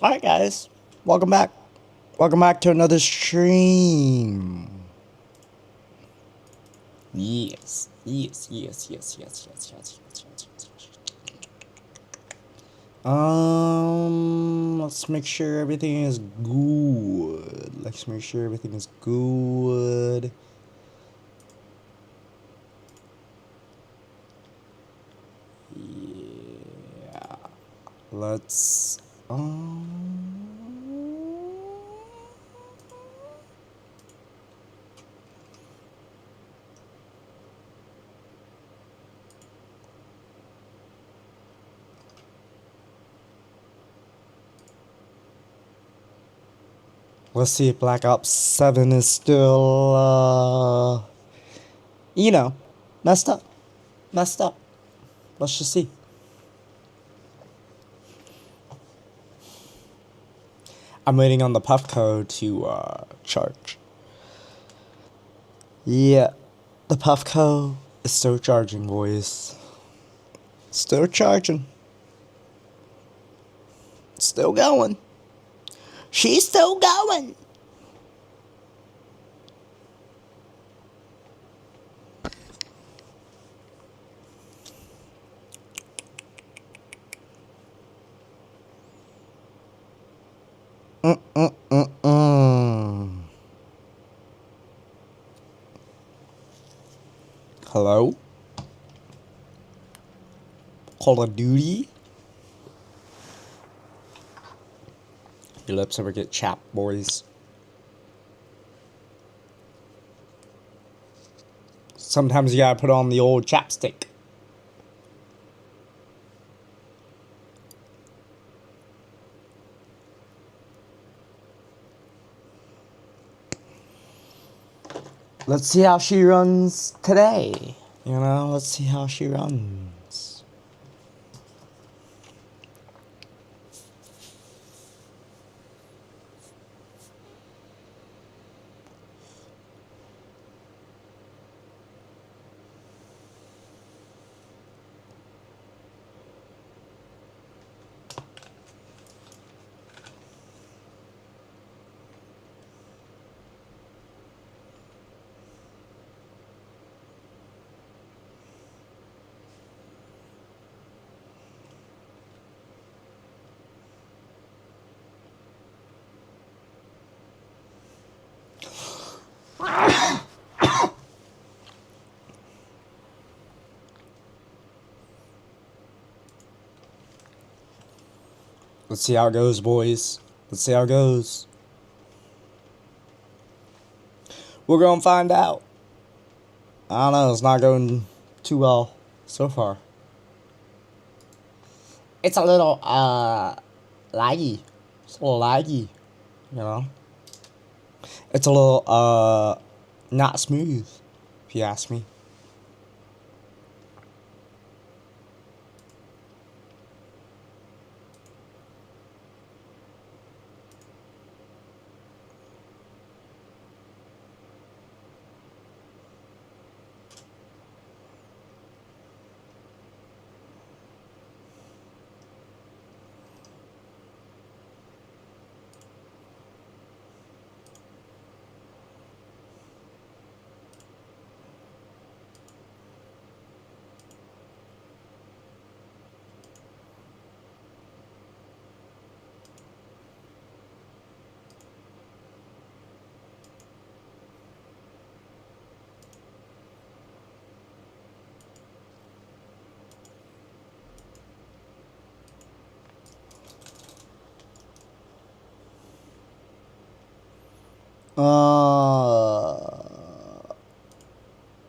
Alright, guys. Welcome back. Welcome back to another stream. Yes. Let's make sure everything is good. Let's make sure everything is good. Yeah. Let's, let's see if Black Ops 7 is still, you know, messed up. Messed up. Let's just see. I'm waiting on the Puffco to charge. Yeah, the Puffco is still charging, boys. Still charging. Still going. She's still going. Hello? Call of Duty? Your lips ever get chapped, boys? Sometimes you gotta put on the old chapstick. Let's see how she runs today. Let's see how she runs. Let's see how it goes, boys. Let's see how it goes. We're gonna find out. I don't know, it's not going too well so far. It's a little, laggy. It's a little laggy, you know? It's a little, not smooth, if you ask me.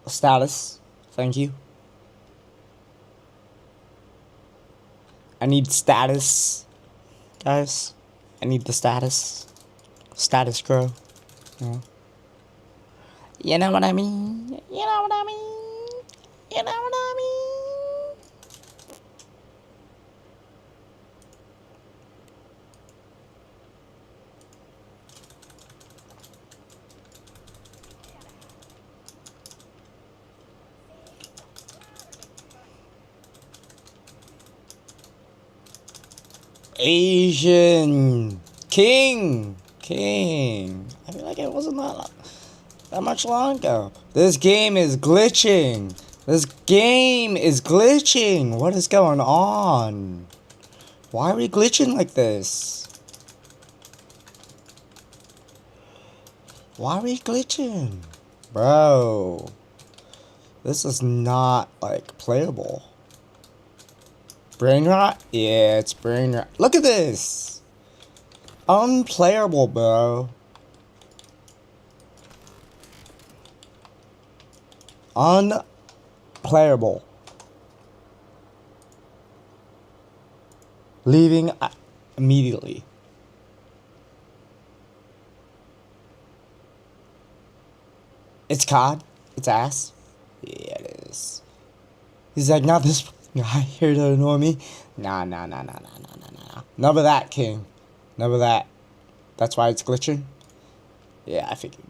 Status. Thank you. I need status, guys. I need the status. Status grow. You know what I mean? You know what I mean? You know what I mean? Asian King. I feel like it wasn't that much long ago. This game is glitching. What is going on? Why are we glitching like this? Why are we glitching? Bro. This is not, like, playable. Brain rot? Yeah, it's brain rot. Look at this! Unplayable, bro. Unplayable. Leaving immediately. It's COD. It's ass. Yeah, it is. He's like, not this guy here to annoy me. Nah. None of that, King. None of that. That's why it's glitching? Yeah, I figured.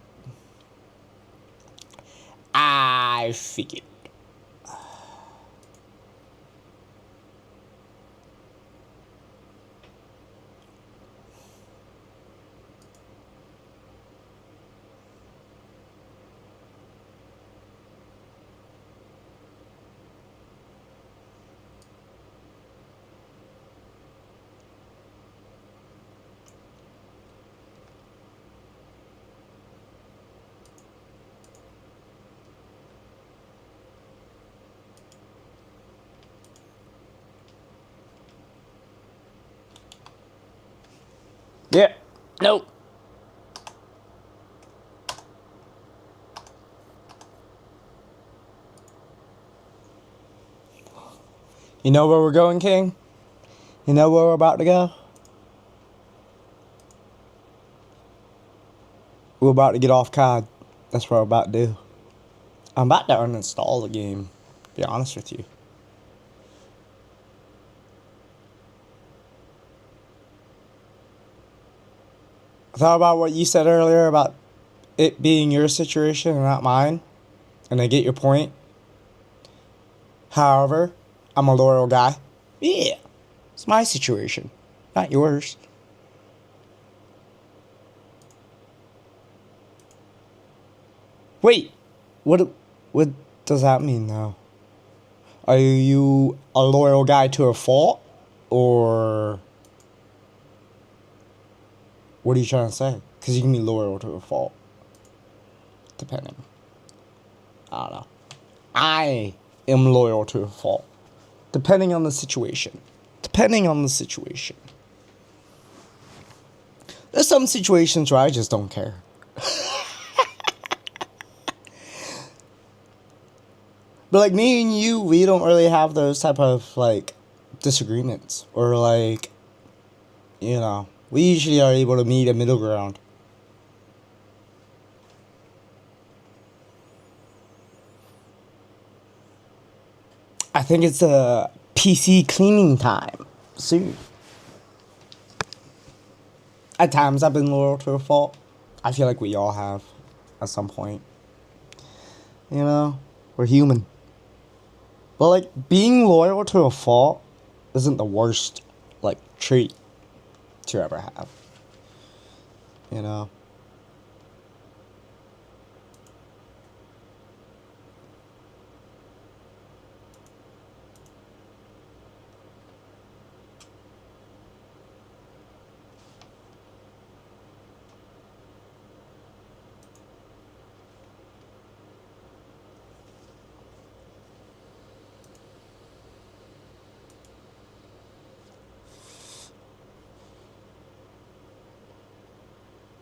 Yeah. Nope. You know where we're going, King? You know where we're about to go? We're about to get off COD. That's what we're about to do. I'm about to uninstall the game, to be honest with you. I thought about what you said earlier about it being your situation and not mine. And I get your point. However, I'm a loyal guy. Yeah. It's my situation, not yours. Wait. What does that mean though? Are you a loyal guy to a fault? Or what are you trying to say? Because you can be loyal to a fault. Depending. I don't know. I am loyal to a fault. Depending on the situation. There's some situations where I just don't care. But like me and you, we don't really have those type of like disagreements. Or like, you know, we usually are able to meet a middle ground. I think it's a PC cleaning time soon. At times I've been loyal to a fault. I feel like we all have at some point. You know, we're human. But like being loyal to a fault isn't the worst like trait to ever have. You know?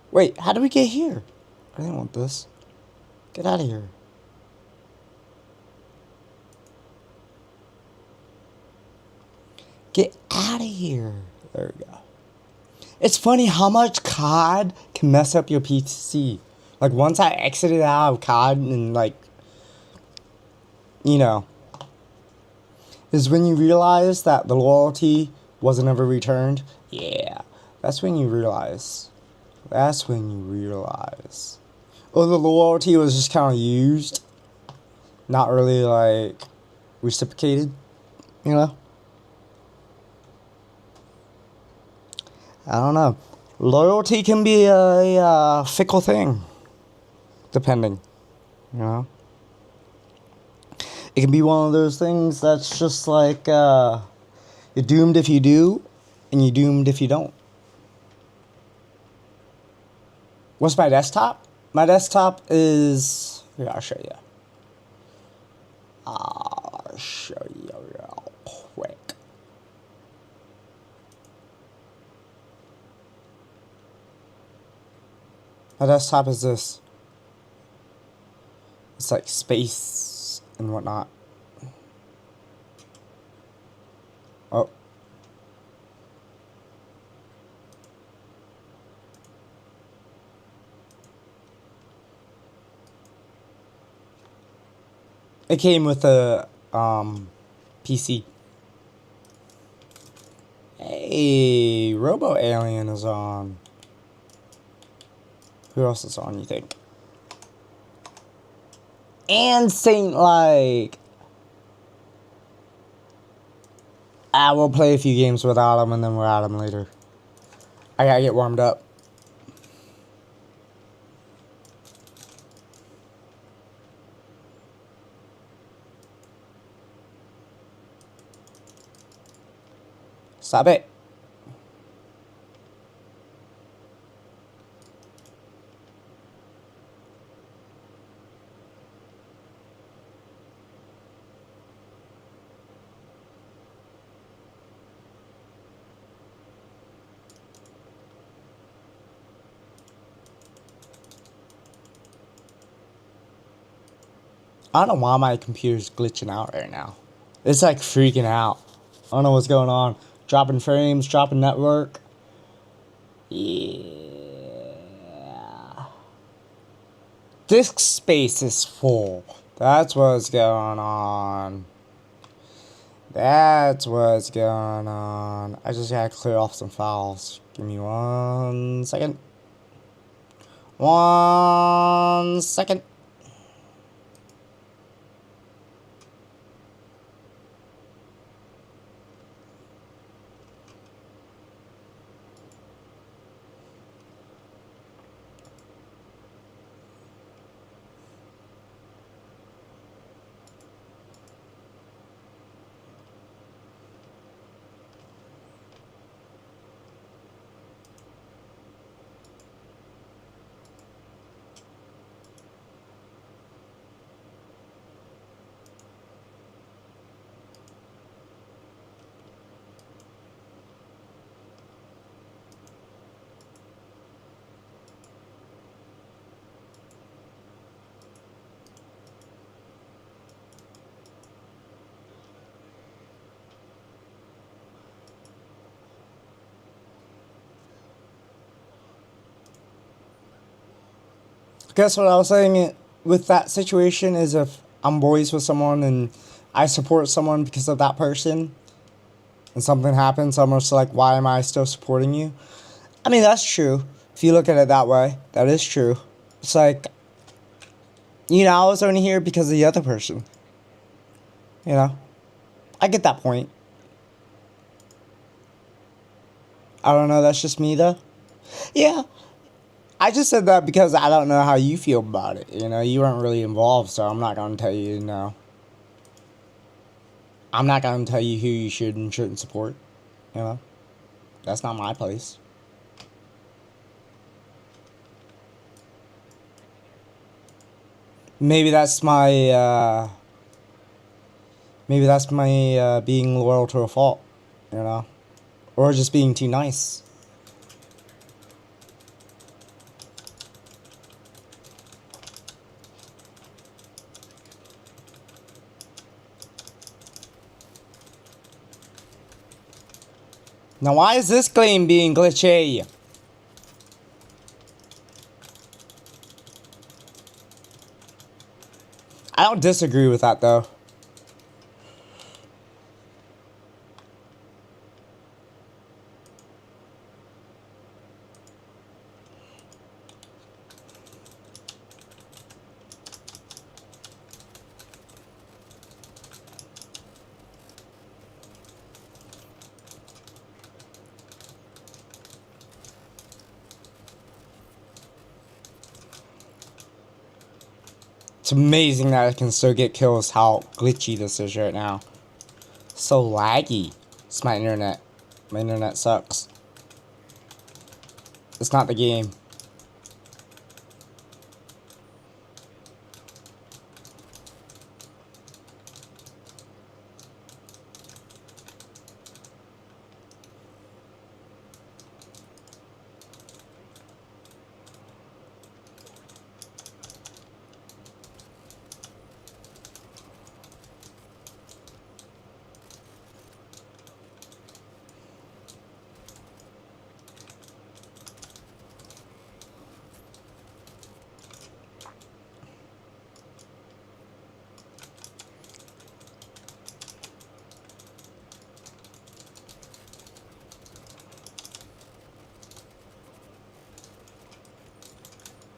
Wait, how did we get here? I didn't want this. Get out of here. Get out of here. There we go. It's funny how much COD can mess up your PC. Like, once I exited out of COD and, like, you know, is when you realize that the loyalty wasn't ever returned. Yeah, that's when you realize. Oh, the loyalty was just kind of used. Not really, like, reciprocated, you know? I don't know. Loyalty can be a fickle thing, depending, you know? It can be one of those things that's just like, you're doomed if you do, and you're doomed if you don't. What's my desktop? My desktop is... Here, I'll show you. I'll show you real quick. My desktop is this. It's like space and whatnot. Oh. It came with a PC. Hey, Robo Alien is on. Who else is on, you think? And Saint like. I will play a few games without him and then we'll add him later. I gotta get warmed up. Stop it. I don't know why my computer's glitching out right now. It's like freaking out. I don't know what's going on. Dropping frames, dropping network. Yeah. Disk space is full. That's what's going on. That's what's going on. I just gotta clear off some files. Give me 1 second. 1 second. Guess what I was saying with that situation is if I'm boys with someone and I support someone because of that person and something happens, I'm just like, why am I still supporting you? I mean, that's true. If you look at it that way, that is true. It's like, you know, I was only here because of the other person. You know? I get that point. I don't know, that's just me though. Yeah. I just said that because I don't know how you feel about it. You know, you weren't really involved, so I'm not going to tell you no. I'm not going to tell you who you should and shouldn't support. You know? That's not my place. Maybe that's my, being loyal to a fault. You know? Or just being too nice. Now why is this game being glitchy? I don't disagree with that though. It's amazing that I can still get kills, how glitchy this is right now. So laggy. It's my internet. My internet sucks. It's not the game.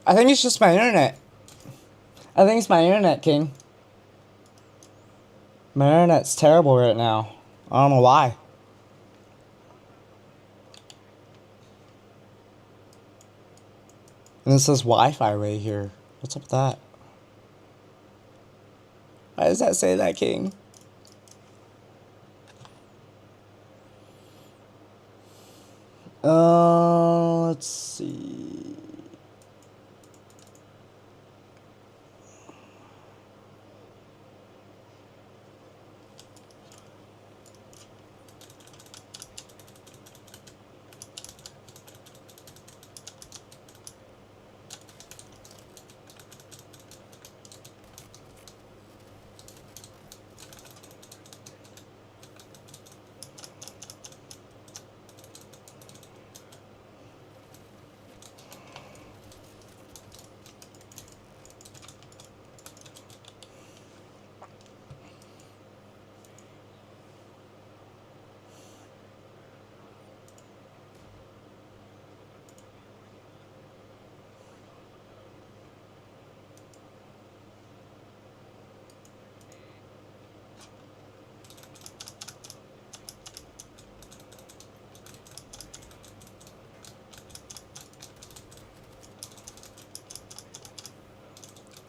I think it's just my internet. I think it's my internet, King. My internet's terrible right now. I don't know why. And it says Wi-Fi right here. What's up with that? Why does that say that, King? Let's see.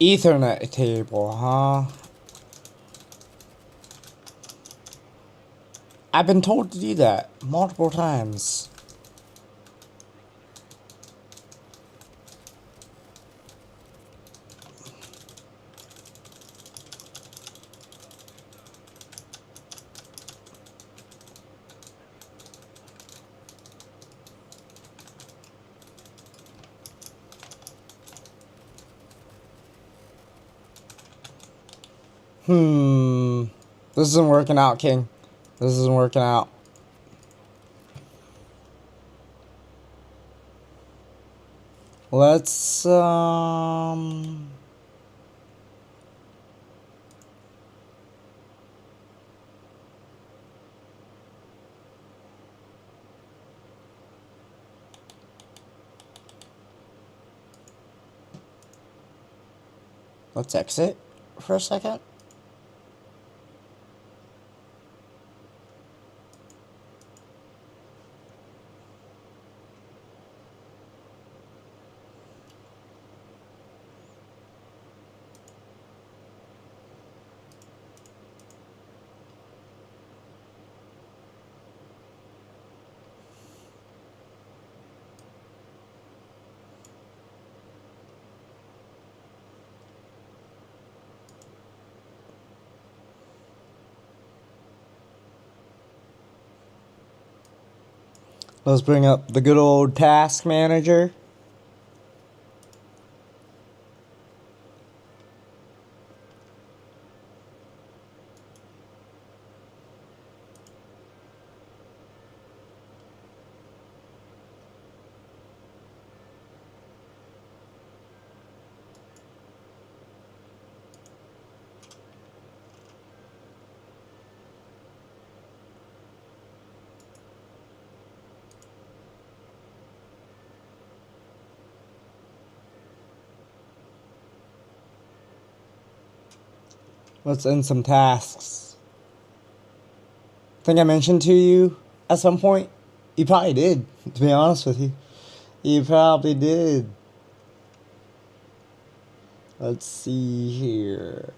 Ethernet table, huh? I've been told to do that multiple times. This isn't working out, King. This isn't working out. Let's exit for a second. Let's bring up the good old task manager. Let's end some tasks. I think I mentioned to you at some point. You probably did, to be honest with you. You probably did. Let's see here.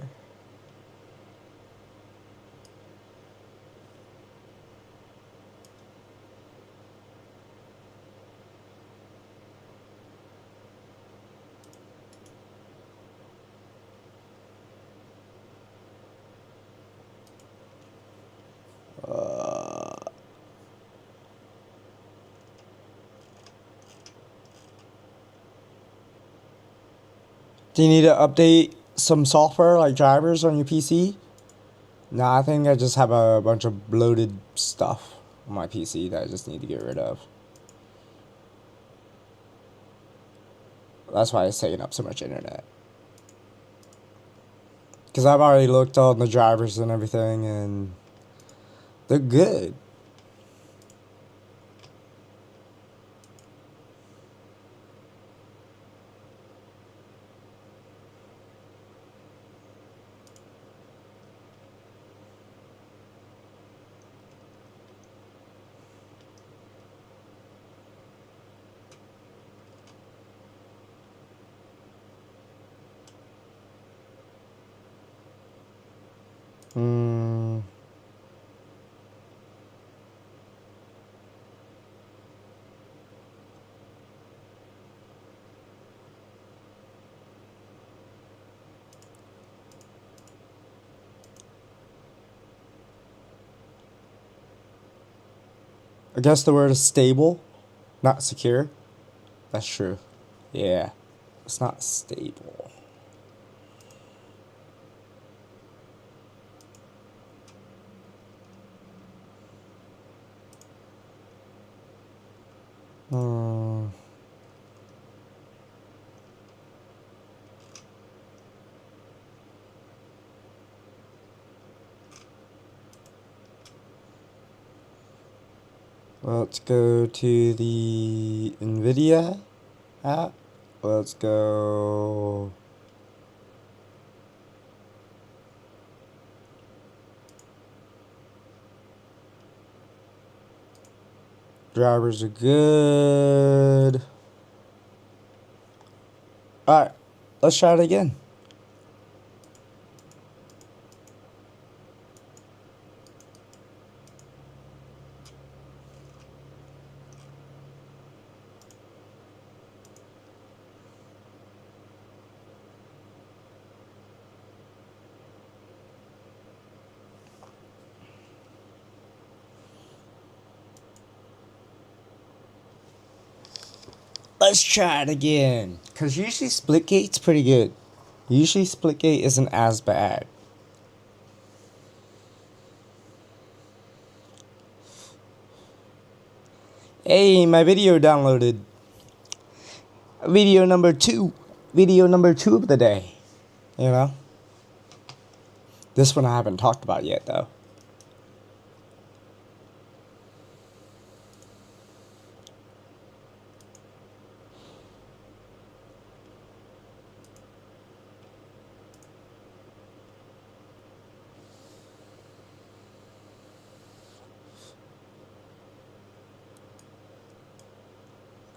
Do you need to update some software like drivers on your PC? Nah, I think I just have a bunch of bloated stuff on my PC that I just need to get rid of. That's why it's taking up so much internet. Because I've already looked on the drivers and everything, and they're good. I guess the word is stable, not secure. That's true. Yeah, it's not stable. Let's go to the NVIDIA app. Let's go. Drivers are good. Alright, let's try it again. Let's try it again. Because usually Splitgate's pretty good. Usually Splitgate isn't as bad. Hey, my video downloaded. Video number 2. Video number 2 of the day. You know? This one I haven't talked about yet, though.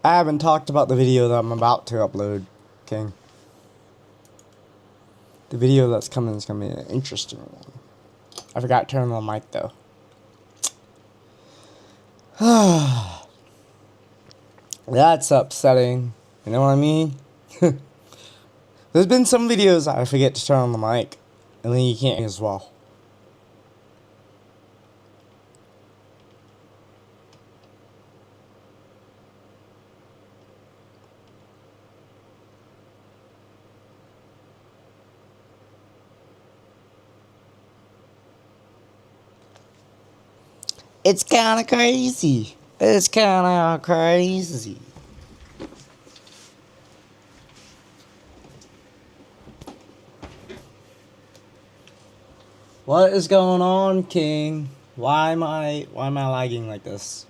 I haven't talked about the video that I'm about to upload, King. The video that's coming is going to be an interesting one. I forgot to turn on my mic, though. That's upsetting. You know what I mean? There's been some videos I forget to turn on the mic, and then you can't as well. It's kind of crazy. It's kind of crazy. What is going on, King? Why am I lagging like this?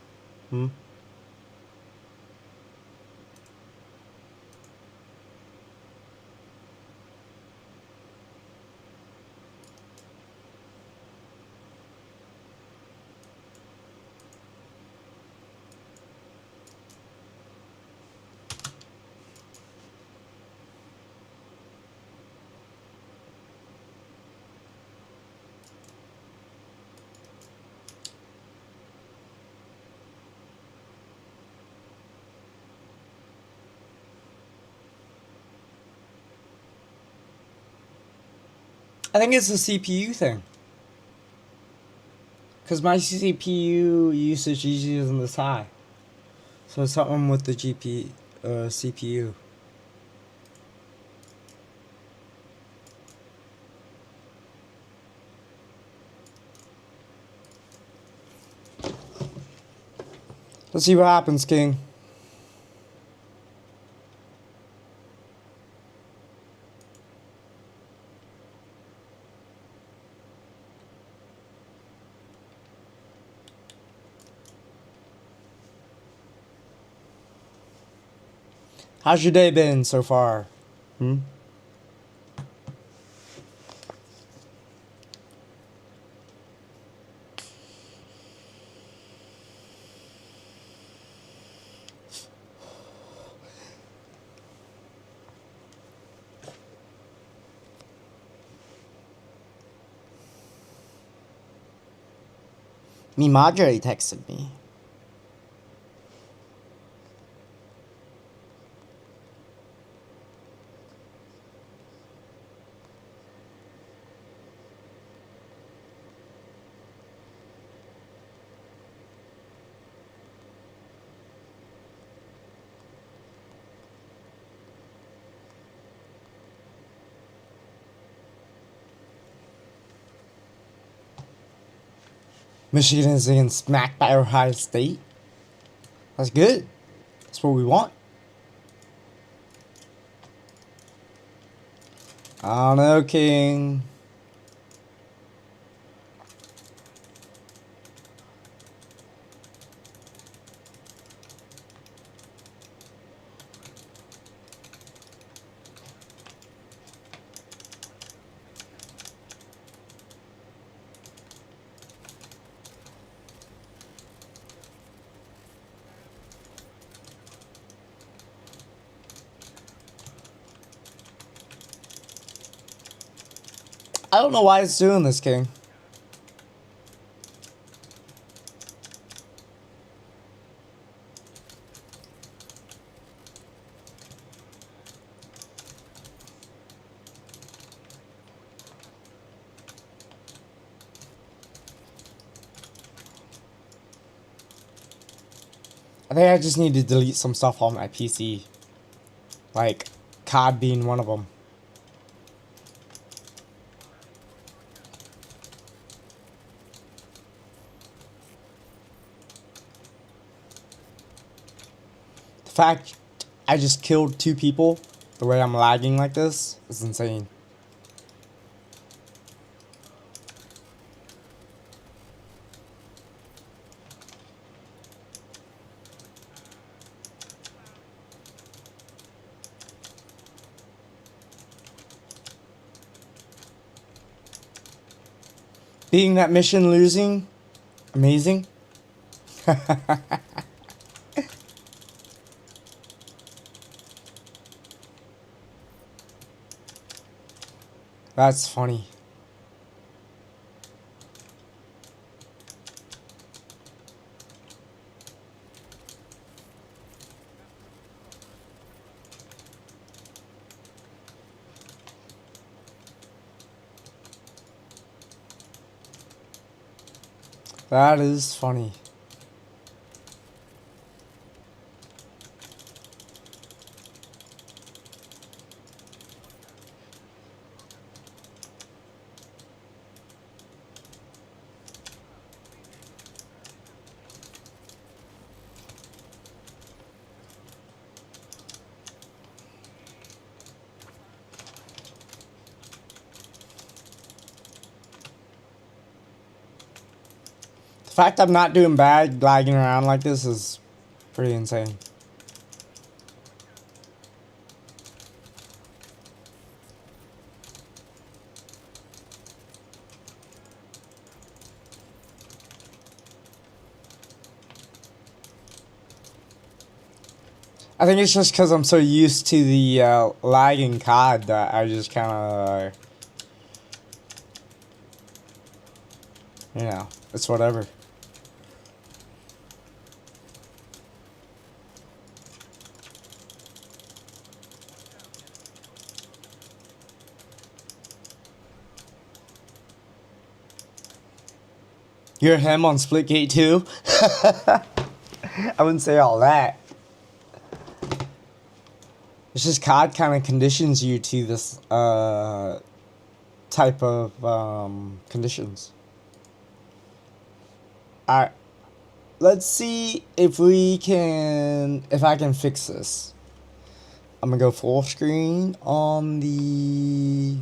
I think it's a CPU thing. Because my CPU usage usually isn't this high. So it's something with the CPU. Let's see what happens, King. How's your day been so far? Hmm? Me Madre texted me. Michigan is getting smacked by Ohio State. That's good. That's what we want. I don't know, King. I don't know why it's doing this, King. I think I just need to delete some stuff on my PC. Like, COD being one of them. The fact I just killed 2 people the way I'm lagging like this is insane. Being that mission losing, amazing. That's funny. That is funny. The fact I'm not doing bad lagging around like this is pretty insane. I think it's just because I'm so used to the lagging COD that I just kind of, you know, it's whatever. You're him on Splitgate too? I wouldn't say all that. It's just COD kind of conditions you to this type of conditions. Alright. Let's see if I can fix this. I'm gonna go full screen on the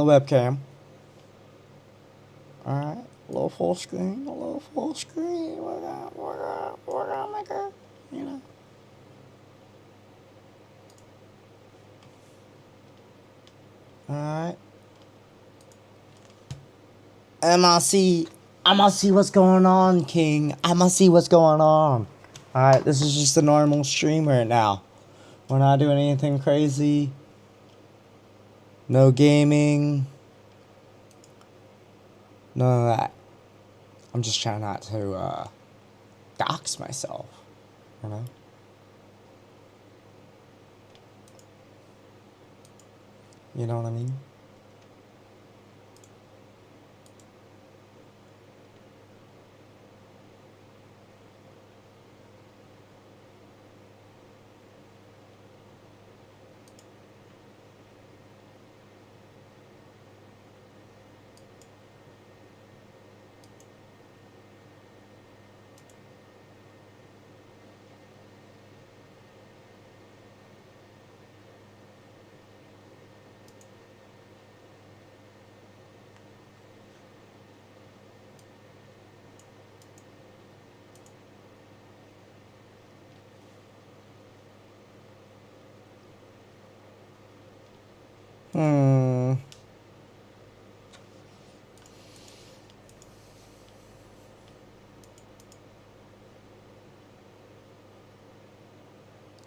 webcam. Alright, a little full screen, We're gonna make her, you know. Alright. I'ma see what's going on, King. I'ma see what's going on. Alright, this is just a normal stream right now. We're not doing anything crazy. No gaming. None of that. I'm just trying not to dox myself, you know? You know what I mean?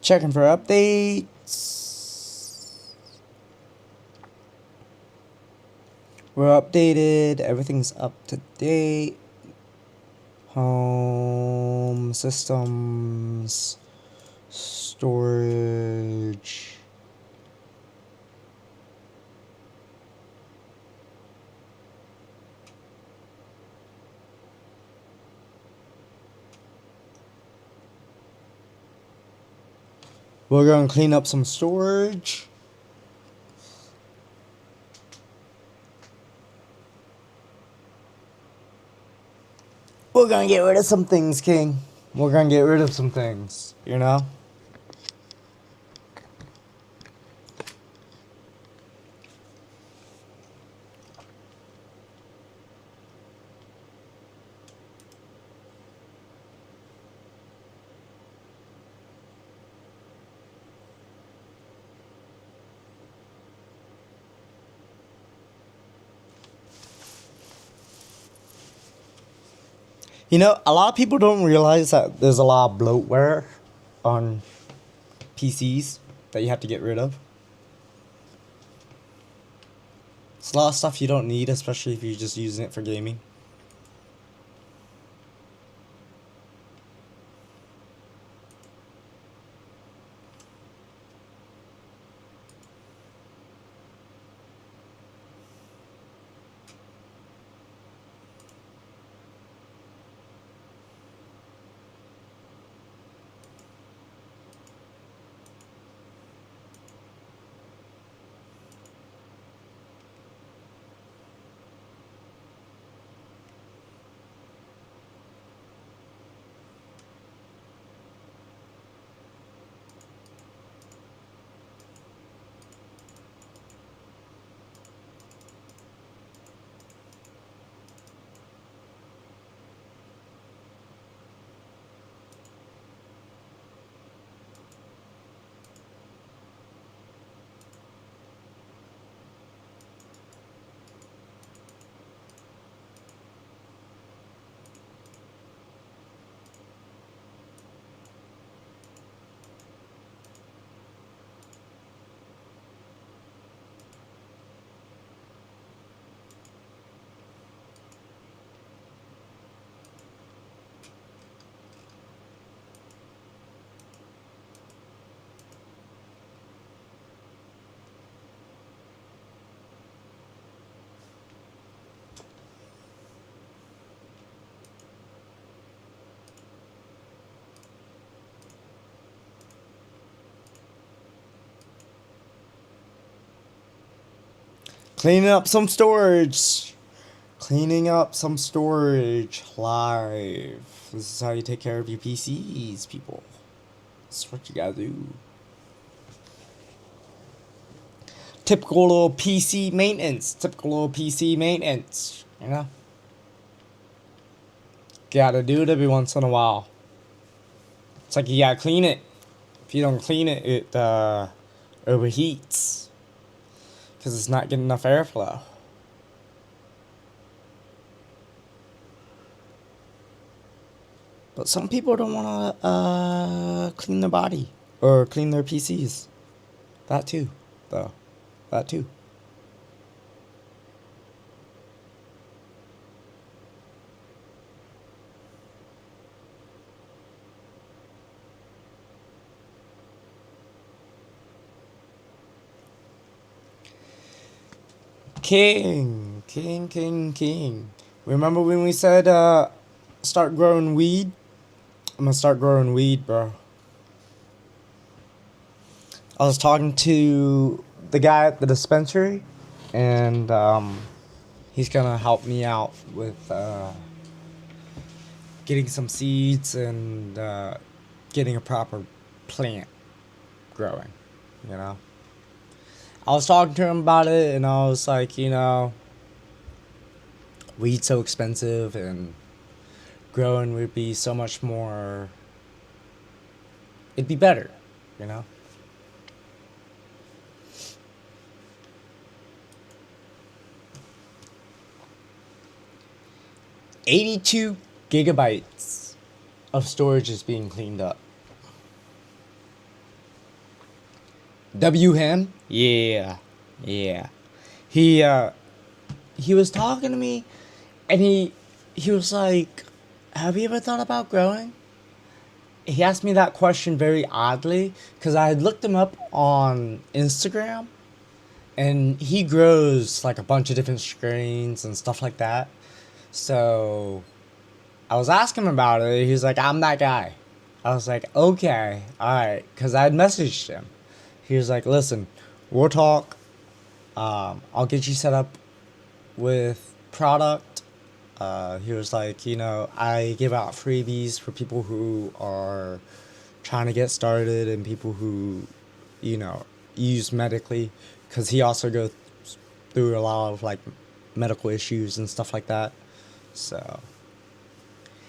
Checking for updates. We're updated. Everything's up to date. Home systems, storage. We're gonna clean up some storage. We're gonna get rid of some things, King. We're gonna get rid of some things, you know? You know, a lot of people don't realize that there's a lot of bloatware on PCs that you have to get rid of. It's a lot of stuff you don't need, especially if you're just using it for gaming. Cleaning up some storage. Cleaning up some storage live. This is how you take care of your PCs, people. That's what you gotta do. Typical little PC maintenance. Typical little PC maintenance. You know? Gotta do it every once in a while. It's like you gotta clean it. If you don't clean it, it overheats. Because it's not getting enough airflow. But some people don't want to clean their body. Or clean their PCs. That too, though. That too. King. Remember when we said start growing weed? I'm gonna start growing weed, bro. I was talking to the guy at the dispensary, and he's gonna help me out with getting some seeds and getting a proper plant growing, you know? I was talking to him about it, and I was like, you know, weed's so expensive, and growing would be so much more, it'd be better, you know? $82 gigabytes of storage is being cleaned up. Him? Yeah. He was talking to me, and he was like, have you ever thought about growing? He asked me that question very oddly, because I had looked him up on Instagram, and he grows like a bunch of different strains and stuff like that. So I was asking him about it. He was like, I'm that guy. I was like, okay, alright, because I had messaged him. He was like, listen, we'll talk. I'll get you set up with product. He was like, you know, I give out freebies for people who are trying to get started and people who, you know, use medically. Because he also goes through a lot of, like, medical issues and stuff like that. So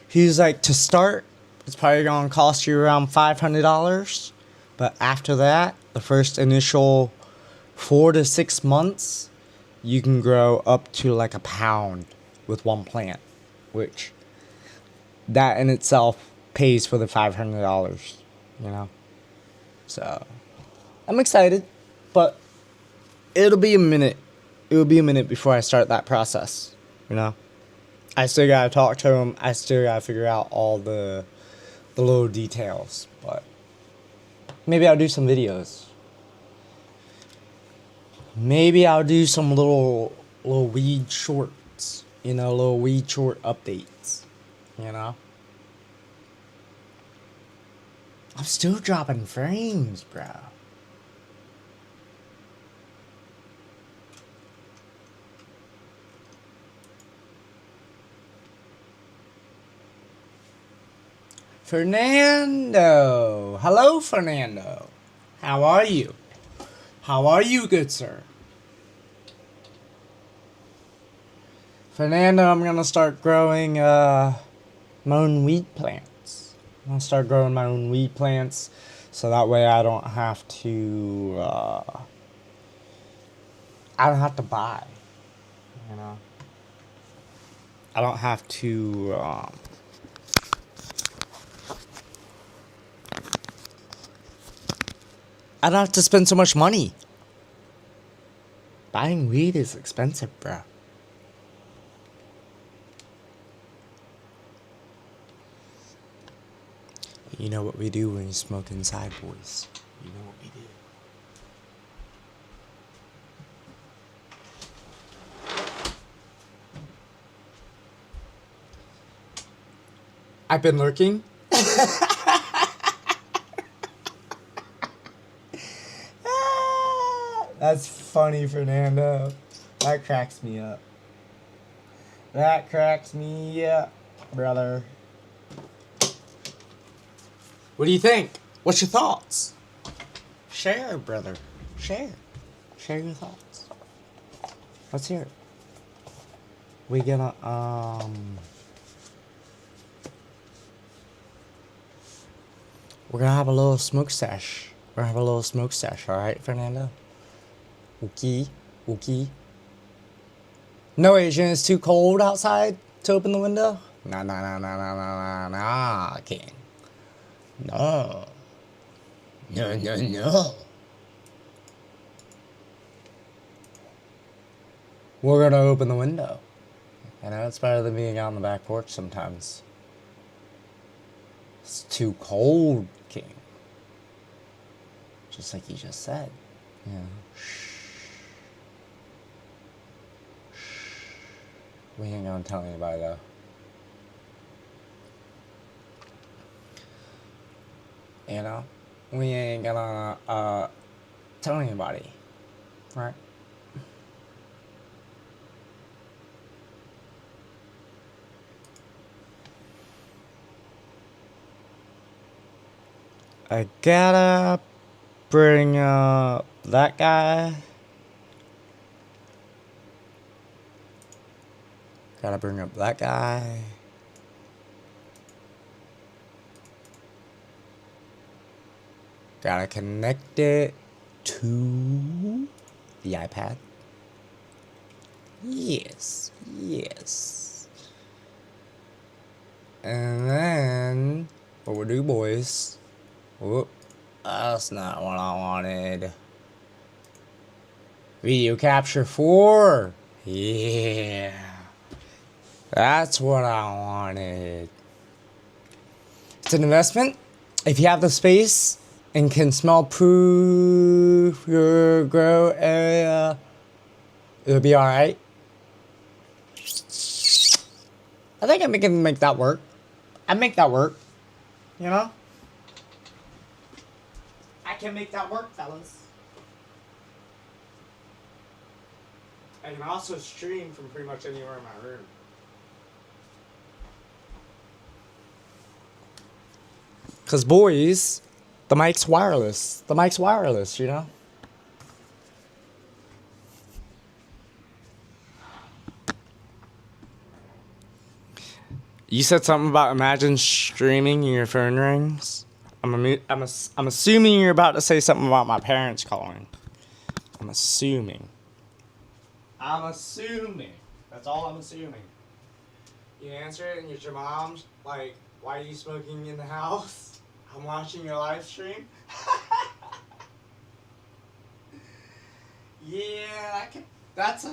he was like, to start, it's probably going to cost you around $500. But after that, the first initial 4 to 6 months, you can grow up to like a pound with one plant, which that in itself pays for the $500, you know? So I'm excited, but it'll be a minute. It will be a minute before I start that process, you know? I still gotta talk to him. I still gotta figure out all the little details, but maybe I'll do some videos. Maybe I'll do some little weed shorts. You know, little weed short updates. You know? I'm still dropping frames, bro. Fernando. Hello, Fernando. How are you? How are you, good sir? Fernando, I'm gonna start growing my own weed plants. I'm gonna start growing my own weed plants so that way I don't have to buy, you know? I don't have to I don't have to spend so much money. Buying weed is expensive, bro. You know what we do when you smoke inside, boys. You know what we do. I've been lurking. That's funny, Fernando. That cracks me up. That cracks me up, brother. What do you think? What's your thoughts? Share, brother. Share. Share your thoughts. Let's hear it. We're gonna, we're gonna have a little smoke sesh. We're gonna have a little smoke sesh, alright, Fernando? Okay. Okay. No, Asian, it's too cold outside to open the window? Nah, King. No. No. We're gonna open the window. You know, it's better than being out on the back porch sometimes. It's too cold, King. Just like you just said. Yeah. We ain't gonna tell anybody though. You know? We ain't gonna tell anybody. Right? I gotta bring up that guy. Gotta bring up that guy. Gotta connect it to the iPad. Yes. And then, what we'll do, boys. Whoop, that's not what I wanted. Video capture 4. Yeah. That's what I wanted. It's an investment. If you have the space and can smell-proof your grow area, it'll be alright. I think I can make that work. I make that work. You know? I can make that work, fellas. I can also stream from pretty much anywhere in my room. Cause boys, the mic's wireless. The mic's wireless, you know? You said something about imagine streaming and your phone rings. I'm assuming you're about to say something about my parents calling. I'm assuming. That's all I'm assuming. You answer it and it's your mom's like, why are you smoking in the house? I'm watching your live stream. Yeah, that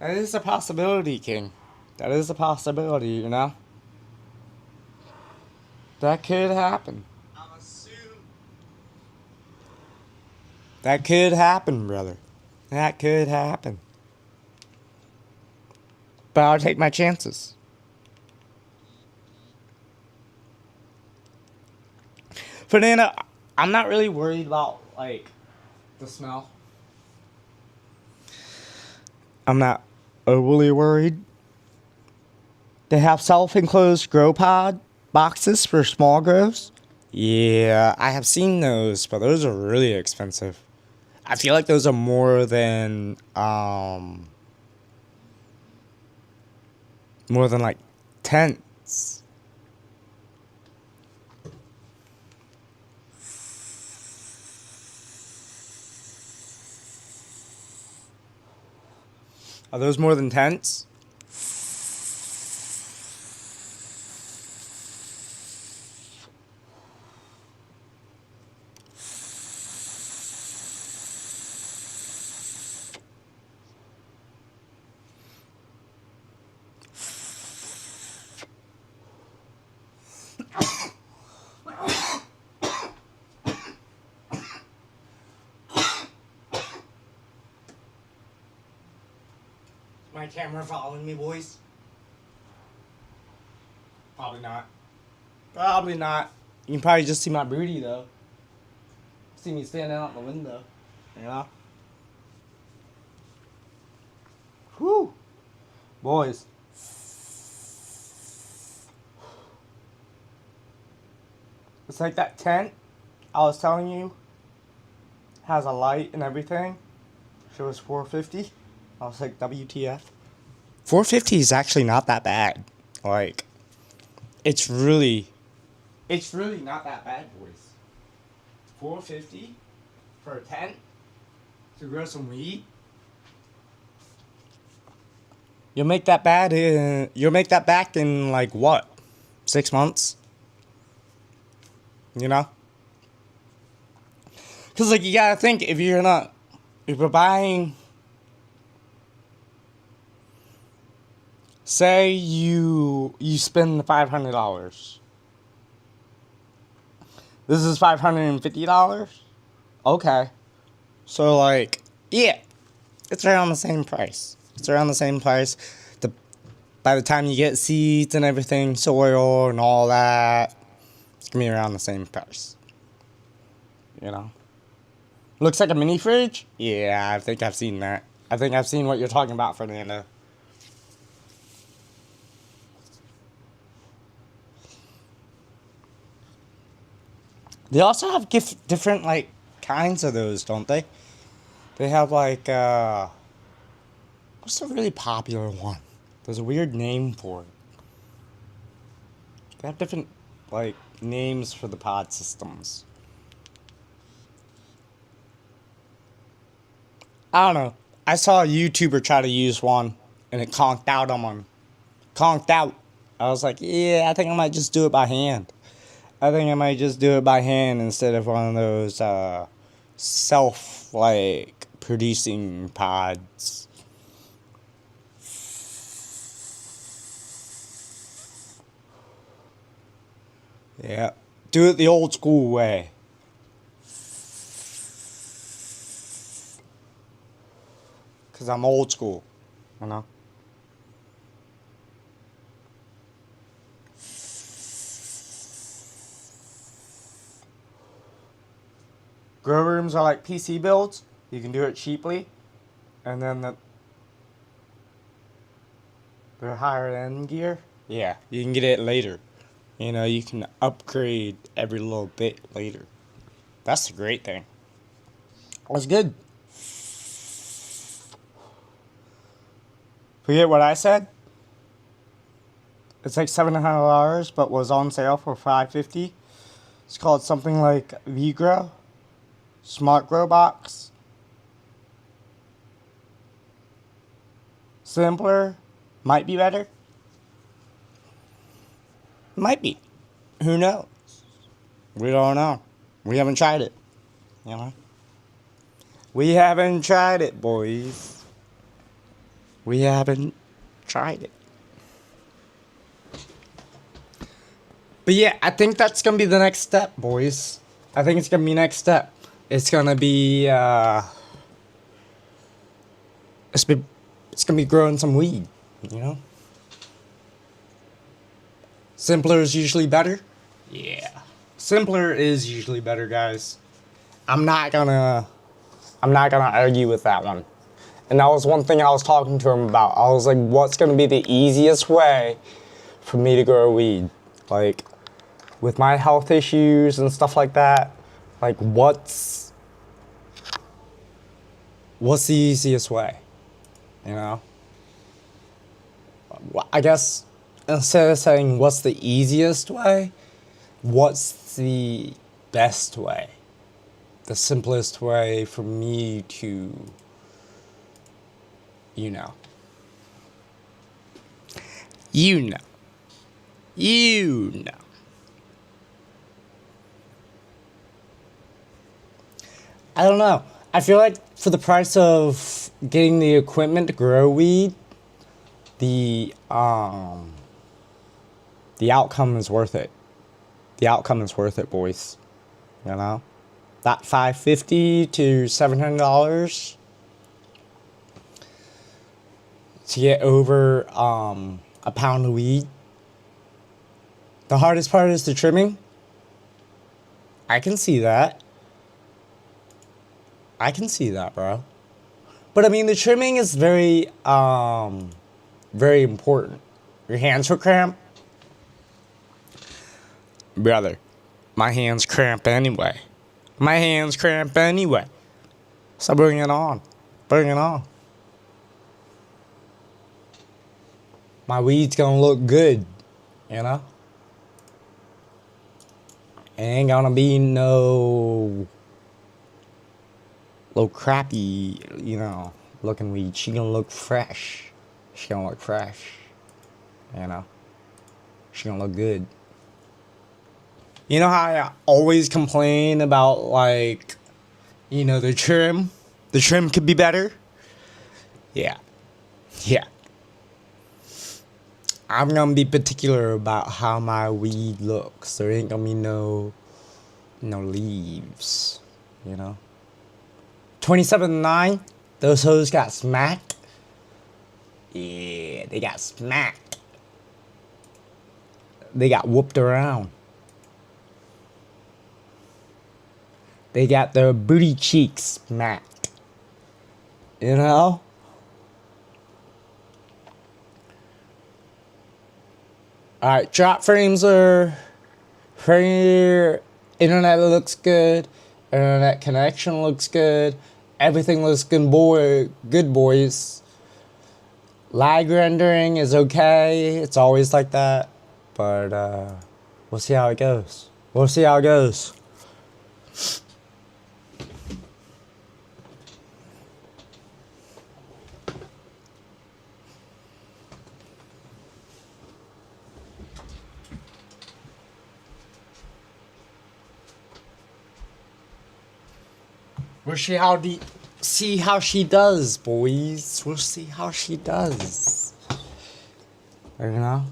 is a possibility, King. That is a possibility, you know? That could happen. That could happen, brother. That could happen. But I'll take my chances. Fernanda, I'm not really worried about, like, the smell. I'm not overly worried. They have self-enclosed grow pod boxes for small grows. Yeah, I have seen those, but those are really expensive. I feel like those are more than like tents. Are those more than tents? My camera following me, boys? Probably not. Probably not. You can probably just see my booty, though. See me standing out the window. You know? Boys. It's like that tent I was telling you has a light and everything. It was $450. I was like, WTF? $450 is actually not that bad. Like, it's really not that bad, boys. $450 for a tent to grow some weed. You'll make that back in like what? 6 months? You know? Cause like you gotta think if you're buying, say you spend $500. This is $550. Okay, so like yeah, it's around the same price. It's around the same price. By the time you get seeds and everything, soil and all that, it's gonna be around the same price. You know? Looks like a mini fridge? Yeah, I think I've seen that. I think I've seen what you're talking about, Fernando. They also have different, like, kinds of those, don't they? They have, like, what's the really popular one? There's a weird name for it. They have different, like, names for the pod systems. I don't know. I saw a YouTuber try to use one, and it conked out on him. Conked out. I was like, yeah, I think I might just do it by hand. I think I might just do it by hand instead of one of those self, like, producing pods. Yeah. Do it the old school way. Because I'm old school, you know? Grow rooms are like PC builds. You can do it cheaply. And then they're higher end gear. Yeah, you can get it later. You know, you can upgrade every little bit later. That's the great thing. That's good. Forget what I said? It's like $700, but was on sale for $550. It's called something like VGrow. Smart Grow Box. Simpler. Might be better. Might be. Who knows? We don't know. We haven't tried it. You know? We haven't tried it, boys. We haven't tried it. But yeah, I think that's gonna be the next step, boys. I think it's gonna be next step. It's gonna be it's gonna be growing some weed, you know? Simpler is usually better. Yeah. Simpler is usually better, guys. I'm not gonna argue with that one. And that was one thing I was talking to him about. I was like, what's gonna be the easiest way for me to grow weed? Like, with my health issues and stuff like that, like what's the easiest way? You know? I guess instead of saying what's the easiest way, what's the best way? The simplest way for me to, you know. I don't know. I feel like for the price of getting the equipment to grow weed, the outcome is worth it. The outcome is worth it, boys. You know? That $550 to $700 to get over a pound of weed. The hardest part is the trimming. I can see that. I can see that, bro. But I mean, the trimming is very Very important. Your hands are cramped? Brother, my hands cramp anyway. My hands cramp anyway. So bring it on. Bring it on. My weed's gonna look good, you know? It ain't gonna be no little crappy, you know, looking weed. She gonna look fresh. She gonna look fresh, you know? She gonna look good. You know how I always complain about, like, you know, the trim? The trim could be better? Yeah. Yeah. I'm gonna be particular about how my weed looks. There ain't gonna be no leaves, you know? 27-9, those hoes got smacked. Yeah, they got smacked. They got whooped around. They got their booty cheeks smacked. You know? Alright, drop frames are here. Internet looks good. Internet connection looks good. Everything looks good, boys. Lag rendering is okay. It's always like that. But we'll see how it goes. We'll see how it goes. We'll see how she does, boys. We'll see how she does. You know?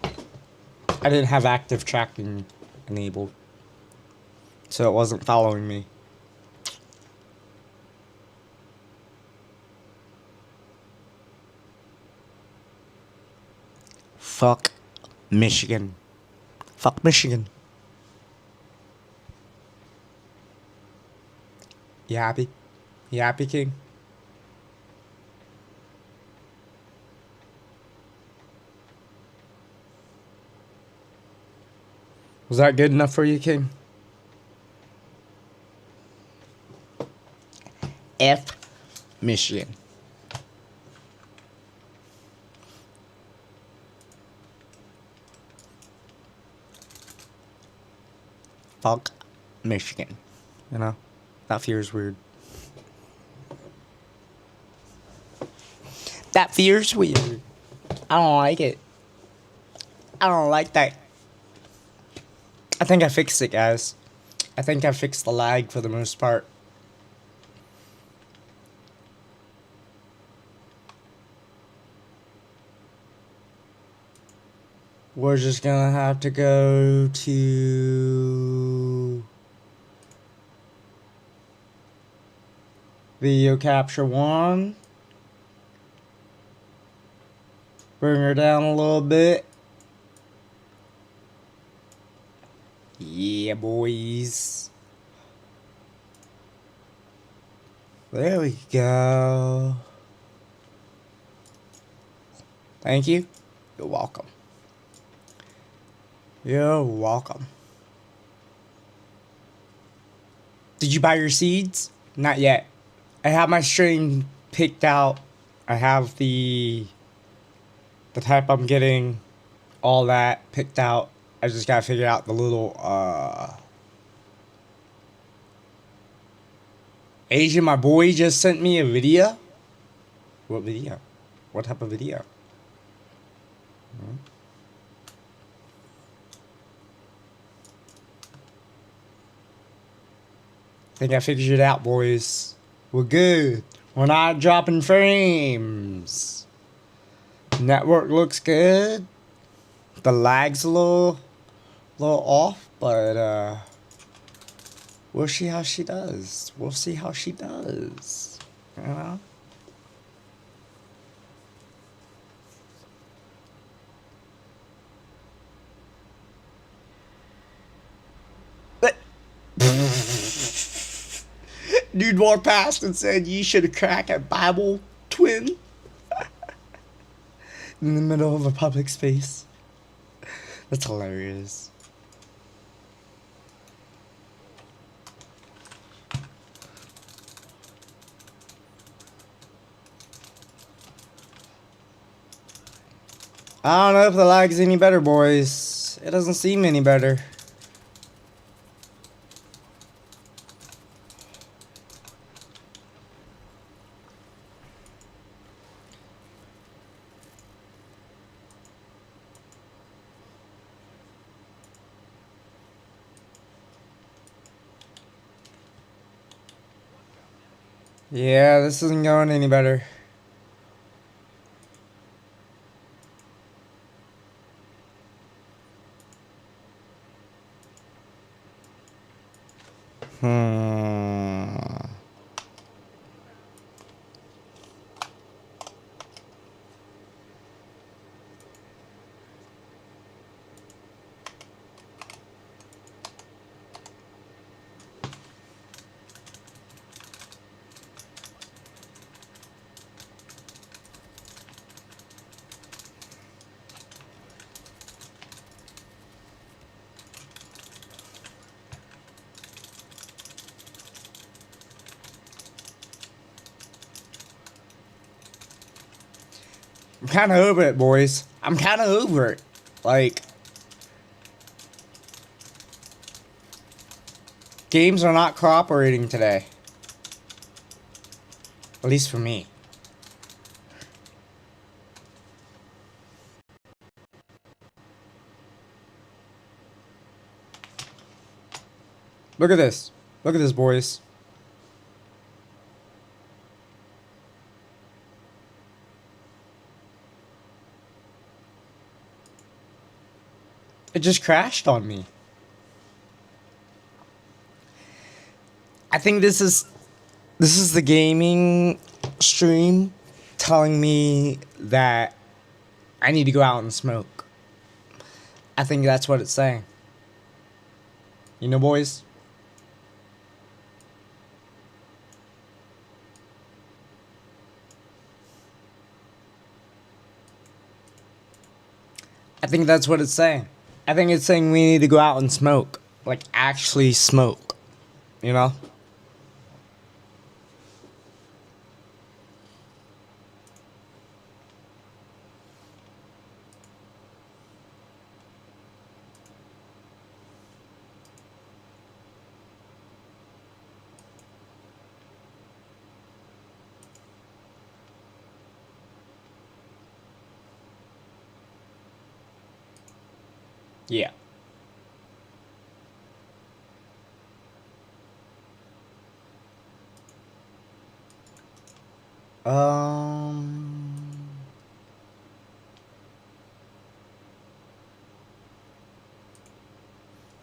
I didn't have active tracking enabled, so it wasn't following me. Fuck Michigan. Fuck Michigan. You happy? You happy, King? Was that good enough for you, King? F Michigan. Fuck Michigan. You know? That fear's weird. That fear's weird. I don't like it. I don't like that. I think I fixed it, guys. I think I fixed the lag for the most part. We're just gonna have to go to video capture 1. Bring her down a little bit. Yeah, boys. There we go. Thank you. You're welcome. You're welcome. Did you buy your seeds? Not yet. I have my strain picked out. I have the type I'm getting, all that picked out. I just gotta figure out the little Asian, my boy just sent me a video. What video? What type of video? I think I figured it out, boys. We're good. We're not dropping frames. Network looks good. The lag's a little off, but we'll see how she does. We'll see how she does. You know? But dude walked past and said, "You should have cracked a Bible twin." in the middle of a public space. That's hilarious. I don't know if the lag's any better, boys. It doesn't seem any better. Yeah, this isn't going any better. I'm kind of over it, boys. I'm kind of over it. Like, games are not cooperating today. At least for me. Look at this. Look at this, boys. It just crashed on me. I think this is the gaming stream telling me that I need to go out and smoke. I think that's what it's saying. You know, boys? I think that's what it's saying. I think it's saying we need to go out and smoke. Like, actually smoke. You know? Yeah.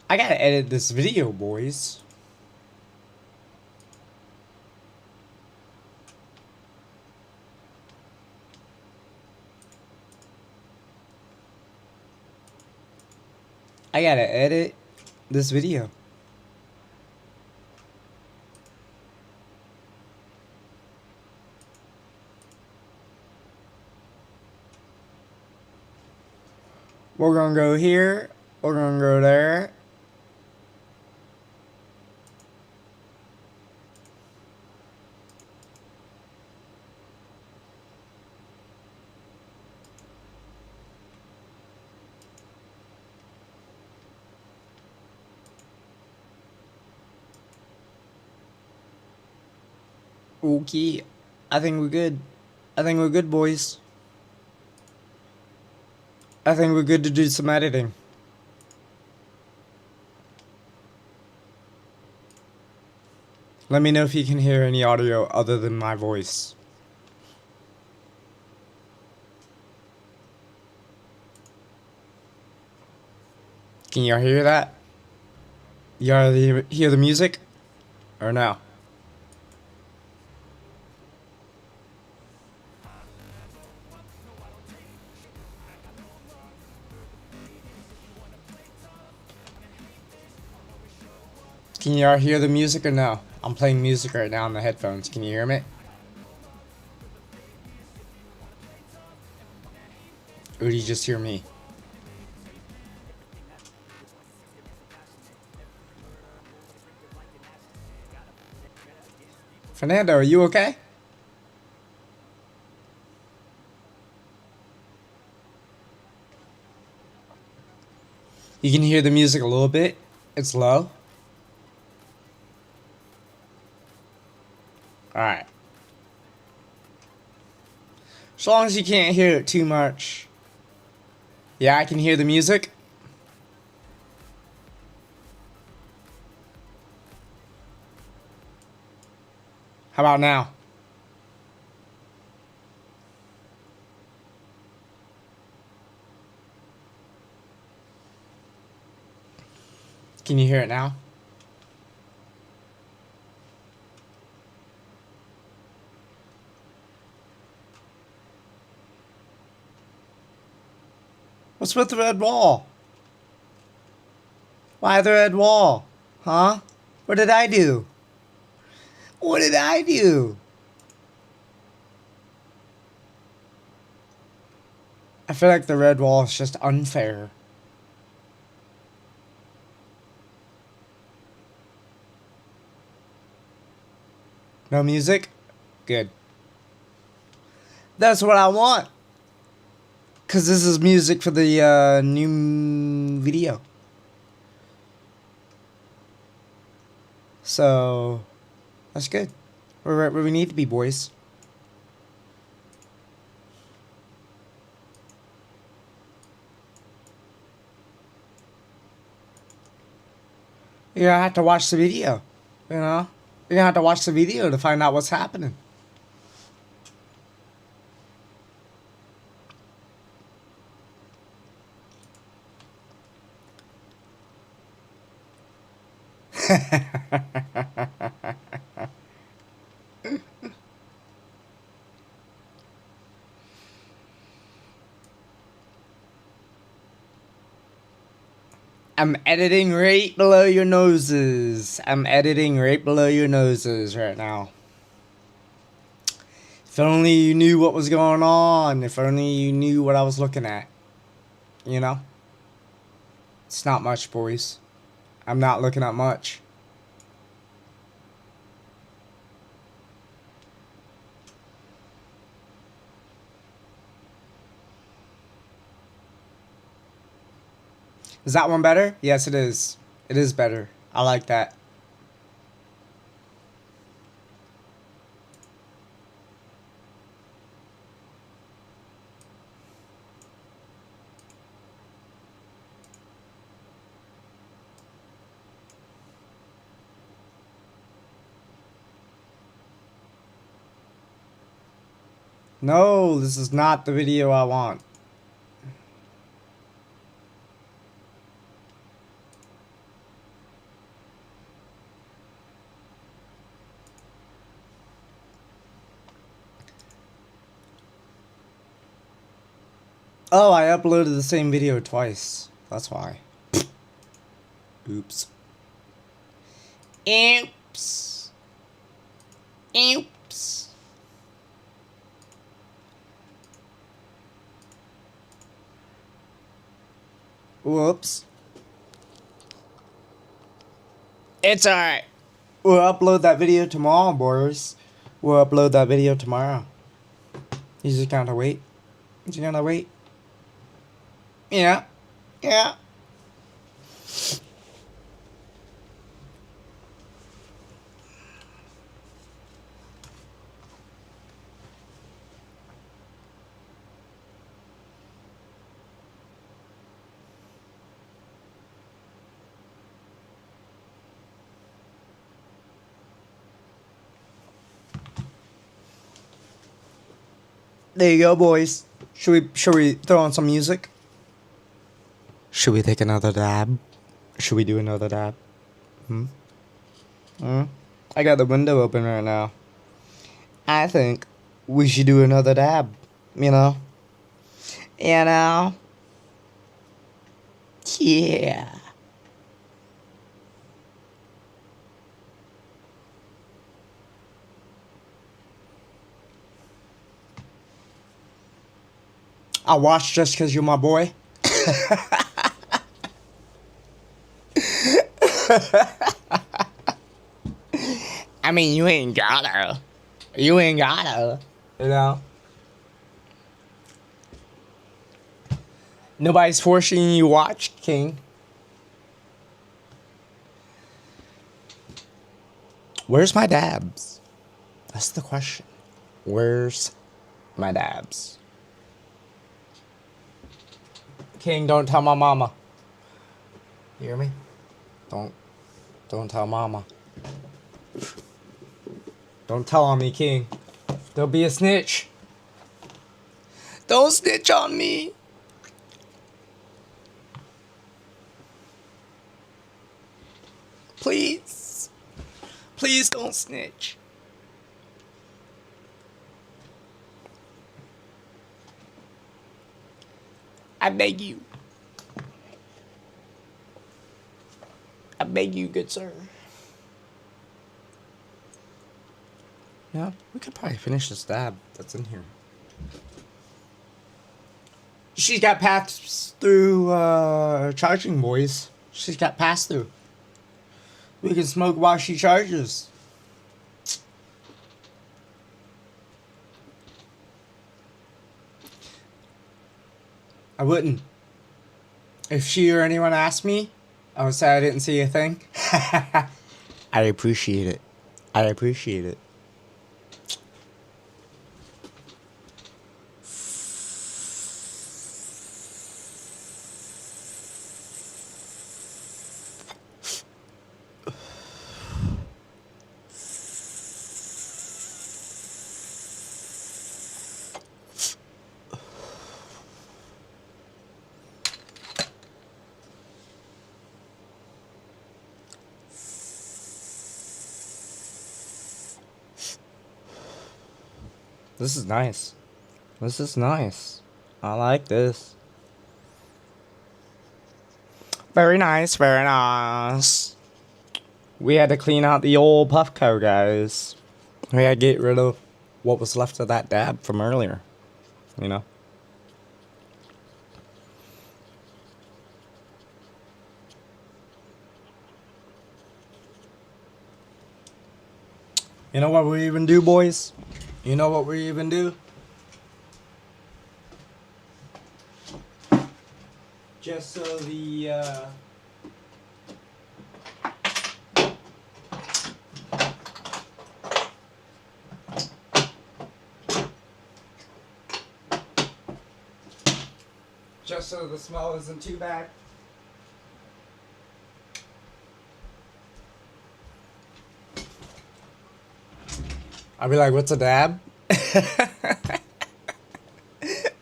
I gotta edit this video, boys. I gotta edit this video. We're gonna go here. We're gonna go there. Okay. I think we're good. I think we're good, boys. I think we're good to do some editing. Let me know if you can hear any audio other than my voice. Can y'all hear that? Y'all hear the music? Or no? Can y'all hear the music or no? I'm playing music right now on the headphones. Can you hear me? Or did you just hear me? Fernando, are you okay? You can hear the music a little bit. It's low. Alright. As long as you can't hear it too much. Yeah, I can hear the music. How about now? Can you hear it now? What's with the red wall? Why the red wall? Huh? What did I do? What did I do? I feel like the red wall is just unfair. No music? Good. That's what I want. Because this is music for the new video. So, that's good. We're right where we need to be, boys. You're gonna have to watch the video. You know? You're gonna have to watch the video to find out what's happening. I'm editing right below your noses. I'm editing right below your noses right now. If only you knew what was going on. If only you knew what I was looking at. You know? It's not much, boys. I'm not looking at much. Is that one better? Yes, it is. It is better. I like that. No, this is not the video I want. Oh, I uploaded the same video twice. That's why. Oops. Oops. Oops. Whoops. It's alright. We'll upload that video tomorrow, boys. We'll upload that video tomorrow. You just gotta wait. You just gotta wait. Yeah. Yeah. There you go, boys. Should we throw on some music? Should we take another dab? Should we do another dab? I got the window open right now. I think we should do another dab. You know? You know? Yeah. I watch just because you're my boy. I mean, you ain't gotta. You ain't gotta. You know? Nobody's forcing you to watch, King. Where's my dabs? That's the question. Where's my dabs? King, don't tell my mama. You hear me? Don't tell mama. Don't tell on me, King. Don't be a snitch. Don't snitch on me. Please. Please don't snitch. I beg you. I beg you, good sir. Yeah, we could probably finish this dab that's in here. She's got pass through charging, boys. She's got pass through. We can smoke while she charges. I wouldn't. If she or anyone asked me, I would say I didn't see a thing. I appreciate it. I appreciate it. This is nice. This is nice. I like this. Very nice, very nice. We had to clean out the old Puffco, guys. We had to get rid of what was left of that dab from earlier. You know? You know what we even do, boys? You know what we even do? Just so the, just so the smell isn't too bad. I'll be like, what's a dab?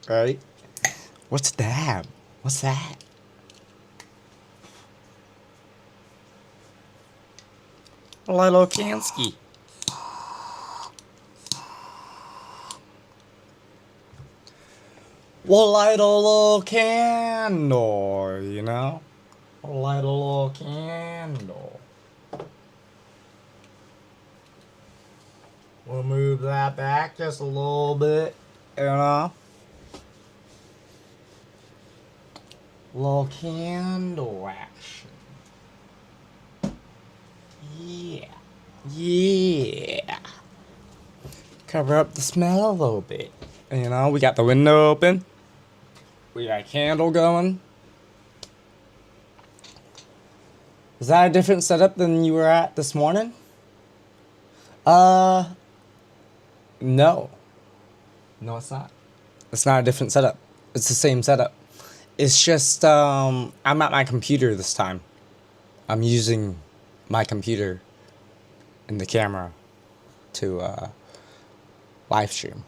Right? What's a dab? What's that? Little Kansky. We'll light a little candle, you know? We'll light a little candle. We'll move that back just a little bit, you know? Little candle action. Yeah. Yeah. Cover up the smell a little bit. You know, we got the window open. We got a candle going. Is that a different setup than you were at this morning? No. No, it's not. It's not a different setup. It's the same setup. It's just, I'm at my computer this time. I'm using my computer and the camera to, live stream.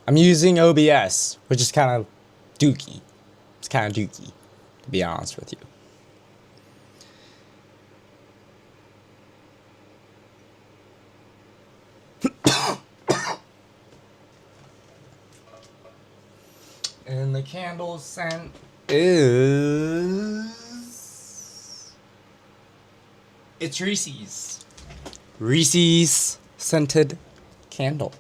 I'm using OBS, which is kind of dookie. It's kind of dookie, to be honest with you. And the candle scent is... It's Reese's. Reese's scented candle.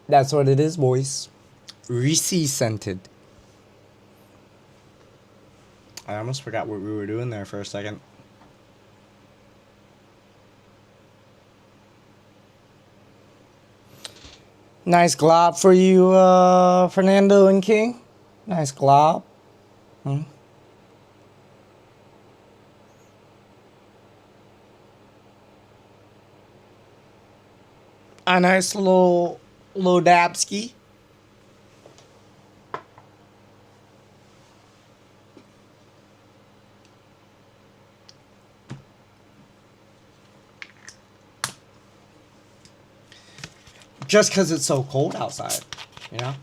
That's what it is, boys. Reese scented. I almost forgot what we were doing there for a second. Nice glob for you, Fernando and King. Nice glob. A nice little dabski. Just because it's so cold outside, you know?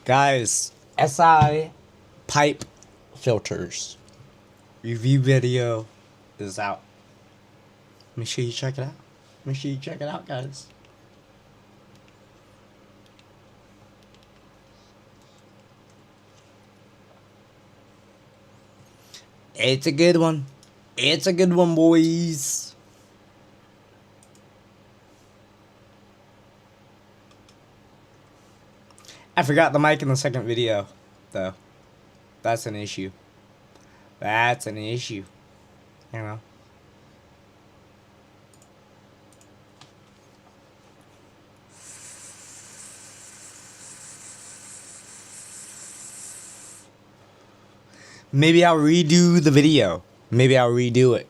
Guys, SI pipe filters review video is out. Make sure you check it out. Make sure you check it out, guys. It's a good one. It's a good one, boys. I forgot the mic in the second video, though. That's an issue. That's an issue. You know? Maybe I'll redo the video. Maybe I'll redo it.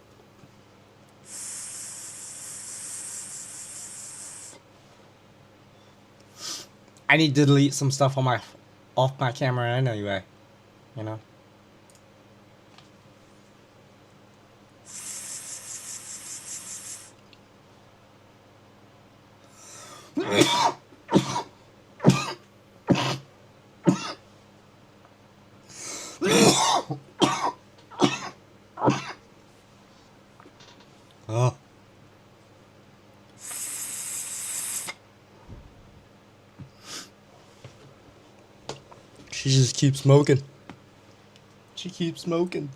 I need to delete some stuff on off my camera anyway. You know? Oh. She just keeps smoking. She keeps smoking.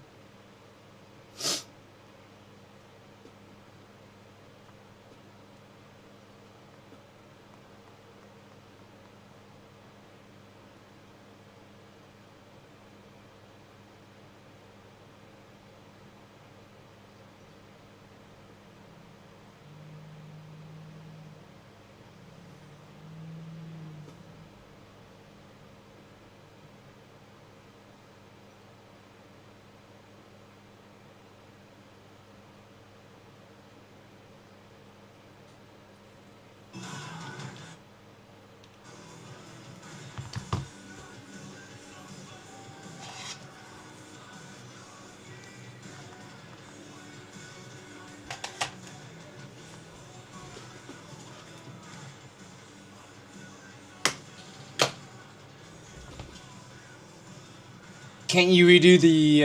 Can't you redo the,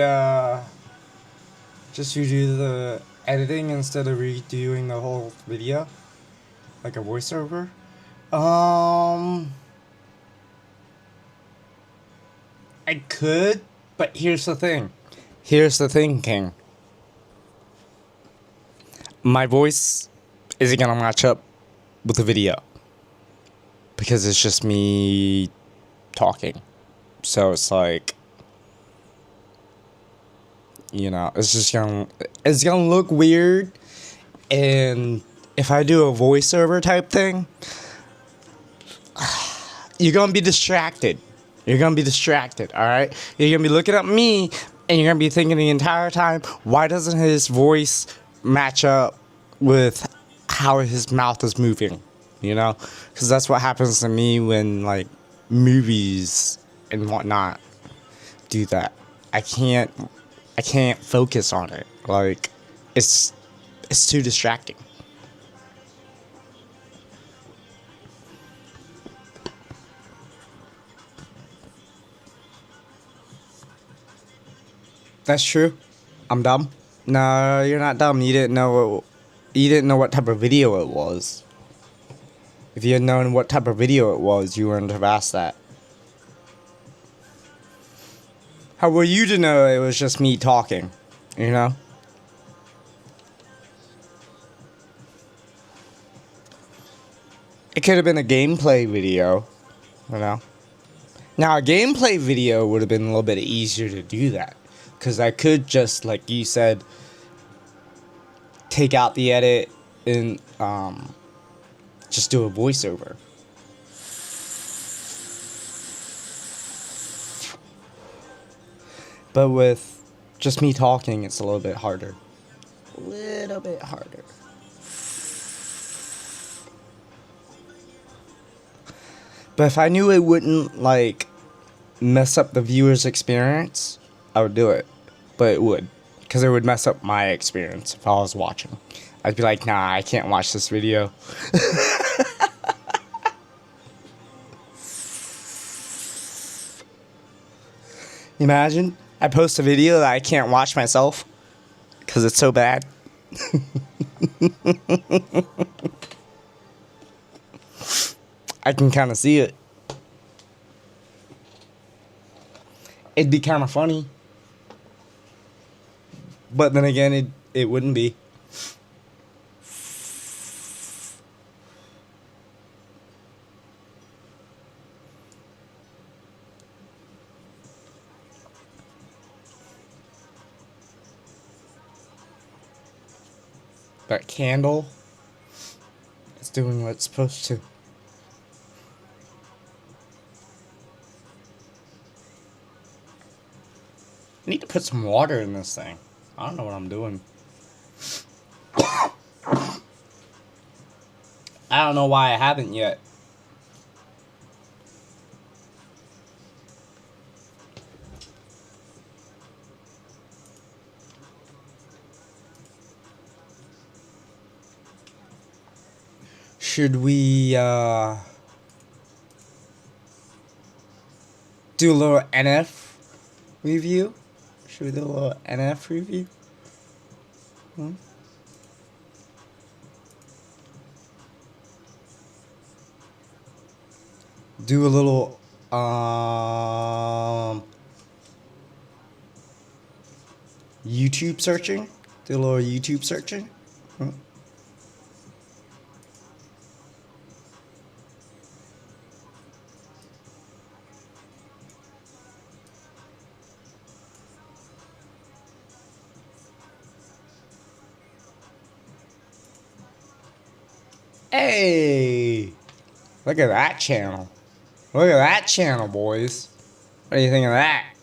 just redo the editing instead of redoing the whole video? Like a voiceover? I could, but here's the thing. Here's the thing, King. My voice isn't gonna match up with the video. Because it's just me talking. So it's like, you know, it's gonna look weird. And if I do a voiceover type thing, you're gonna be distracted. You're gonna be distracted, alright? You're gonna be looking at me and you're gonna be thinking the entire time, why doesn't his voice match up with how his mouth is moving? You know? Because that's what happens to me when, like, movies and whatnot do that. I can't focus on it. Like, it's too distracting. That's true. I'm dumb. No, you're not dumb. You didn't know what type of video it was. If you had known what type of video it was, you wouldn't have asked that. How were you to know it was just me talking? You know? It could have been a gameplay video, you know? Now, a gameplay video would have been a little bit easier to do that. Because I could just, like you said, take out the edit and just do a voiceover. But with just me talking, it's a little bit harder. A little bit harder. But if I knew it wouldn't, like, mess up the viewer's experience, I would do it. But it would. Because it would mess up my experience if I was watching. I'd be like, nah, I can't watch this video. Imagine I post a video that I can't watch myself because it's so bad. I can kind of see it. It'd be kind of funny. But then again, it wouldn't be. That candle is doing what it's supposed to. I need to put some water in this thing. I don't know what I'm doing. I don't know why I haven't yet. Should we do a little NF review? Should we do a little NF review? Do a little YouTube searching? Do a little YouTube searching? Hey! Look at that channel. Look at that channel, boys. What do you think of that?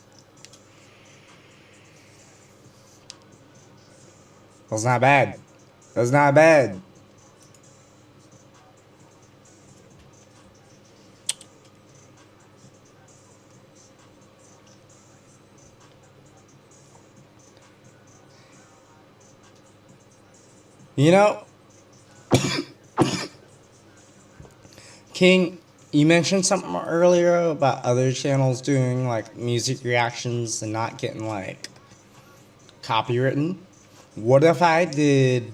That's not bad. That's not bad. You know, King, you mentioned something earlier about other channels doing like music reactions and not getting like copywritten. What if I did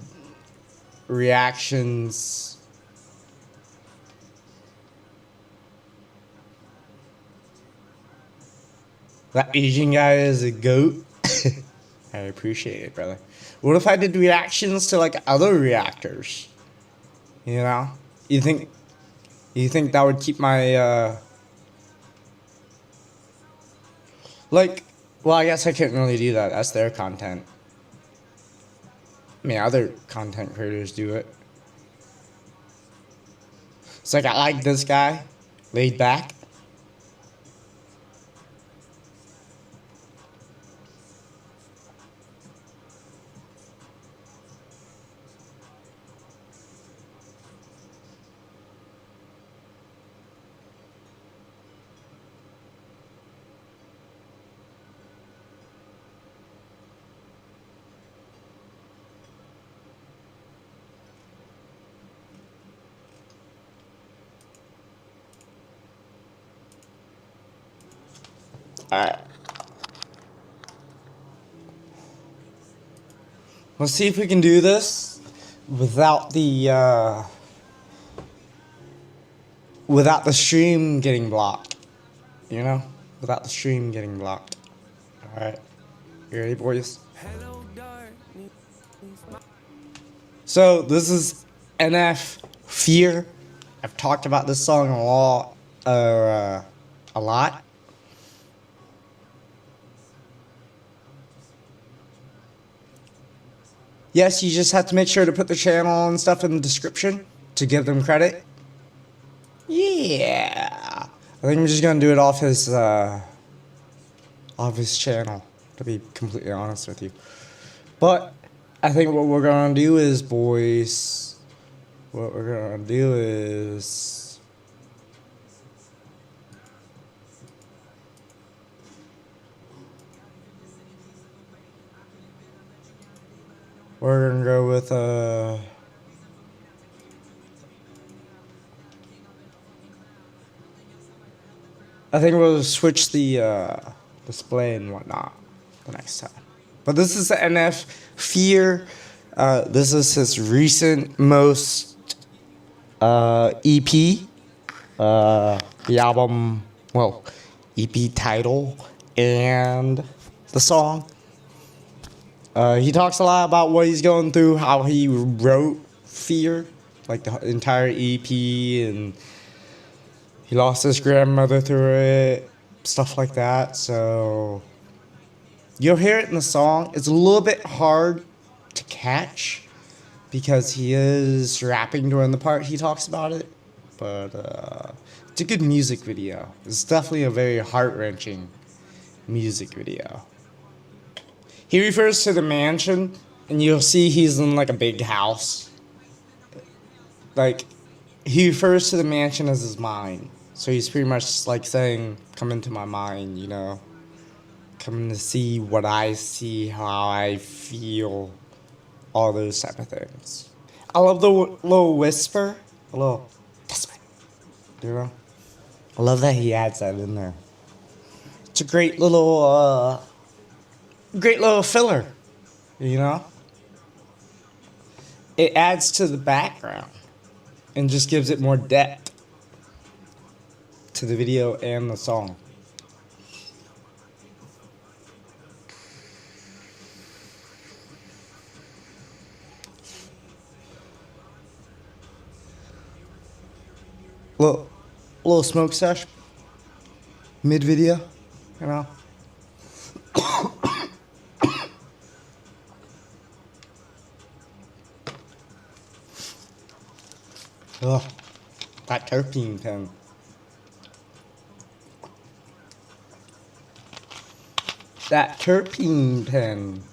reactions? That Asian guy is a goat. I appreciate it, brother. What if I did reactions to like other reactors? You know? You think that would keep my like, well, I guess I couldn't really do that. That's their content. I mean, other content creators do it. It's like, I like this guy, laid back. Alright. Let's see if we can do this without the stream getting blocked. You know? Without the stream getting blocked. Alright. You ready, boys? So, this is NF Fear. I've talked about this song a lot. Yes, you just have to make sure to put the channel and stuff in the description to give them credit. Yeah. I think I'm just gonna do it off his channel, to be completely honest with you. But I think what we're gonna do is, boys, we're gonna go with I think we'll switch the display and whatnot the next time. But this is the NF Fear. This is his recent most EP. The album, well, EP title and the song. He talks a lot about what he's going through, how he wrote Fear, like the entire EP, and he lost his grandmother through it, stuff like that. So you'll hear it in the song. It's a little bit hard to catch because he is rapping during the part he talks about it. But it's a good music video. It's definitely a very heart-wrenching music video. He refers to the mansion, and you'll see he's in like a big house. Like, he refers to the mansion as his mind. So he's pretty much like saying, come into my mind, you know. Come to see what I see, how I feel, all those type of things. I love the little whisper, a little, this way, you know. I love that he adds that in there. It's a great little filler, you know. It adds to the background and just gives it more depth to the video and the song. Little smoke sesh mid video, you know. Ugh, that terpene pen. That terpene pen.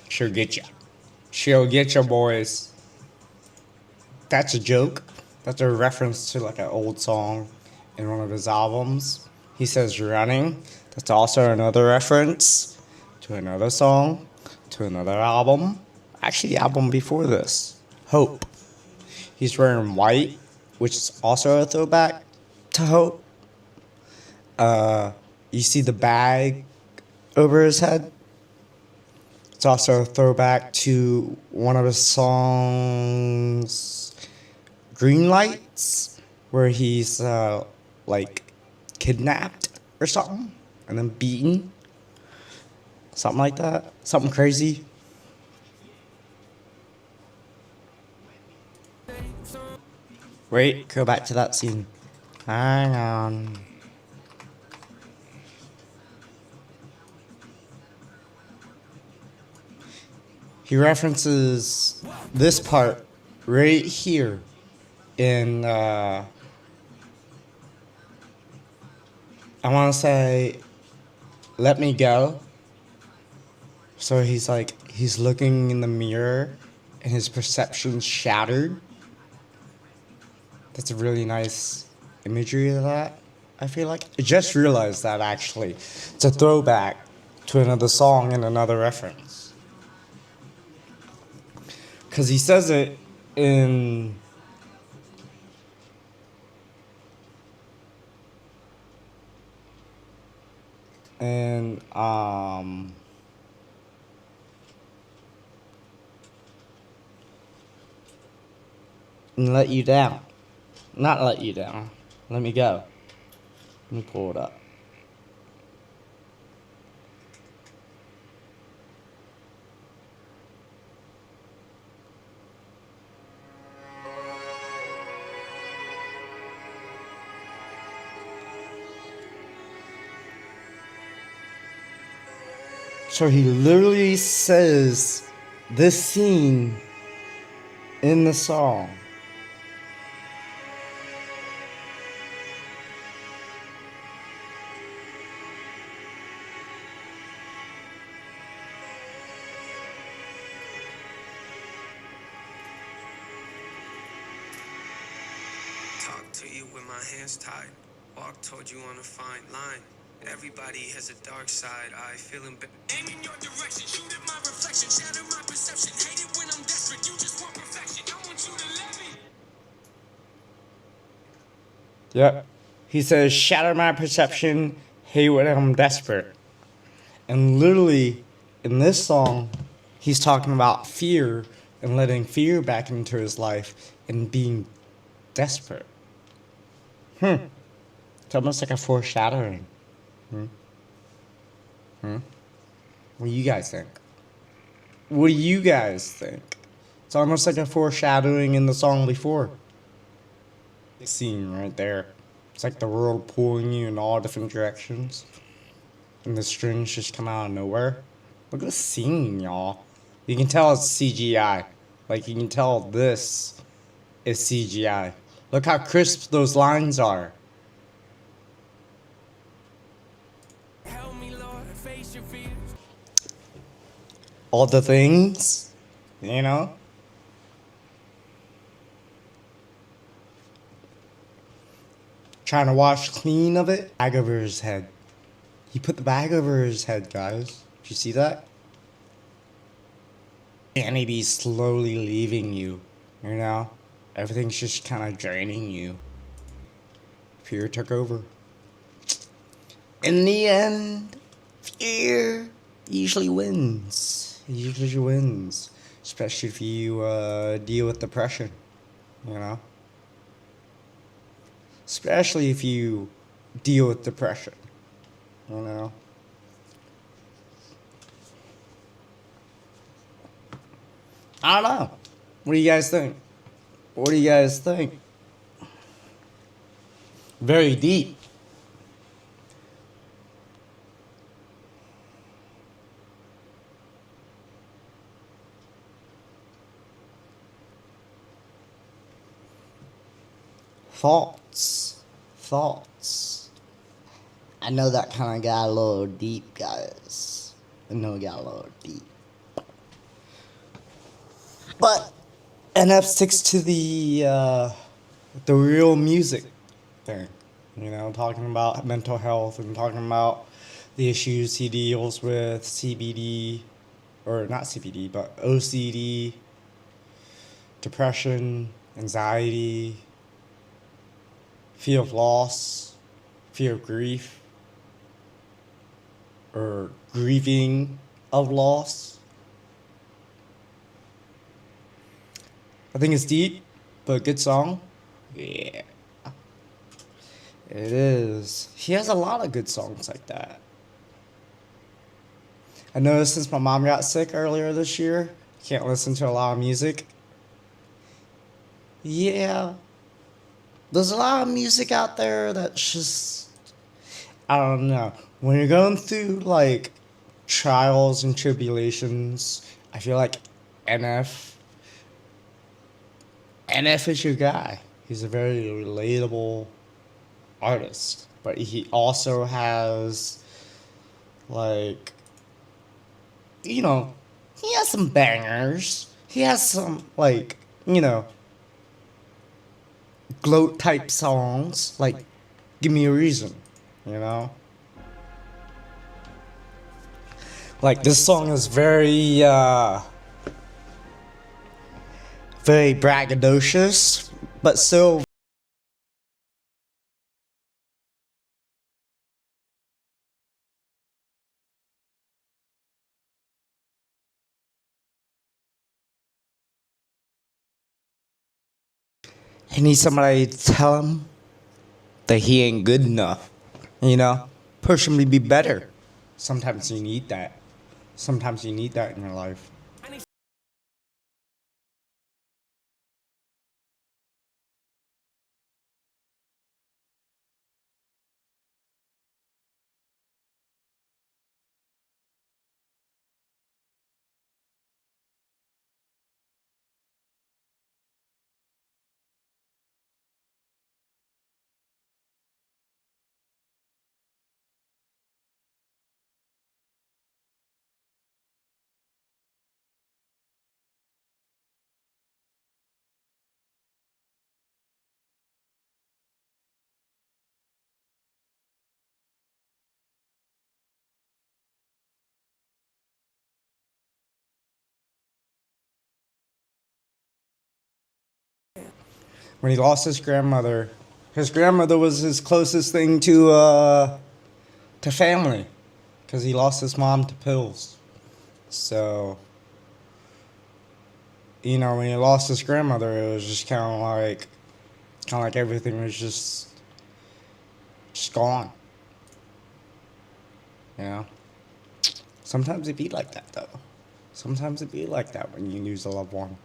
She'll get ya. She'll get ya, boys. That's a joke. That's a reference to like an old song in one of his albums. He says running. That's also another reference to another song, to another album. Actually, the album before this, Hope. He's wearing white, which is also a throwback to Hope. You see the bag over his head. It's also a throwback to one of his songs, Green Lights, where he's like kidnapped or something and then beaten. Something like that. Something crazy. Wait, go back to that scene. Hang on. He references this part right here in, I want to say, Let Me Go. So he's like, he's looking in the mirror and his perception's shattered. That's a really nice imagery of that, I feel like. I just realized that, actually. It's a throwback to another song and another reference. Because he says it in... and Let You Down. Not Let You Down. Let Me Go. Let me pull it up. So he literally says this scene in the song. Talk to you with my hands tied. Walk toward you on a fine line. Everybody has a dark side. I feeling aim in your direction, shoot at my reflection, shatter my perception. Hate it when I'm desperate. You just want perfection. I want you to let me. Yep. He says, shatter my perception, hate when I'm desperate. And literally, in this song, he's talking about fear and letting fear back into his life and being desperate. It's almost like a foreshadowing. What do you guys think? What do you guys think? It's almost like a foreshadowing in the song before. The scene right there. It's like the world pulling you in all different directions. And the strings just come out of nowhere. Look at the scene, y'all. You can tell it's CGI. Like, you can tell this is CGI. Look how crisp those lines are. Help me, Lord, face your fears. All the things, you know? Trying to wash clean of it. Bag over his head. He put the bag over his head, guys. Did you see that? Sanity slowly leaving you, you know? Everything's just kind of draining you. Fear took over. In the end, fear usually wins. It usually wins. Especially if you deal with depression, you know? Especially if you deal with depression, you know? I don't know. What do you guys think? What do you guys think? Very deep. Thoughts. Thoughts. I know that kind of got a little deep, guys. I know it got a little deep. But NF sticks to the real music thing. You know, talking about mental health and talking about the issues he deals with, CBD, or not CBD, but OCD, depression, anxiety, fear of loss, fear of grief, or grieving of loss. I think it's deep, but a good song. Yeah. It is. He has a lot of good songs like that. I noticed since my mom got sick earlier this year, can't listen to a lot of music. Yeah. There's a lot of music out there that's just, I don't know. When you're going through like trials and tribulations, I feel like NF NF is your guy. He's a very relatable artist, but he also has like, you know, he has some bangers. He has some like, you know, gloat type songs like Give Me a Reason, you know? Like this song is very braggadocious, but still. I need somebody to tell him that he ain't good enough, you know? Push him to be better. Sometimes you need that. Sometimes you need that in your life. when he lost his grandmother was his closest thing to family, because he lost his mom to pills. So, you know, when he lost his grandmother, it was just kind of like everything was just gone. You know? Sometimes it be like that, though. Sometimes it be like that when you lose a loved one.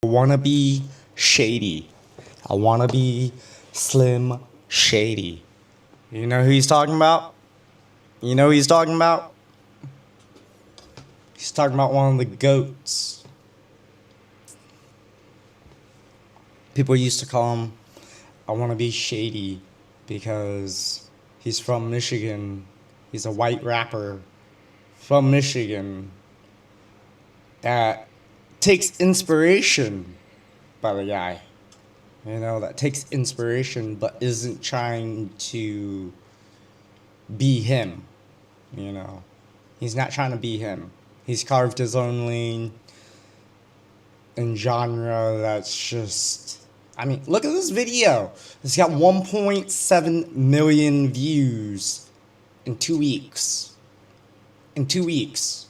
I wanna be shady. I wanna be Slim Shady. You know who he's talking about? You know who he's talking about? He's talking about one of the goats. People used to call him I wanna be Shady because he's from Michigan. He's a white rapper from Michigan that takes inspiration by the guy. You know, that takes inspiration but isn't trying to be him. You know, he's not trying to be him. He's carved his own lane and genre that's just. I mean, look at this video. It's got 1.7 million views in 2 weeks. In 2 weeks.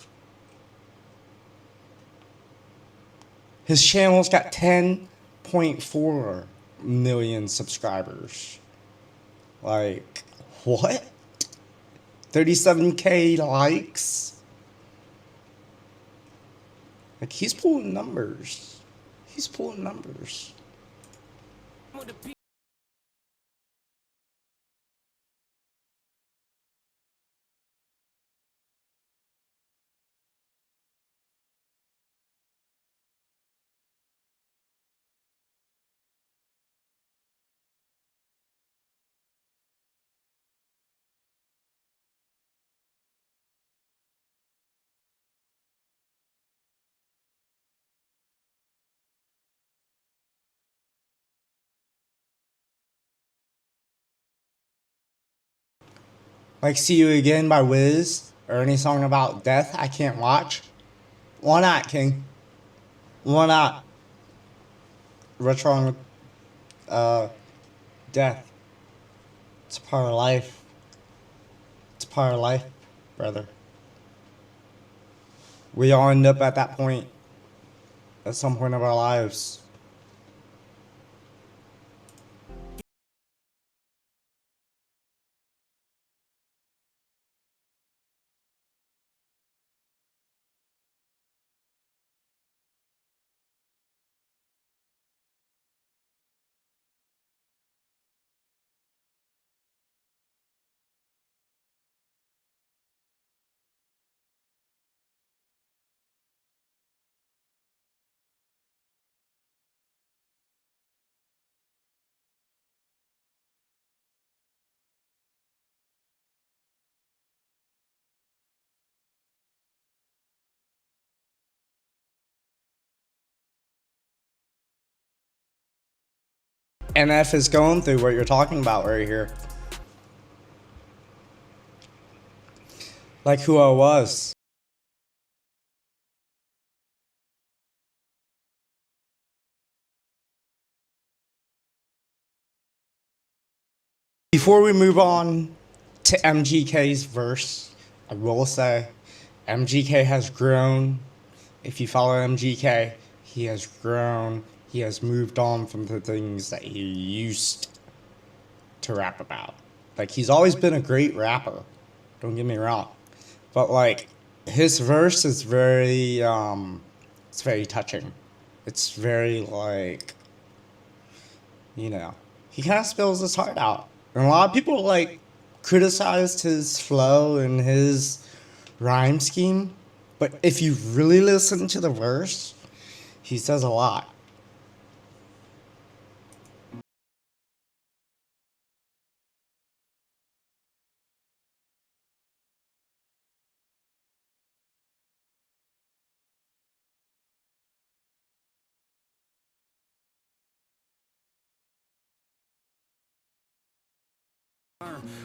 His channel's got 10.4 million subscribers. Like, what? 37K likes? Like, he's pulling numbers. He's pulling numbers. Like See You Again by Wiz, or any song about death I can't watch. Why not, King? Why not? What's wrong with death? It's a part of life. It's a part of life, brother. We all end up at that point, at some point of our lives. NF is going through what you're talking about right here. Like who I was. Before we move on to MGK's verse, I will say MGK has grown. If you follow MGK, he has grown. He has moved on from the things that he used to rap about. Like, he's always been a great rapper. Don't get me wrong. But, like, his verse is very, it's very touching. It's very, like, you know, he kind of spills his heart out. And a lot of people, like, criticized his flow and his rhyme scheme. But if you really listen to the verse, he says a lot.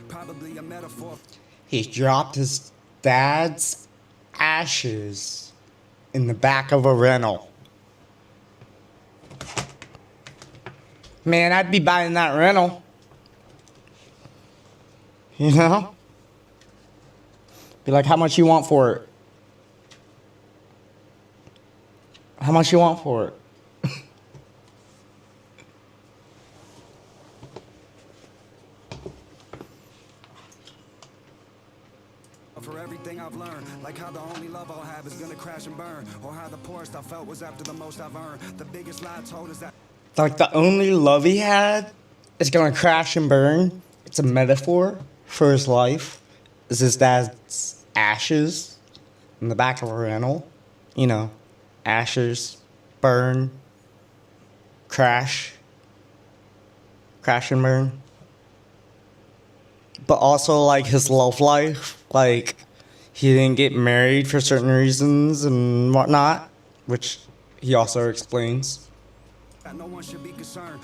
Probably a metaphor. He dropped his dad's ashes in the back of a rental. Man, I'd be buying that rental. You know? Be like, how much you want for it? How much you want for it? For everything I've learned, like how the only love I'll have is gonna crash and burn, or how the poorest I felt was after the most I've earned. The biggest lie told is that Like, the only love he had is gonna crash and burn. It's a metaphor for his life. Is his dad's ashes in the back of a rental. You know, ashes, burn, crash and burn. But also, like, his love life. Like, he didn't get married for certain reasons and whatnot, which he also explains. no one should be concerned.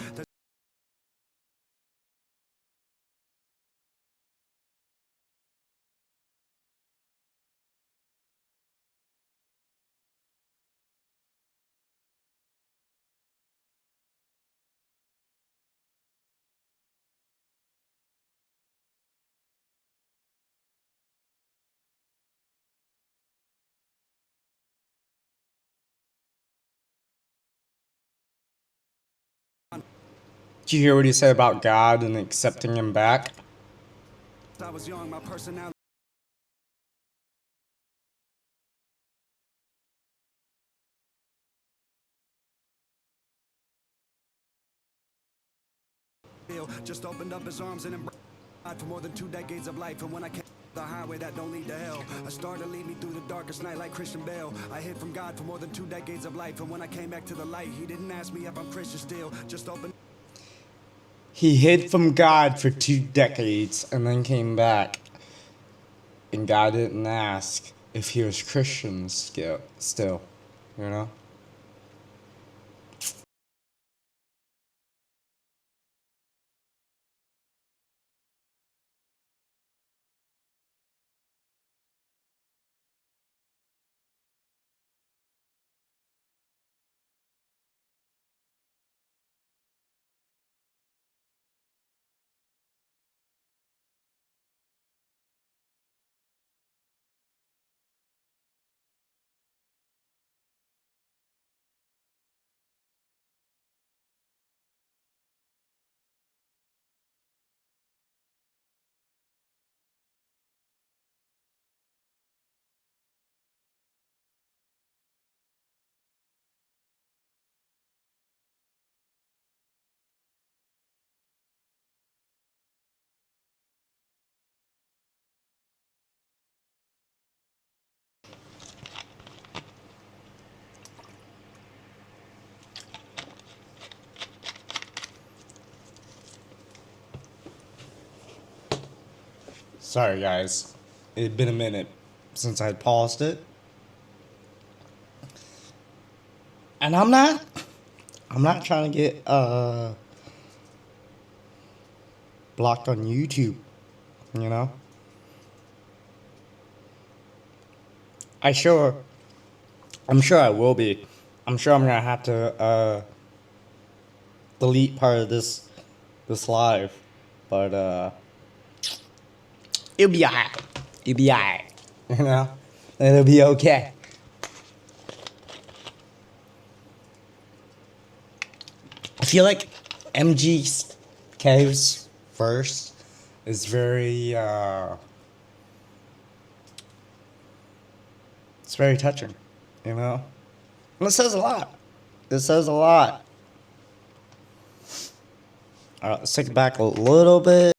Did you hear what he said about God and accepting him back? I was young, my personality. Just opened up his arms and embraced for more than 2 decades of life. And when I came the highway that don't lead to hell, a star to lead me through the darkest night like Christian Bale. I hid from God for more than 2 decades of life. And when I came back to the light, he didn't ask me if I'm Christian still. Just opened. He hid from God for 2 decades and then came back. And God didn't ask if he was Christian still, you know? Sorry, guys. It had been a minute since I paused it. And I'm not trying to get blocked on YouTube, you know? I'm sure I will be. I'm sure I'm gonna have to delete part of this live. But it'll be alright. It'll be alright. You know? It'll be okay. I feel like MGK's verse is very it's very touching, you know? And it says a lot. It says a lot. Alright, let's take it back a little bit.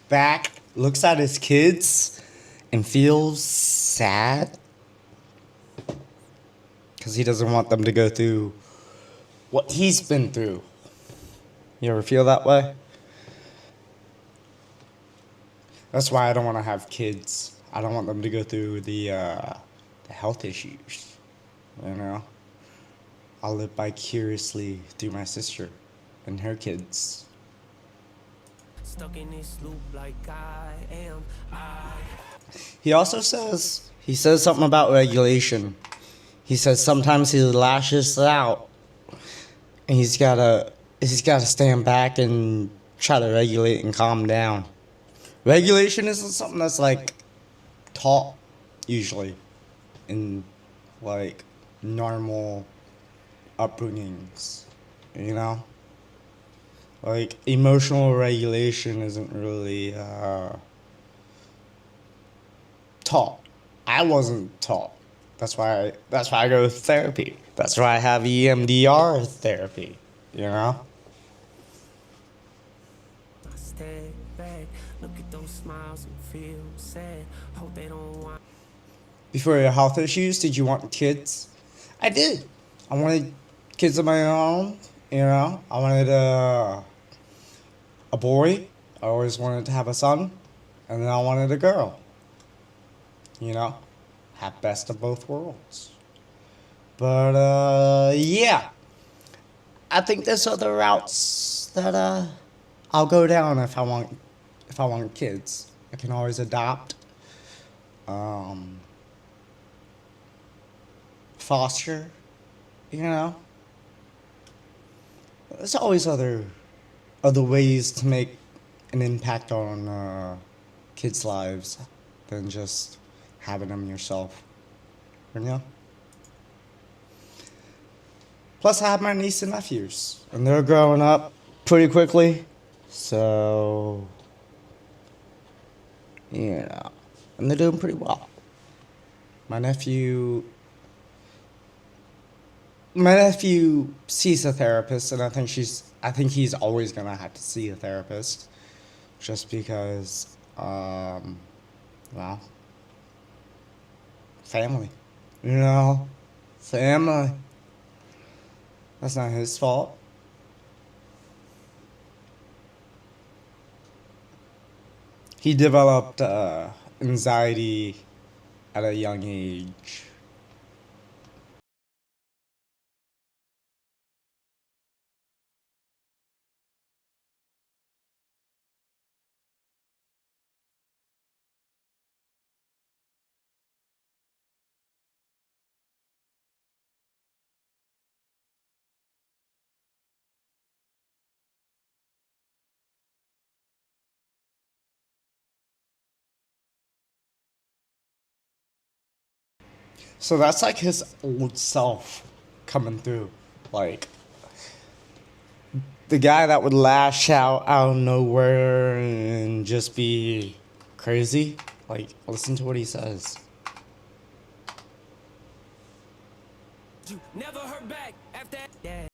back, looks at his kids, and feels sad because he doesn't want them to go through what he's been through. You ever feel that way? That's why I don't want to have kids. I don't want them to go through the health issues. You know? I'll live vicariously through my sister and her kids. Stuck in this loop like I am. He also says something about regulation. He says sometimes he lashes out, and he's gotta stand back and try to regulate and calm down. Regulation isn't something that's like taught usually in like normal upbringings, you know? Like emotional regulation isn't really taught. I wasn't taught. That's why I go to therapy. That's why I have EMDR therapy, you know? I step back, look at those smiles and feel sad. Hope they don't want. Before your health issues, did you want kids? I did. I wanted kids of my own, you know? I wanted a boy. I always wanted to have a son. And then I wanted a girl. You know? Have best of both worlds. But, yeah. I think there's other routes that, I'll go down if I want kids. I can always adopt. Foster, you know. There's always other ways to make an impact on kids' lives than just having them yourself, you know. Plus, I have my niece and nephews, and they're growing up pretty quickly, so yeah, and they're doing pretty well. My nephew sees a therapist, and I think he's always gonna have to see a therapist, just because, well, family, you know, family. That's not his fault. He developed anxiety at a young age. So that's like his old self coming through. Like, the guy that would lash out of nowhere and just be crazy. Like, listen to what he says. You never heard back after that. Yeah.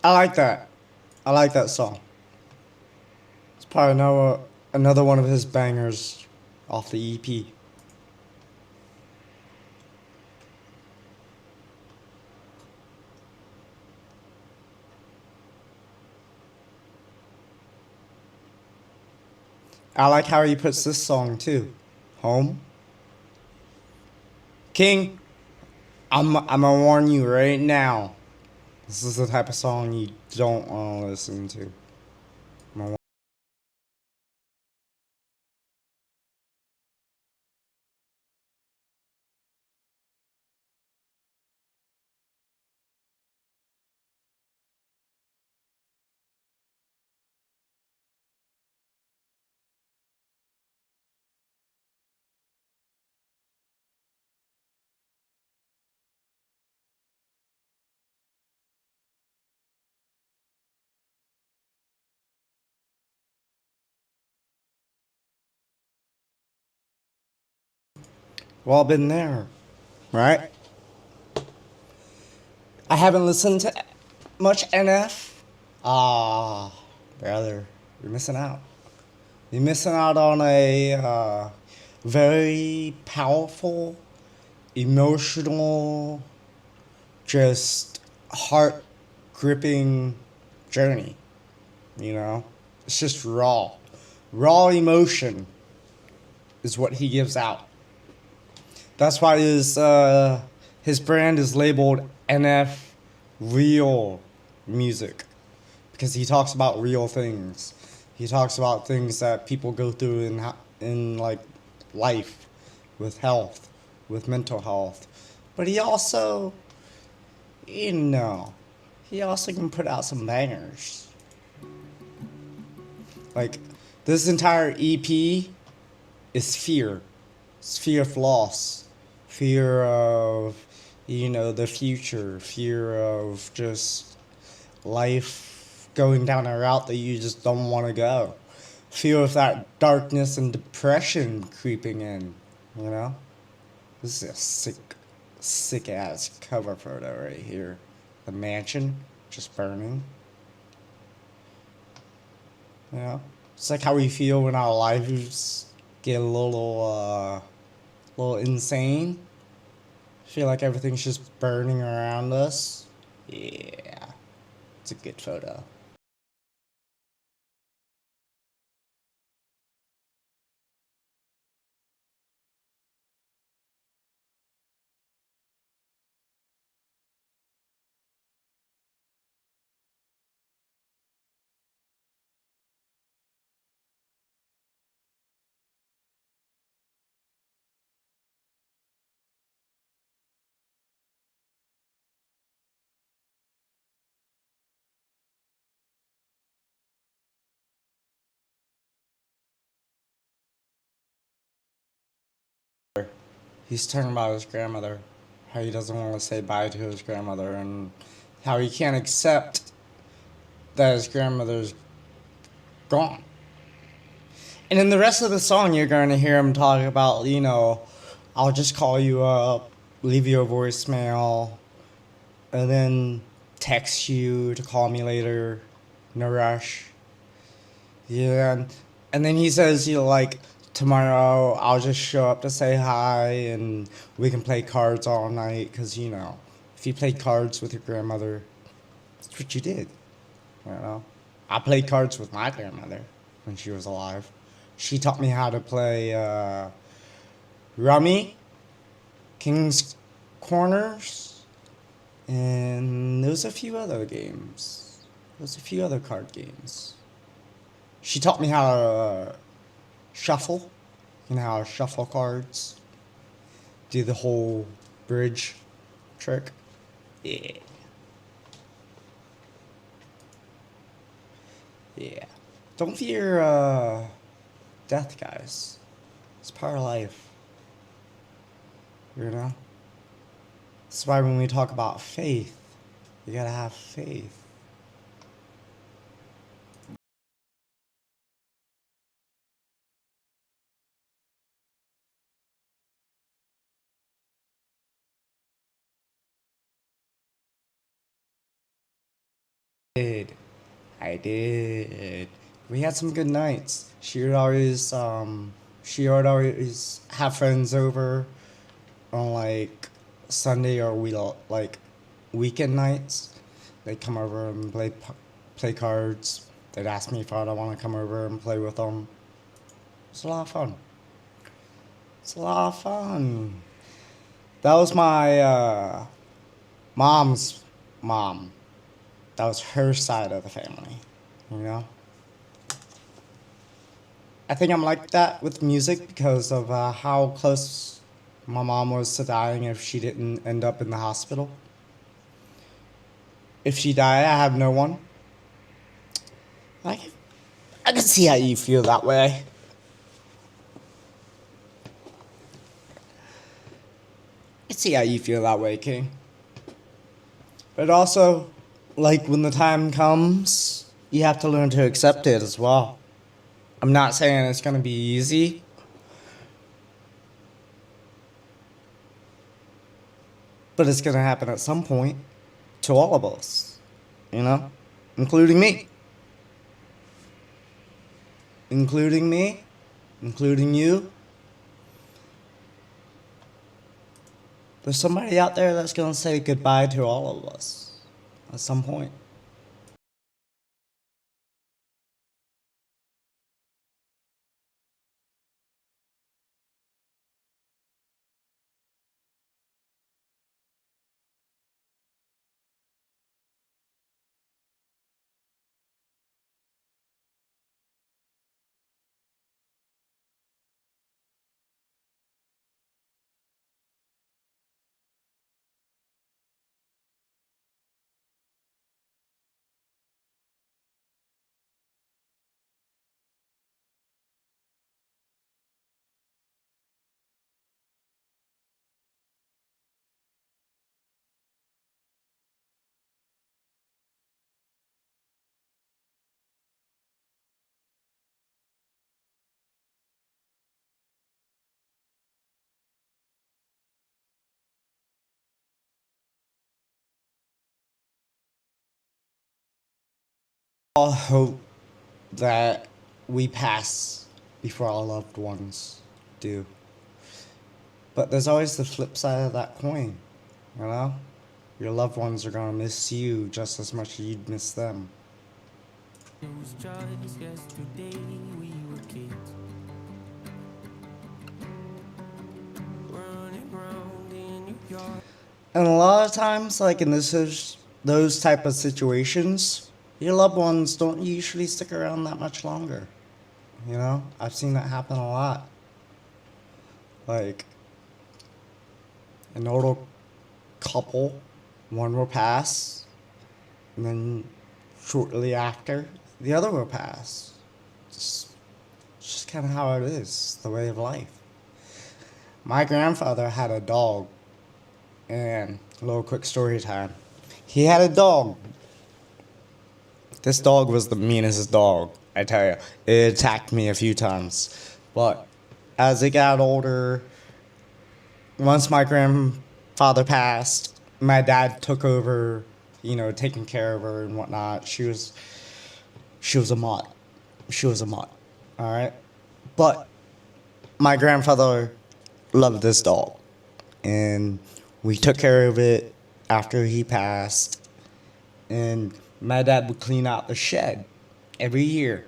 I like that. I like that song. It's probably another one of his bangers off the EP. I like how he puts this song too. Home. King, I'm gonna warn you right now. This is the type of song you don't want to listen to. Well, I've been there, right? I haven't listened to much NF. Ah, brother, you're missing out. You're missing out on a very powerful, emotional, just heart gripping journey. You know? It's just raw. Raw emotion is what he gives out. That's why his brand is labeled NF Real Music. Because he talks about real things. He talks about things that people go through in like life, with health, with mental health. But he also, you know, he also can put out some bangers. Like, this entire EP is fear. It's fear of loss. Fear of, you know, the future. Fear of just life going down a route that you just don't want to go. Fear of that darkness and depression creeping in, you know? This is a sick ass cover photo right here. The mansion just burning. You know? It's like how we feel when our lives get a little insane. Feel like everything's just burning around us. Yeah. It's a good photo. He's talking about his grandmother. How he doesn't want to say bye to his grandmother and how he can't accept that his grandmother's gone. And in the rest of the song, you're going to hear him talk about, you know, I'll just call you up, leave you a voicemail, and then text you to call me later. No rush. Yeah. And then he says, you know, like, tomorrow I'll just show up to say hi and we can play cards all night. Because, you know, if you played cards with your grandmother, that's what you did. You know? I played cards with my grandmother when she was alive. She taught me how to play Rummy, King's Corners, and there's a few other games. There's a few other card games. She taught me how to shuffle. You know how to shuffle cards. Do the whole bridge trick. Yeah. Yeah. Don't fear death, guys. It's part of life. You know? That's why when we talk about faith, you gotta have faith. I did. We had some good nights. She would always have friends over on like Sunday or like weekend nights. They'd come over and play cards. They'd ask me if I'd want to come over and play with them. It's a lot of fun. It's a lot of fun. That was my mom's mom. That was her side of the family, you know? I think I'm like that with music because of how close my mom was to dying if she didn't end up in the hospital. If she died, I have no one. I can see how you feel that way. I see how you feel that way, King. But also, like when the time comes, you have to learn to accept it as well. I'm not saying it's gonna be easy. But it's gonna happen at some point to all of us, you know? Including me. Including me. Including you. There's somebody out there that's gonna say goodbye to all of us at some point. All hope that we pass before our loved ones do. But there's always the flip side of that coin, you know? Your loved ones are gonna miss you just as much as you'd miss them. It was just yesterday we were kids, running around in your yard. And a lot of times, like in those type of situations, your loved ones don't usually stick around that much longer. You know? I've seen that happen a lot. Like, an older couple, one will pass, and then shortly after, the other will pass. It's just kind of how it is, the way of life. My grandfather had a dog, and a little quick story time. He had a dog. This dog was the meanest dog, I tell you. It attacked me a few times. But as it got older, once my grandfather passed, my dad took over, you know, taking care of her and whatnot. She was a mutt. She was a mutt. Alright? But my grandfather loved this dog. And we took care of it after he passed. And my dad would clean out the shed every year.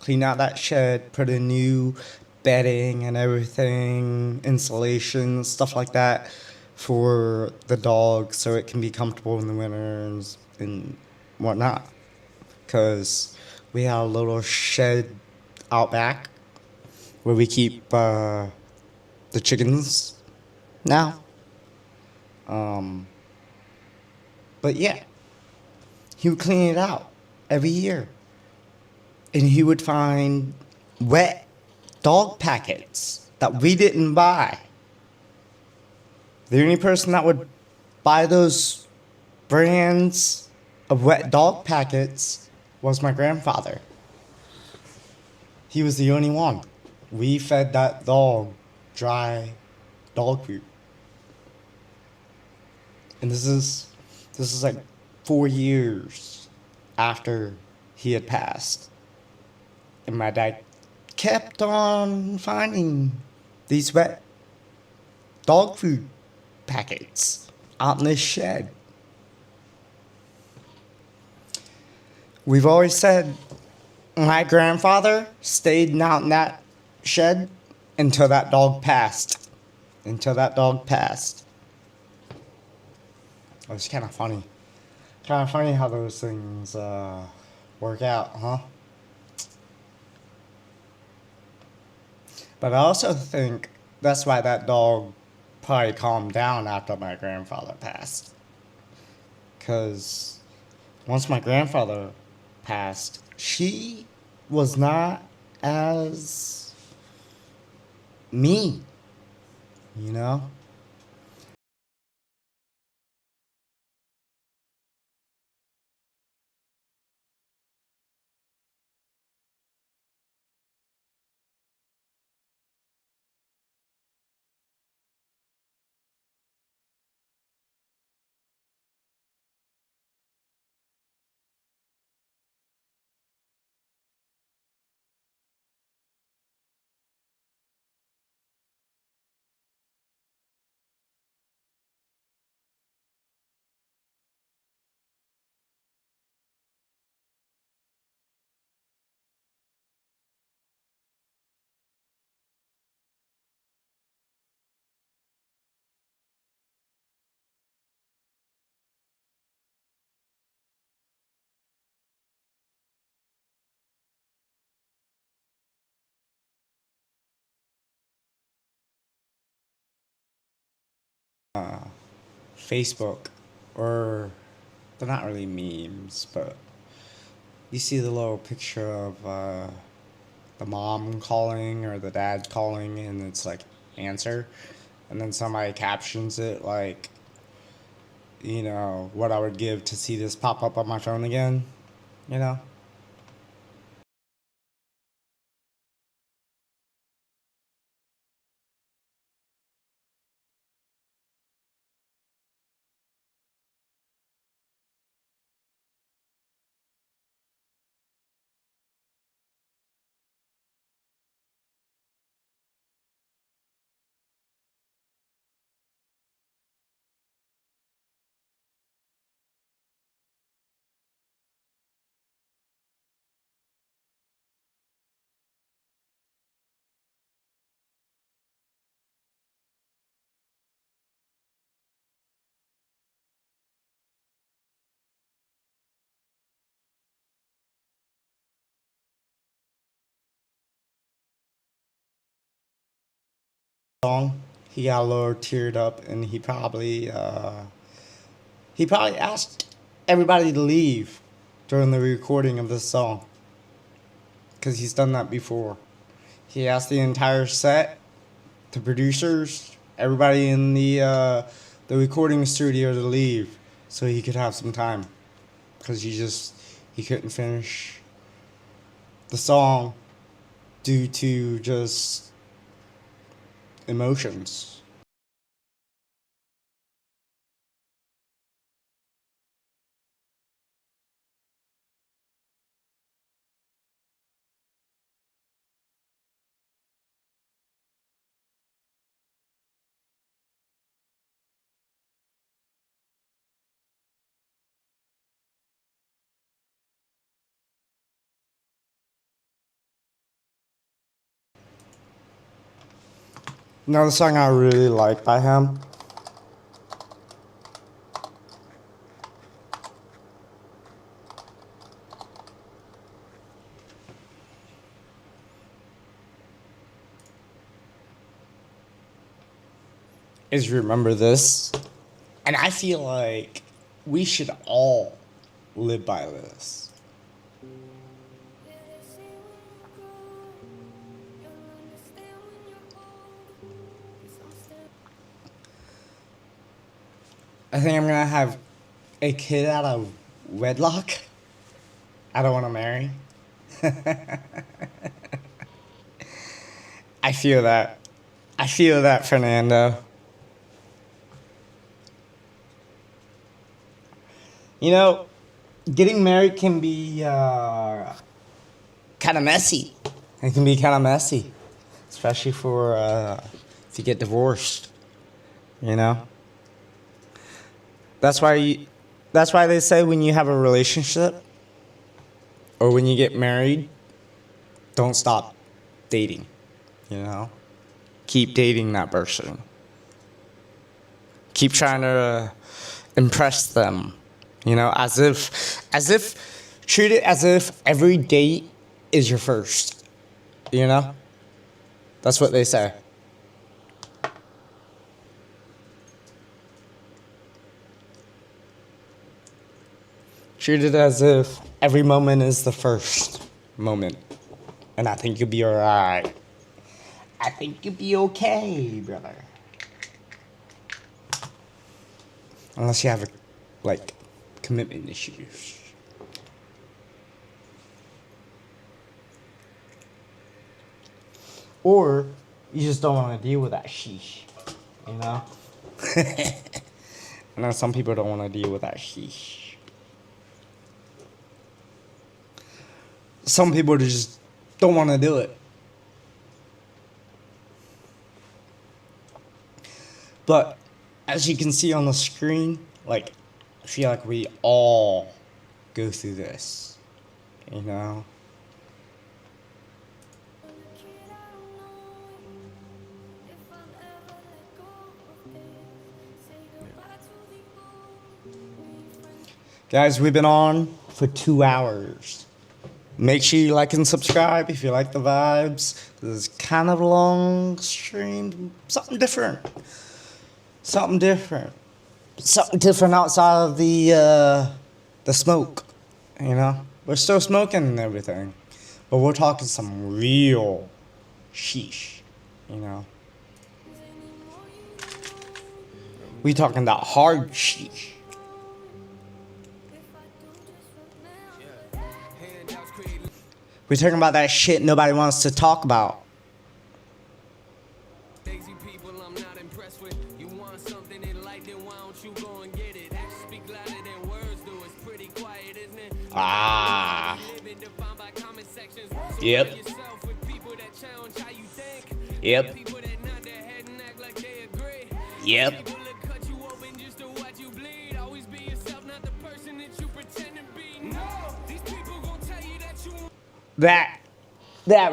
Clean out that shed, put in new bedding and everything, insulation, stuff like that for the dog so it can be comfortable in the winter and whatnot. Because we have a little shed out back where we keep the chickens now. But yeah, he would clean it out every year. And he would find wet dog packets that we didn't buy. The only person that would buy those brands of wet dog packets was my grandfather. He was the only one. We fed that dog dry dog food. And this is like 4 years after he had passed. And my dad kept on finding these wet dog food packets out in this shed. We've always said my grandfather stayed out in that shed until that dog passed. until that dog passed. It was kind of funny. Kind of funny how those things work out, huh? But I also think that's why that dog probably calmed down after my grandfather passed. Because once my grandfather passed, she was not as mean, you know? Facebook, or they're not really memes, but you see the little picture of the mom calling or the dad calling, and it's like answer, and then somebody captions it like, you know, what I would give to see this pop up on my phone again, you know? Song, he got a little teared up, and he probably asked everybody to leave during the recording of this song, because he's done that before. He asked the entire set, the producers, everybody in the recording studio to leave so he could have some time, because he couldn't finish the song due to just emotions. Another song I really like by him is Remember This. And I feel like we should all live by this. I think I'm gonna have a kid out of wedlock. I don't want to marry. I feel that. I feel that, Fernando. You know, getting married can be kind of messy. It can be kind of messy, especially for if you get divorced. You know, that's why that's why they say when you have a relationship or when you get married, don't stop dating. You know, keep dating that person. Keep trying to impress them, you know, as if treat it as if every date is your first, you know. That's what they say. Treat it as if every moment is the first moment. And I think you'll be alright. I think you'll be okay, brother. Unless you have, like, commitment issues. Or you just don't want to deal with that sheesh, you know? I know some people don't want to deal with that sheesh. Some people just don't want to do it. But as you can see on the screen, like, I feel like we all go through this, you know? Guys, we've been on for 2 hours. Make sure you like and subscribe if you like the vibes. This is kind of a long stream. Something different. Something different. Something different outside of the smoke. You know? We're still smoking and everything. But we're talking some real sheesh. You know? We talking that hard sheesh. We're talking about that shit nobody wants to talk about. Ah. Yep. Yep. Yep. That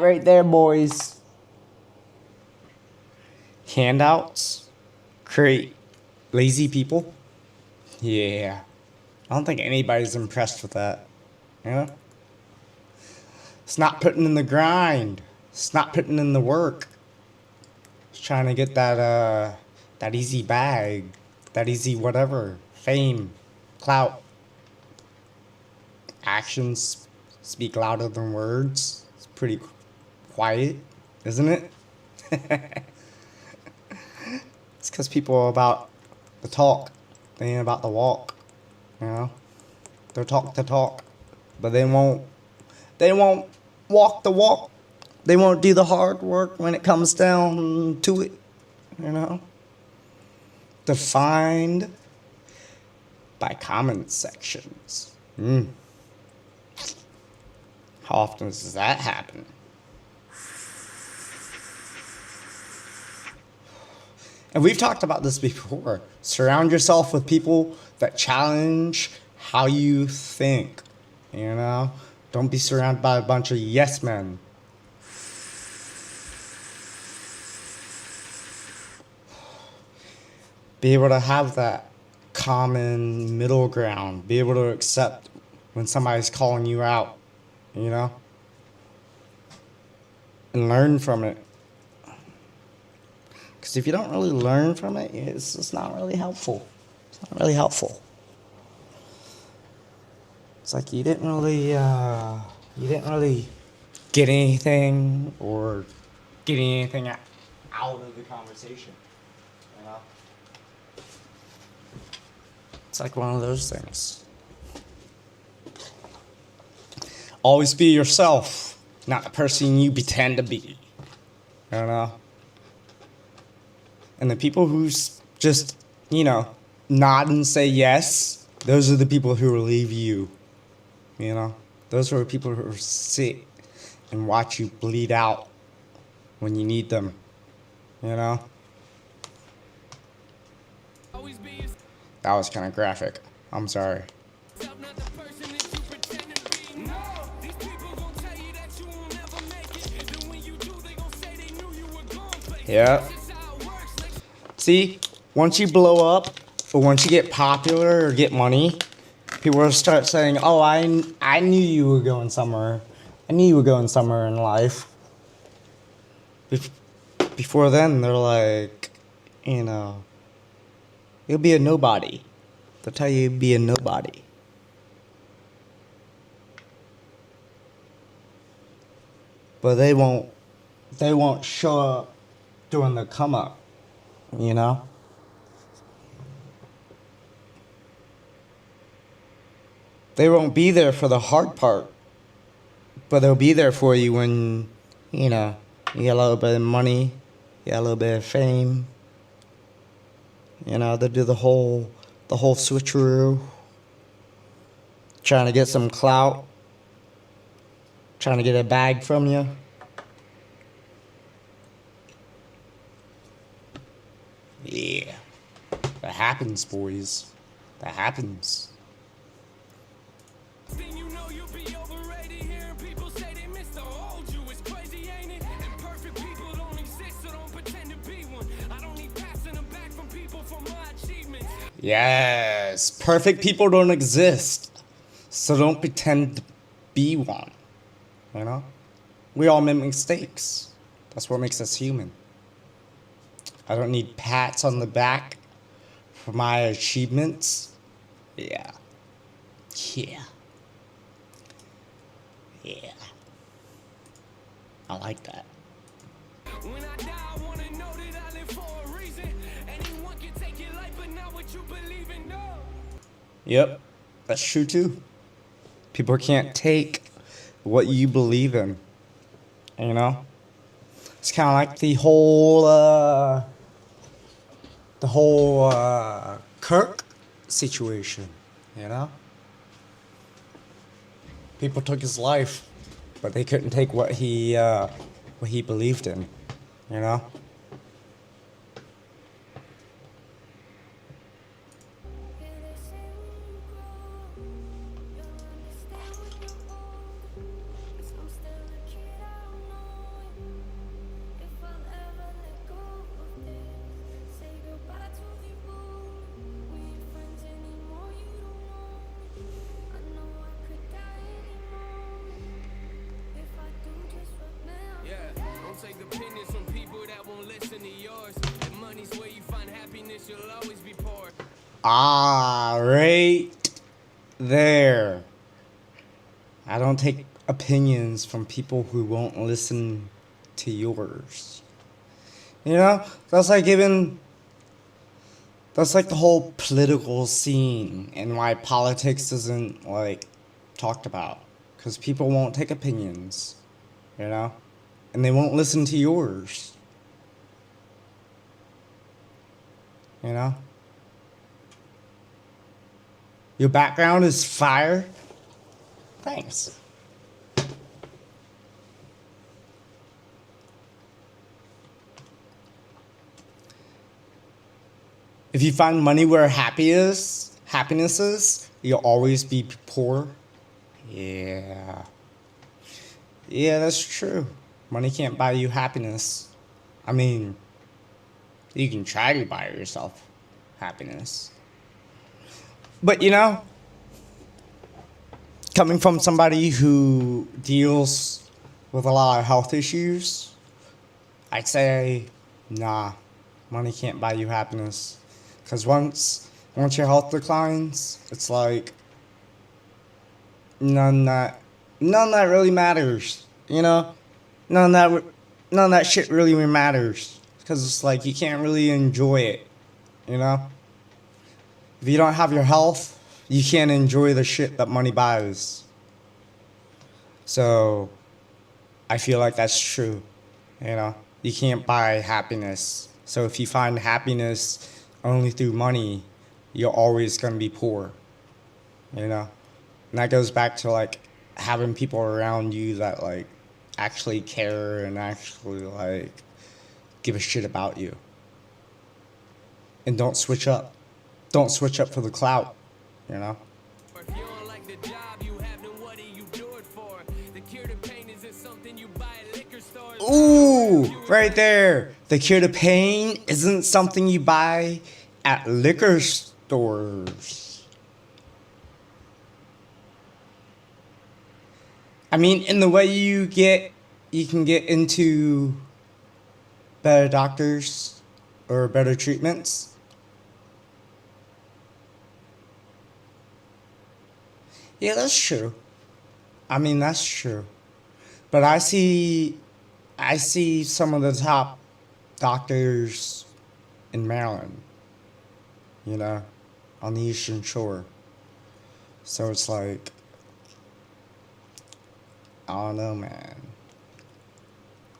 right there, boys. Handouts create lazy people. Yeah. I don't think anybody's impressed with that. You know? It's not putting in the grind. It's not putting in the work. It's trying to get that easy bag. That easy whatever. Fame. Clout. Actions speak louder than words. It's pretty quiet, isn't it? It's because people are about the talk. They ain't about the walk. You know? They'll talk the talk. But they won't walk the walk. They won't do the hard work when it comes down to it. You know? Defined by comment sections. How often does that happen? And we've talked about this before. Surround yourself with people that challenge how you think. You know? Don't be surrounded by a bunch of yes men. Be able to have that common middle ground. Be able to accept when somebody's calling you out. You know? And learn from it. Because if you don't really learn from it, it's just not really helpful. It's not really helpful. It's like you didn't really get anything or get anything out of the conversation. You know? It's like one of those things. Always be yourself, not the person you pretend to be. You know? And the people who just, you know, nod and say yes, those are the people who relieve you. You know? Those are the people who sit and watch you bleed out when you need them. You know? That was kind of graphic. I'm sorry. Yeah. See? once you blow up, or once you get popular or get money, people will start saying, "Oh, I knew you were going somewhere. I knew you were going somewhere in life." Before then, they're like, you know, you'll be a nobody. They'll tell you you'll be a nobody. But they won't show up during the come up, you know? They won't be there for the hard part, but they'll be there for you when, you know, you get a little bit of money, you get a little bit of fame. You know, they do the whole switcheroo, trying to get some clout, trying to get a bag from you. Yeah, that happens, boys. That happens. Then you know you'll be overrated. Hearing people say they miss the old you. It's crazy, ain't it? And perfect people don't exist, so don't pretend to be one. I don't need passing them back from people for my achievements. Yes, perfect people don't exist, so don't pretend to be one. You know? We all make mistakes. That's what makes us human. I don't need pats on the back for my achievements. Yeah. Yeah. Yeah. I like that. When I die, I wanna know that I live for a reason. Anyone can take your life, but not what you believe in, no. Yep, that's true too. People can't take what you believe in. You know? It's kind of like the whole Kirk situation, you know? People took his life, but they couldn't take what he believed in, you know? Yeah, don't take opinions from people that won't listen to yours. If money's where you find happiness, you'll always be poor. Ah, right there. I don't take opinions from people who won't listen to yours. You know, that's like the whole political scene and why politics isn't like talked about. Because people won't take opinions, you know, and they won't listen to yours. You know? Your background is fire? Thanks. If you find money where happiness is, you'll always be poor. Yeah. Yeah, that's true. Money can't buy you happiness. I mean, you can try to buy yourself happiness. But you know, coming from somebody who deals with a lot of health issues, I'd say, nah, money can't buy you happiness. Because once your health declines, it's like none that really matters. You know, none of that shit really matters. Because it's like you can't really enjoy it. You know, if you don't have your health, you can't enjoy the shit that money buys. So I feel like that's true. You know, you can't buy happiness. So if you find happiness only through money, you're always going to be poor, you know? And that goes back to, like, having people around you that, like, actually care and actually, like, give a shit about you. And don't switch up. Don't switch up for the clout, you know? If you don't like the job you have, then what do you do it for? The cure to pain isn't something you buy at liquor stores. Ooh, right there. The cure to pain isn't something you buy at liquor stores. I mean, in the way you can get into better doctors or better treatments. Yeah, that's true. I mean, that's true. But I see some of the top doctors in Maryland, you know, on the Eastern Shore. So it's like, I don't know, man.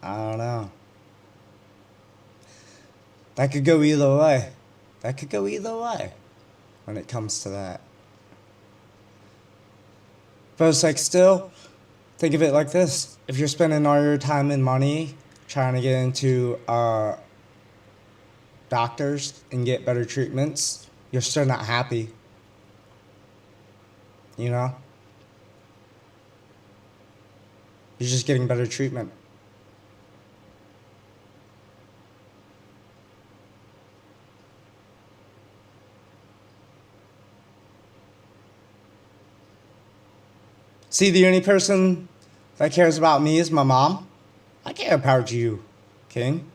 I don't know. That could go either way. That could go either way when it comes to that. But it's like, still, think of it like this. If you're spending all your time and money trying to get into doctors and get better treatments, you're still not happy. You know? You're just getting better treatment. See, the only person that cares about me is my mom. I care about you, King.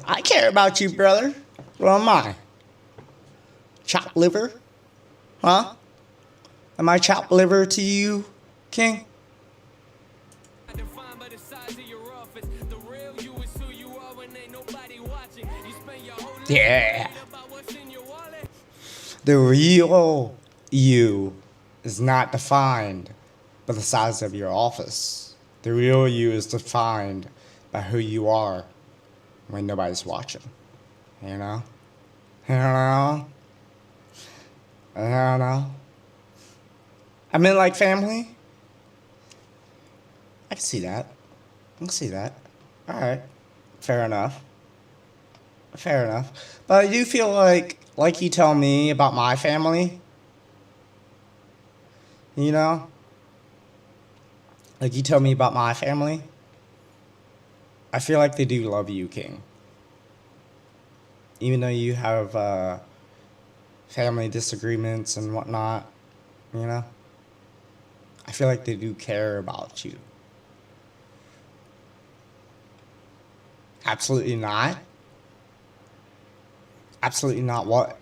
I care about you, brother. What am I? Chopped liver? Huh? Am I chopped liver to you, King? Defined by the size of your office. The real you is who you are when ain't nobody watching. You spend your whole life Yeah. worried about what's in your wallet. The real you is not defined by the size of your office. The real you is defined by who you are when nobody's watching. You know? You know? You know? I mean, like family. I can see that. I can see that. Alright. Fair enough. Fair enough. But I do feel like you tell me about my family. You know? Like you tell me about my family. I feel like they do love you, King. Even though you have family disagreements and whatnot, you know? I feel like they do care about you. Absolutely not. Absolutely not what?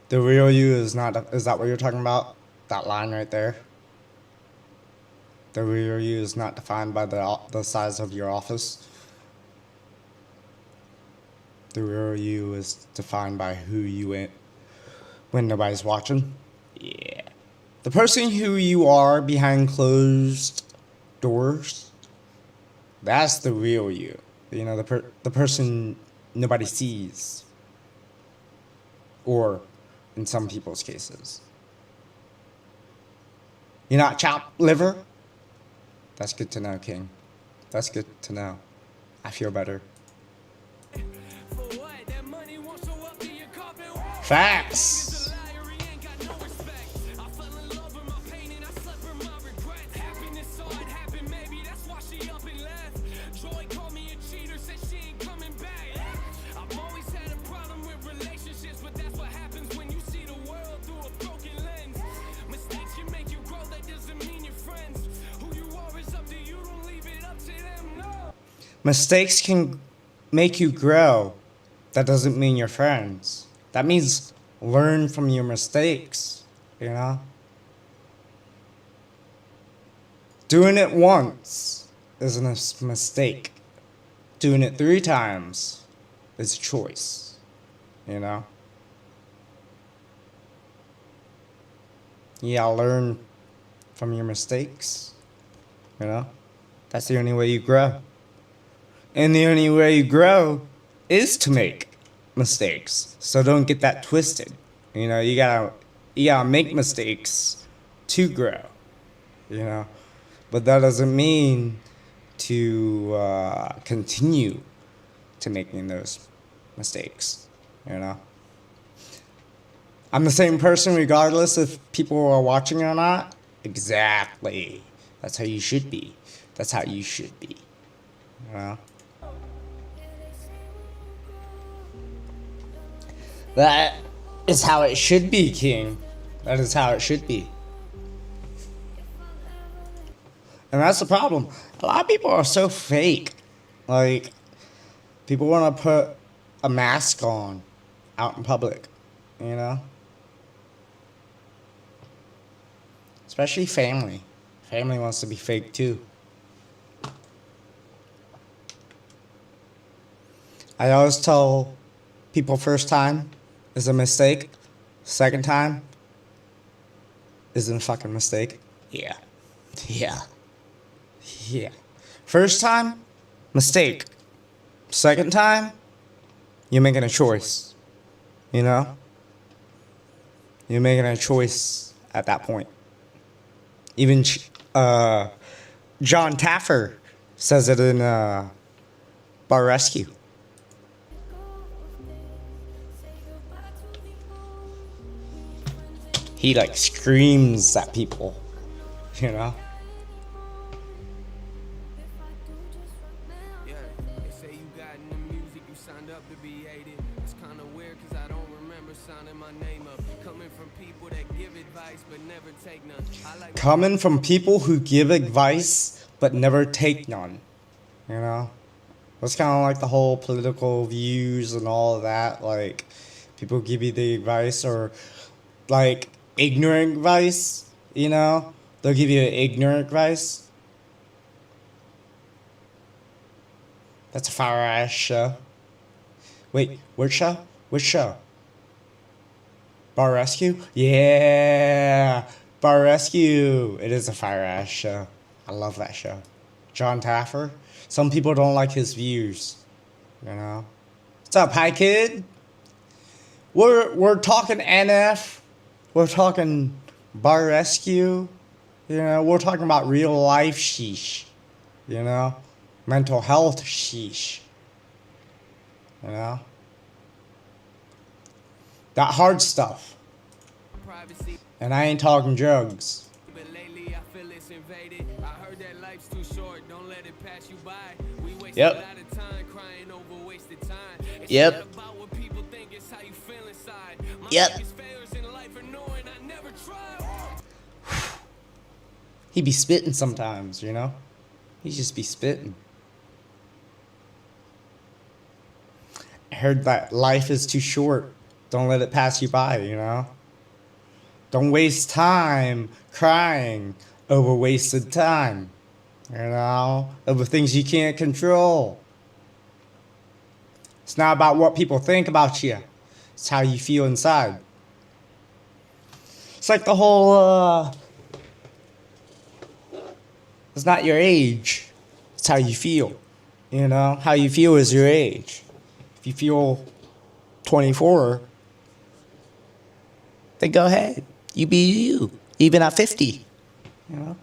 The real you is not, is that what you're talking about? That line right there? The real you is not defined by the size of your office. The real you is defined by who you ain't when nobody's watching. Yeah. The person who you are behind closed doors, that's the real you. You know, the person nobody sees. Or in some people's cases. You're not chopped liver? That's good to know, King. That's good to know. I feel better. For what? That money won't show up to your carpet. Facts. He's a liar, he ain't got no respect. I fell in love with my pain and I slept with my regrets. Happiness saw it happen, maybe that's why she up and left. Joy called me a cheater, said she ain't coming back. I've always had a problem with relationships, but that's what happens when you see the world through a broken lens. Mistakes can make you grow, that doesn't mean you're friends. Who you are is up to you, don't leave it up to them, no. Mistakes can make you grow. That doesn't mean you're friends. That means learn from your mistakes, you know? Doing it once is a mistake. Doing it 3 times is a choice, you know? You gotta learn from your mistakes, you know? That's the only way you grow. And the only way you grow is to make mistakes. So don't get that twisted. You know, you gotta make mistakes to grow. You know? But that doesn't mean to continue to making those mistakes. You know? I'm the same person regardless if people are watching or not. Exactly. That's how you should be. That's how you should be. You know? That is how it should be, King. That is how it should be. And that's the problem. A lot of people are so fake. Like, people want to put a mask on out in public, you know? Especially family. Family wants to be fake too. I always tell people first time is a mistake. Second time isn't a fucking mistake. Yeah. Yeah. Yeah. First time, mistake. Second time, you're making a choice. You know? You're making a choice at that point. Even John Taffer says it in Bar Rescue. He like screams at people, you know? Yeah, they say you got in the music, you signed up to be hated. It's kinda weird cause I don't remember signing my name up. Coming from people that give advice but never take none. Coming from people who give advice but never take none, you know? It's kind of like the whole political views and all of that. Like, people give you the advice or like ignorant advice, you know? They'll give you ignorant advice. That's a fire ass show. Wait, which show? Which show? Bar Rescue? Yeah! Bar Rescue! It is a fire ass show. I love that show. John Taffer. Some people don't like his views. You know? What's up, hi kid? We're talking NF. We're talking Bar Rescue. You know, we're talking about real life sheesh. You know? Mental health sheesh. You know? That hard stuff. And I ain't talking drugs. But lately I feel it's invaded. I heard that life's too short, don't let it pass you by. We waste a lot of time crying over wasted time. It's not about what people think, it's how you feel inside. My biggest failures in life are knowing I never tried. He be spitting sometimes, you know? He just be spitting. I heard that life is too short. Don't let it pass you by, you know? Don't waste time crying over wasted time, you know? Over things you can't control. It's not about what people think about you. It's how you feel inside. It's like the whole, it's not your age. It's how you feel. You know? How you feel is your age. If you feel 24, then go ahead. You be you. Even at 50. You know?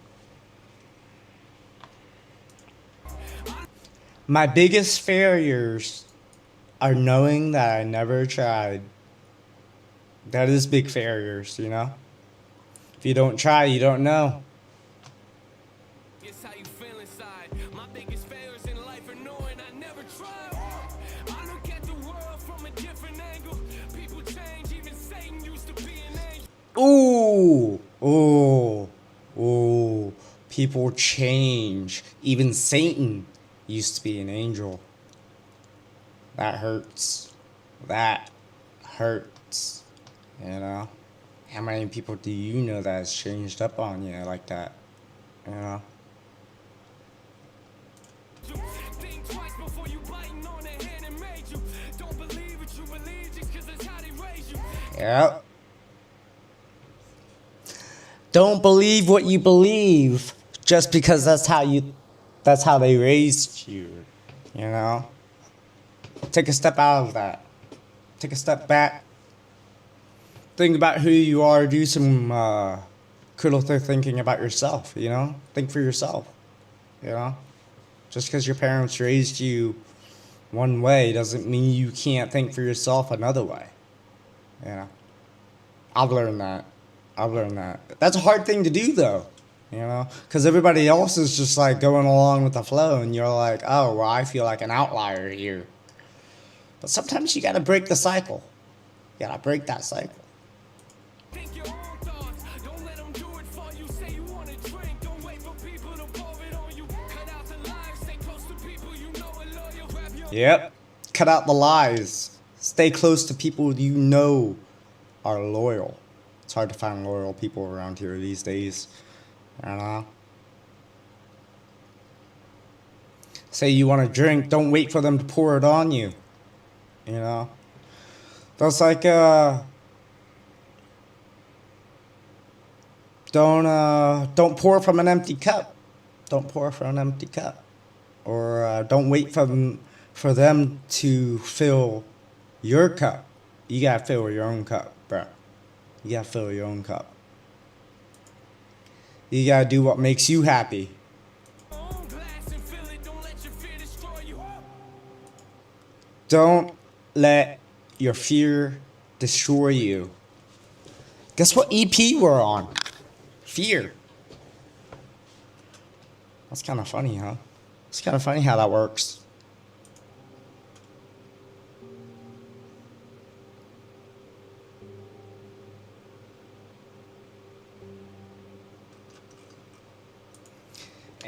My biggest failures are knowing that I never tried. That is big failures, you know? If you don't try, you don't know. It's how you feel inside. My biggest failures in life are knowing I never tried. I look at the world from a different angle. People change, even Satan used to be an angel. Ooh. People change. Even Satan used to be an angel. That hurts. That hurts. You know? How many people do you know that has changed up on you like that? You know? Think twice before you biting on the hand and made you. Don't believe what you believe just cause that's how they raise you. Yep. Don't believe what you believe just because that's how they raised you. You know? Take a step out of that. Take a step back. Think about who you are. Do some critical thinking about yourself, you know? Think for yourself, you know? Just because your parents raised you one way doesn't mean you can't think for yourself another way, you know? I've learned that. That's a hard thing to do, though, you know? Because everybody else is just like going along with the flow, and you're like, oh, well, I feel like an outlier here. But sometimes you gotta break the cycle. You gotta break that cycle. Think your own thoughts. Don't let them do it for you. Say you want to drink. Don't wait for people to pour it on you. Cut out the lies. Stay close to people you know are loyal. Grab your Yep. Cut out the lies. Stay close to people you know are loyal. It's hard to find loyal people around here these days. You know? Say you want to drink, don't wait for them to pour it on you. You know? That's like, don't pour from an empty cup. Don't pour from an empty cup. Or don't wait for them to fill your cup. You gotta fill your own cup, bro. You gotta fill your own cup. You gotta do what makes you happy. own glass and fill it. Don't let your fear destroy you. Don't let your fear destroy you. Guess what EP we're on? Fear. That's kind of funny, huh? It's kind of funny how that works.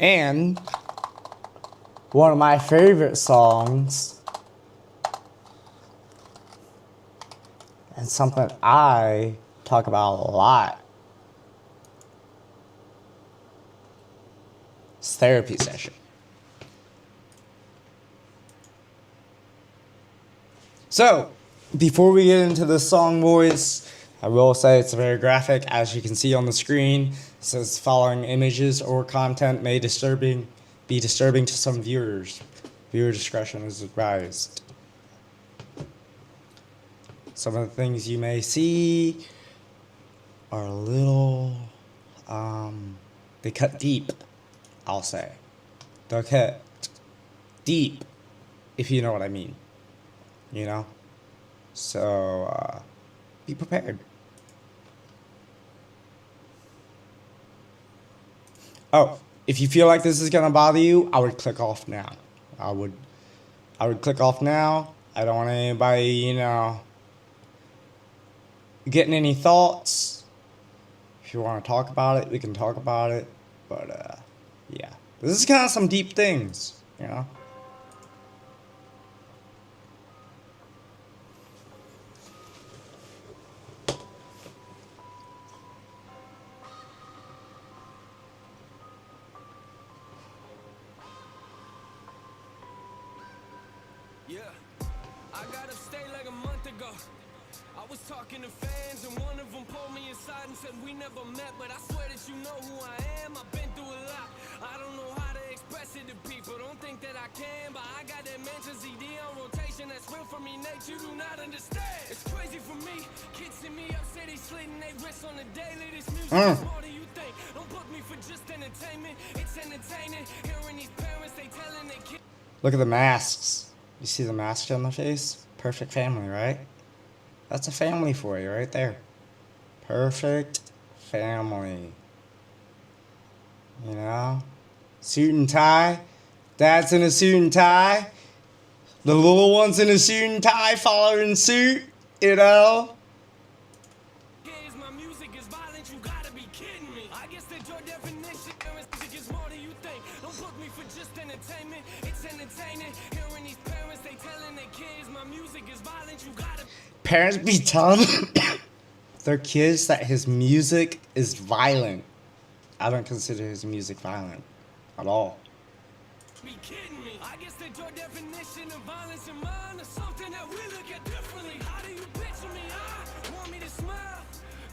And one of my favorite songs, and something I talk about a lot, is Therapy Session. So, before we get into the song, boys, I will say it's very graphic. As you can see on the screen, it says following images or content may be disturbing to some viewers. Viewer discretion is advised. Some of the things you may see are a little, they cut deep, I'll say. They'll cut deep, if you know what I mean. You know? So, be prepared. Oh, if you feel like this is gonna bother you, I would click off now. I would click off now. I don't want anybody, you know, getting any thoughts. If you want to talk about it, we can talk about it. But yeah, this is kind of some deep things, you know. Yeah, I got upstate like a month ago. I was talking to fans and one of them pulled me aside and said we never met, but I swear that you know who I am. I've been through a lot. I don't know how to express it to people. Don't think that I can, but I got that Mansion CD on rotation. That's real for me, Nate. You do not understand. It's crazy for me. Kids hit me up, say they slitting their wrists on the daily. This music is more than you think. Don't book me for just entertainment. It's entertaining. Hearing these parents, they telling their kids. Look at the masks. You see the mask on the face? Perfect family, right? That's a family for you right there. Perfect family. You know? Suit and tie. Dad's in a suit and tie. The little one's in a suit and tie following suit. You know? Is my music is violent, you gotta be kidding me. I guess that your definition music is more than you think. Don't book me for just entertainment. It's entertaining. Hearing these parents, they telling their kids my music is violent, you gotta Parents be telling their kids that his music is violent. I don't consider his music violent at all. be kidding me. I guess that your definition of violence and mine is something that we look at differently. How do you picture me? You want me to smile?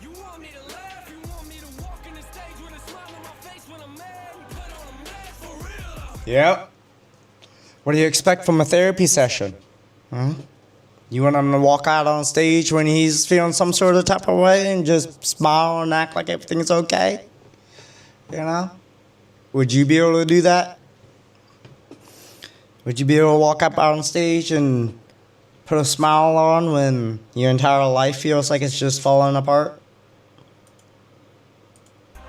You want me to laugh? You want me to walk in the stage with a smile on my face when I'm mad? You put on a mask for real. Yep. What do you expect from a therapy session? Huh? You want him to walk out on stage when he's feeling some sort of type of way and just smile and act like everything's okay? You know? Would you be able to do that? Would you be able to walk up out on stage and put a smile on when your entire life feels like it's just falling apart? I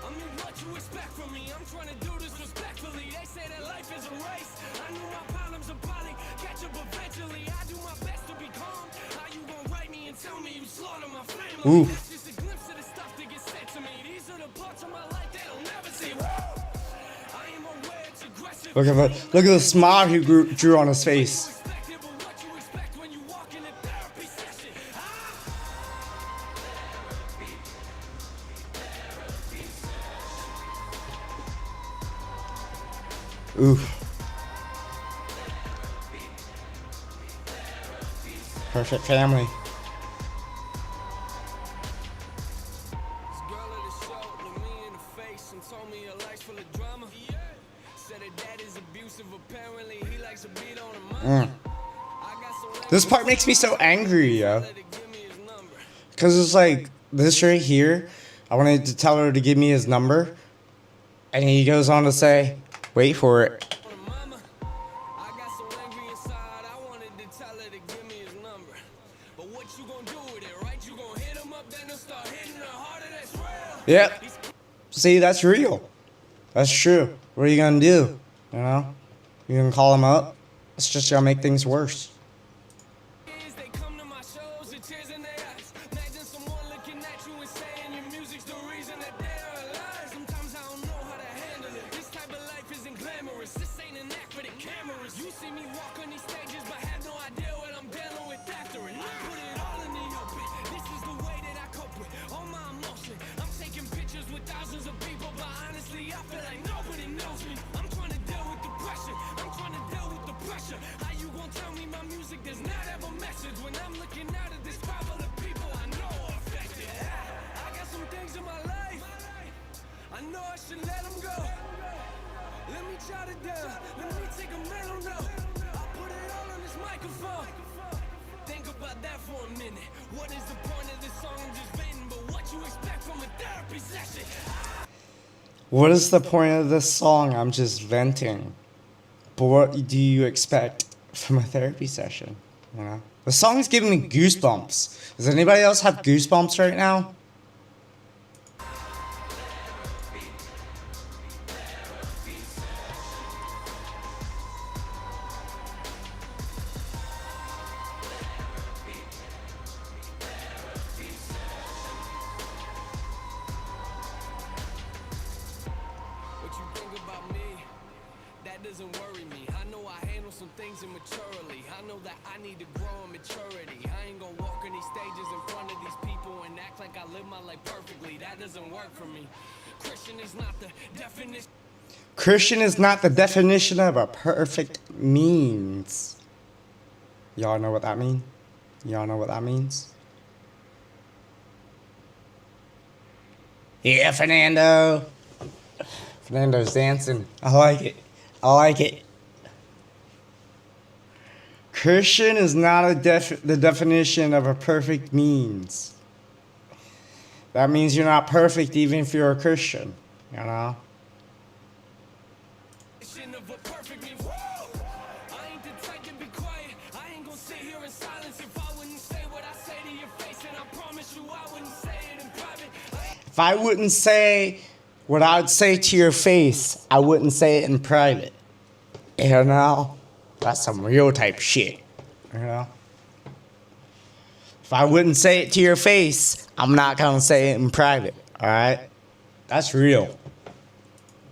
mean, what you expect me. I'm trying to do this respectfully. They say that life is a race. I knew my problems would probably catch up eventually. I do my best to be calm. How you gon' write me and tell me you slaughter my family? Oof. That's just a glimpse of the stuff that gets said to me. These are the parts of my life they don't never see. I am aware it's aggressive. Look at the smile he drew on his face. Expect it, but what you expect when you walk in a therapy session? Oof. Perfect family. This girl at the show looked me in the face and told me her life's full of drama. Said her dad is abusive, apparently he likes to beat on her mama. I got so angry, This part makes me so angry, yo. let her give me his number. Because it's like, this right here, I wanted to tell her to give me his number. And he goes on to say, wait for it. On her mama. I got so angry inside, I wanted to tell her to give me his number. But what you gonna do with it, right? You gonna hit him up, then he'll start hitting her harder, that's real. Yep. See, that's real. That's true. What are you gonna do? You know? You gonna call him up? It's just gonna make things worse. They come to my shows with tears in their eyes. Imagine someone looking at you and saying your music's the reason that they're alive. Sometimes I don't know how to handle it. This type of life isn't glamorous. This ain't an act for the cameras. You see me walk on these stages, but have no idea what I'm dealing with after it. I put it all in the open. This is the way that I cope with all my emotion. I'm taking pictures with thousands of people, but honestly, I feel like nobody knows me. I'm trying to deal with the pressure. I'm trying to deal with the pressure. How you gonna tell me my music does not have a message when I'm looking out at this crowd full of people I know are affected? I got some things in my life. I know I should let them go. Let me jot it down. Let me take a mental note. I'll put it all on this microphone. Think about that for a minute. What is the point of this song I'm just venting? But what you expect from a therapy session? What is the point of this song? I'm just venting. But what do you expect from a therapy session? You know? The song's giving me goosebumps. Does anybody else have goosebumps right now? What you think about me, that doesn't worry me. I know I handle some things immaturely. I know that I need to grow in maturity. I ain't gonna walk on these stages in front of these people and act like I live my life perfectly. That doesn't work for me. Christian is not the definition. Christian is not the definition of a perfect means. Y'all know what that means? Y'all know what that means? Yeah, Fernando. Fernando's dancing. I like it. I like it. Christian is not the definition of a perfect means. That means you're not perfect even if you're a Christian, you know? Of a perfect me. Whoa! I ain't the type to be quiet. I ain't gonna sit here in silence if I wouldn't say what I say to your face, and I promise you I wouldn't say it in private. If I wouldn't say what I would say to your face, I wouldn't say it in private. You know? That's some real type shit. You know? If I wouldn't say it to your face, I'm not gonna say it in private. Alright? That's real.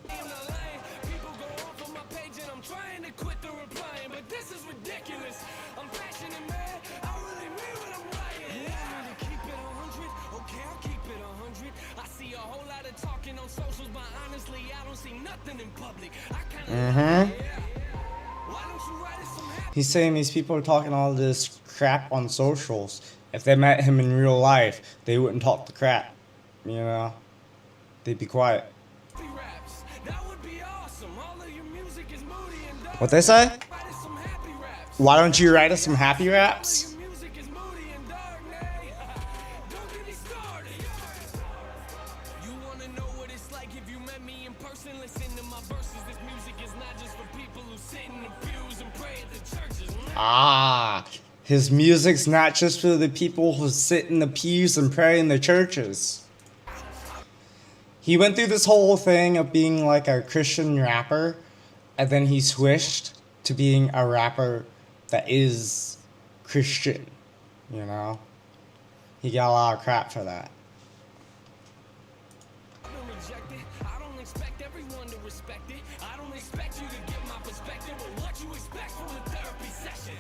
I'm not lying. People go off on my page and I'm trying to quit the replying, but this is ridiculous. I'm passionate, man. I really mean what I'm writing. You want me to keep it 100? Okay, I'll keep it 100. I see a whole lot of talking on socials, but honestly, I don't see nothing in public. I kinda Why don't you write us some happy? He's saying these people are talking all this crap on socials. If they met him in real life, they wouldn't talk the crap. You know? They'd be quiet. Raps. That would be awesome. All of your music is moody and dark. What they say? Write us some happy raps. Why don't you write us some happy raps? Your music is moody and dark, nay. Don't get me started. You wanna know what it's like if you met me in person? Listen to my verses. This music is not just for people who sit in the pews and pray at the churches. Ah, his music's not just for the people who sit in the pews and pray in the churches. He went through this whole thing of being like a Christian rapper, and then he switched to being a rapper that is Christian, you know? He got a lot of crap for that. I don't reject it. I don't expect everyone to respect it. I don't expect you to get my perspective, but what you expect from the therapy session.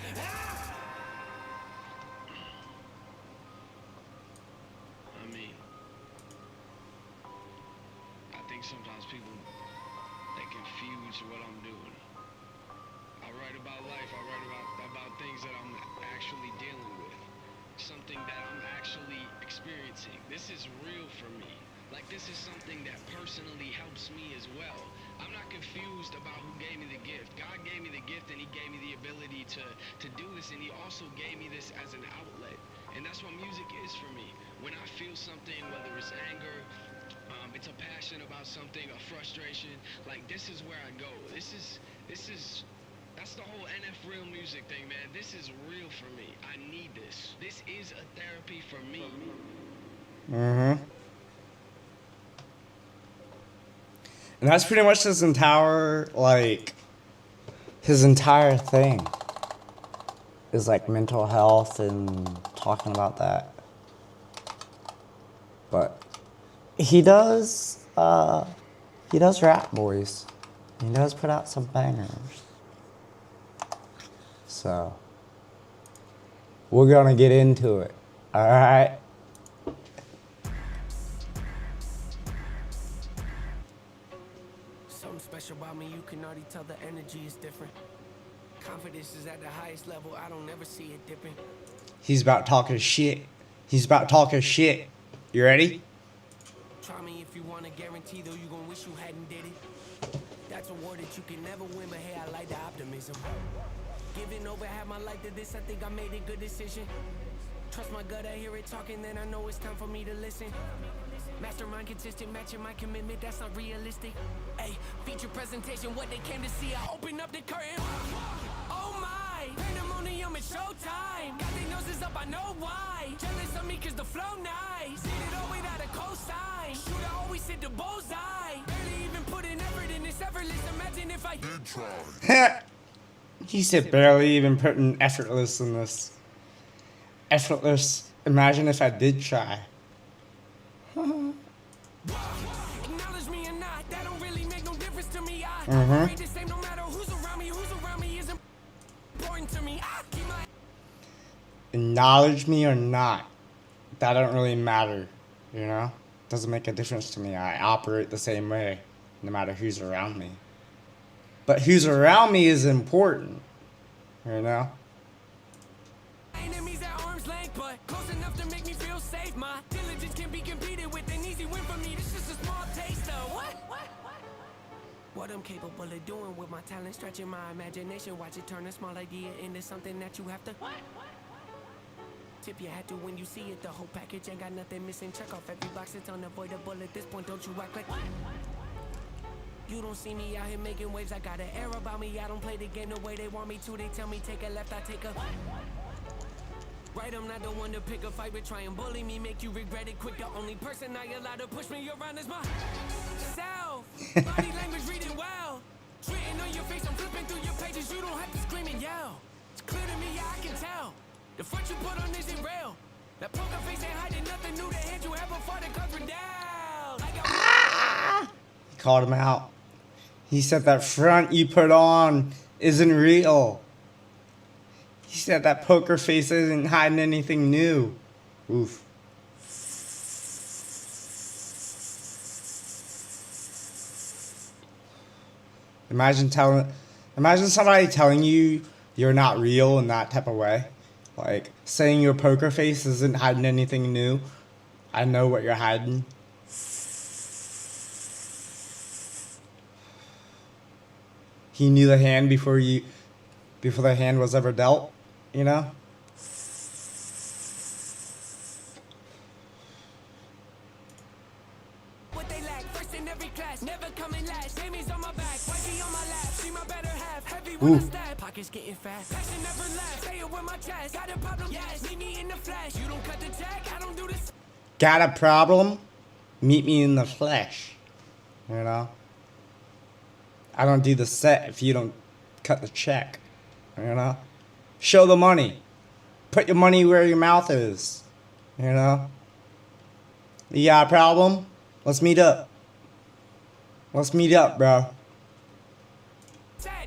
I mean, I think sometimes people, they confuse what I'm doing. I write about life, I write about things that I'm actually dealing with. Something that I'm actually experiencing. This is real for me. Like, this is something that personally helps me as well. I'm not confused about who gave me the gift. God gave me the gift, and he gave me the ability to do this, and he also gave me this as an outlet. And that's what music is for me. When I feel something, whether it's anger, it's a passion about something, a frustration, like, this is where I go. That's the whole NF Real music thing, man. This is real for me. I need this. This is a therapy for me. Mm-hmm. And that's pretty much his entire thing is like mental health and talking about that. But he does rap, boys. He does put out some bangers. So we're gonna get into it. All right. Something special about me, you can already tell the energy is different. Confidence is at the highest level, I don't ever see it dipping. He's about talking shit. He's about talking shit. You ready? Try me if you wanna guarantee, though you gon' wish you hadn't did it. That's a war that you can never win, but hey, I like the optimism. Giving over half my life to this, I think I made a good decision. Trust my gut, I hear it talking, then I know it's time for me to listen. Mastermind consistent, matching my commitment, that's not realistic. Hey, feature presentation, what they came to see, I open up the curtain. Oh my, pandemonium, it's showtime. Got their noses up, I know why. Jealous of me cause the flow nice. Did it all without a cosign. Shooter always hit the bullseye. Barely even put an effort in this effortless, imagine if I did try. He said barely even putting effortless in this. Effortless. Imagine if I did try. Acknowledge me or not, that don't really make no difference to me. I operate the same no matter who's around me is important to me. I keep my Acknowledge me or not, that don't really matter, you know? Doesn't make a difference to me. I operate the same way, no matter who's around me. But who's around me is important, you know? enemies at arm's length, but close enough to make me feel safe. My diligence can be competed with, an easy win for me. This just a small taste of what I'm capable of doing with my talent, stretching my imagination. Watch it turn a small idea into something that you have to tip your hat to when you see it. The whole package ain't got nothing missing. Check off every box, it's unavoidable at this point. Don't you act like you don't see me out here making waves. I got an air about me. I don't play the game the way they want me to. They tell me take a left, I take a right. I'm not the one to pick a fight with. Try and bully me, make you regret it quick. The only person I allow to push me around is myself. Body language reading well. Written on your face, I'm flipping through your pages. You don't have to scream and yell. It's clear to me, yeah, I can tell. The front you put on isn't real. That poker face ain't hiding nothing new. The hand you have before the cards were down. He called him out. He said that front you put on isn't real. He said that poker face isn't hiding anything new. Oof. Imagine somebody telling you you're not real in that type of way. Like saying your poker face isn't hiding anything new. I know what you're hiding. He knew the hand before the hand was ever dealt, you know? What they lack, first in every class, never coming last. Amy's on my back, wifey on my lap, she my better half. Heavy when I stab, pockets getting fat. Passion never left, say it with my chest. Got a problem, yes, meet me in the flesh. You don't cut the check, I don't do this. Got a problem? Meet me in the flesh. You know? I don't do the set if you don't cut the check. You know? Show the money. Put your money where your mouth is. You know? You got a problem? Let's meet up. Let's meet up, bro.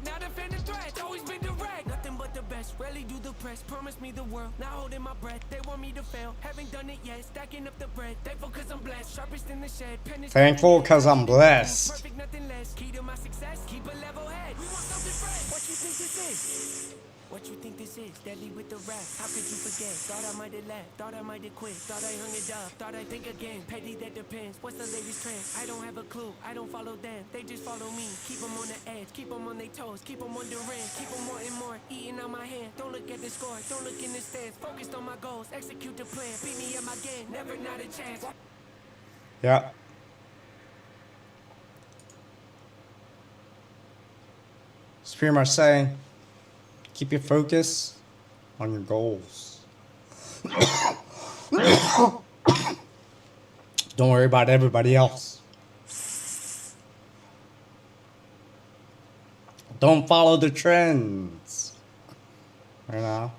Not offended threat, always been direct. Nothing but the best, rarely do the press. Promise me the world, not holding my breath. They want me to fail, haven't done it yet. Stacking up the bread, thankful cause I'm blessed. Sharpest in the shed, pen is Thankful cause I'm blessed. perfect, nothing less. Key to my success, keep a level head. We want something fresh. What you think this is? What you think this is? Deadly with the rap. How could you forget? Thought I might have left. Thought I might have quit. Thought I hung it up. Thought I'd think again. Petty, that depends. What's the latest trend? I don't have a clue. I don't follow them. They just follow me. Keep them on the edge. Keep them on their toes. Keep them wondering. Keep them wanting more. Eating out my hand. Don't look at the score. Don't look in the stands. Focused on my goals. Execute the plan. Beat me at my game. Never not a chance. Yeah. It's pretty much saying, keep your focus on your goals. Don't worry about everybody else. Don't follow the trends. You know?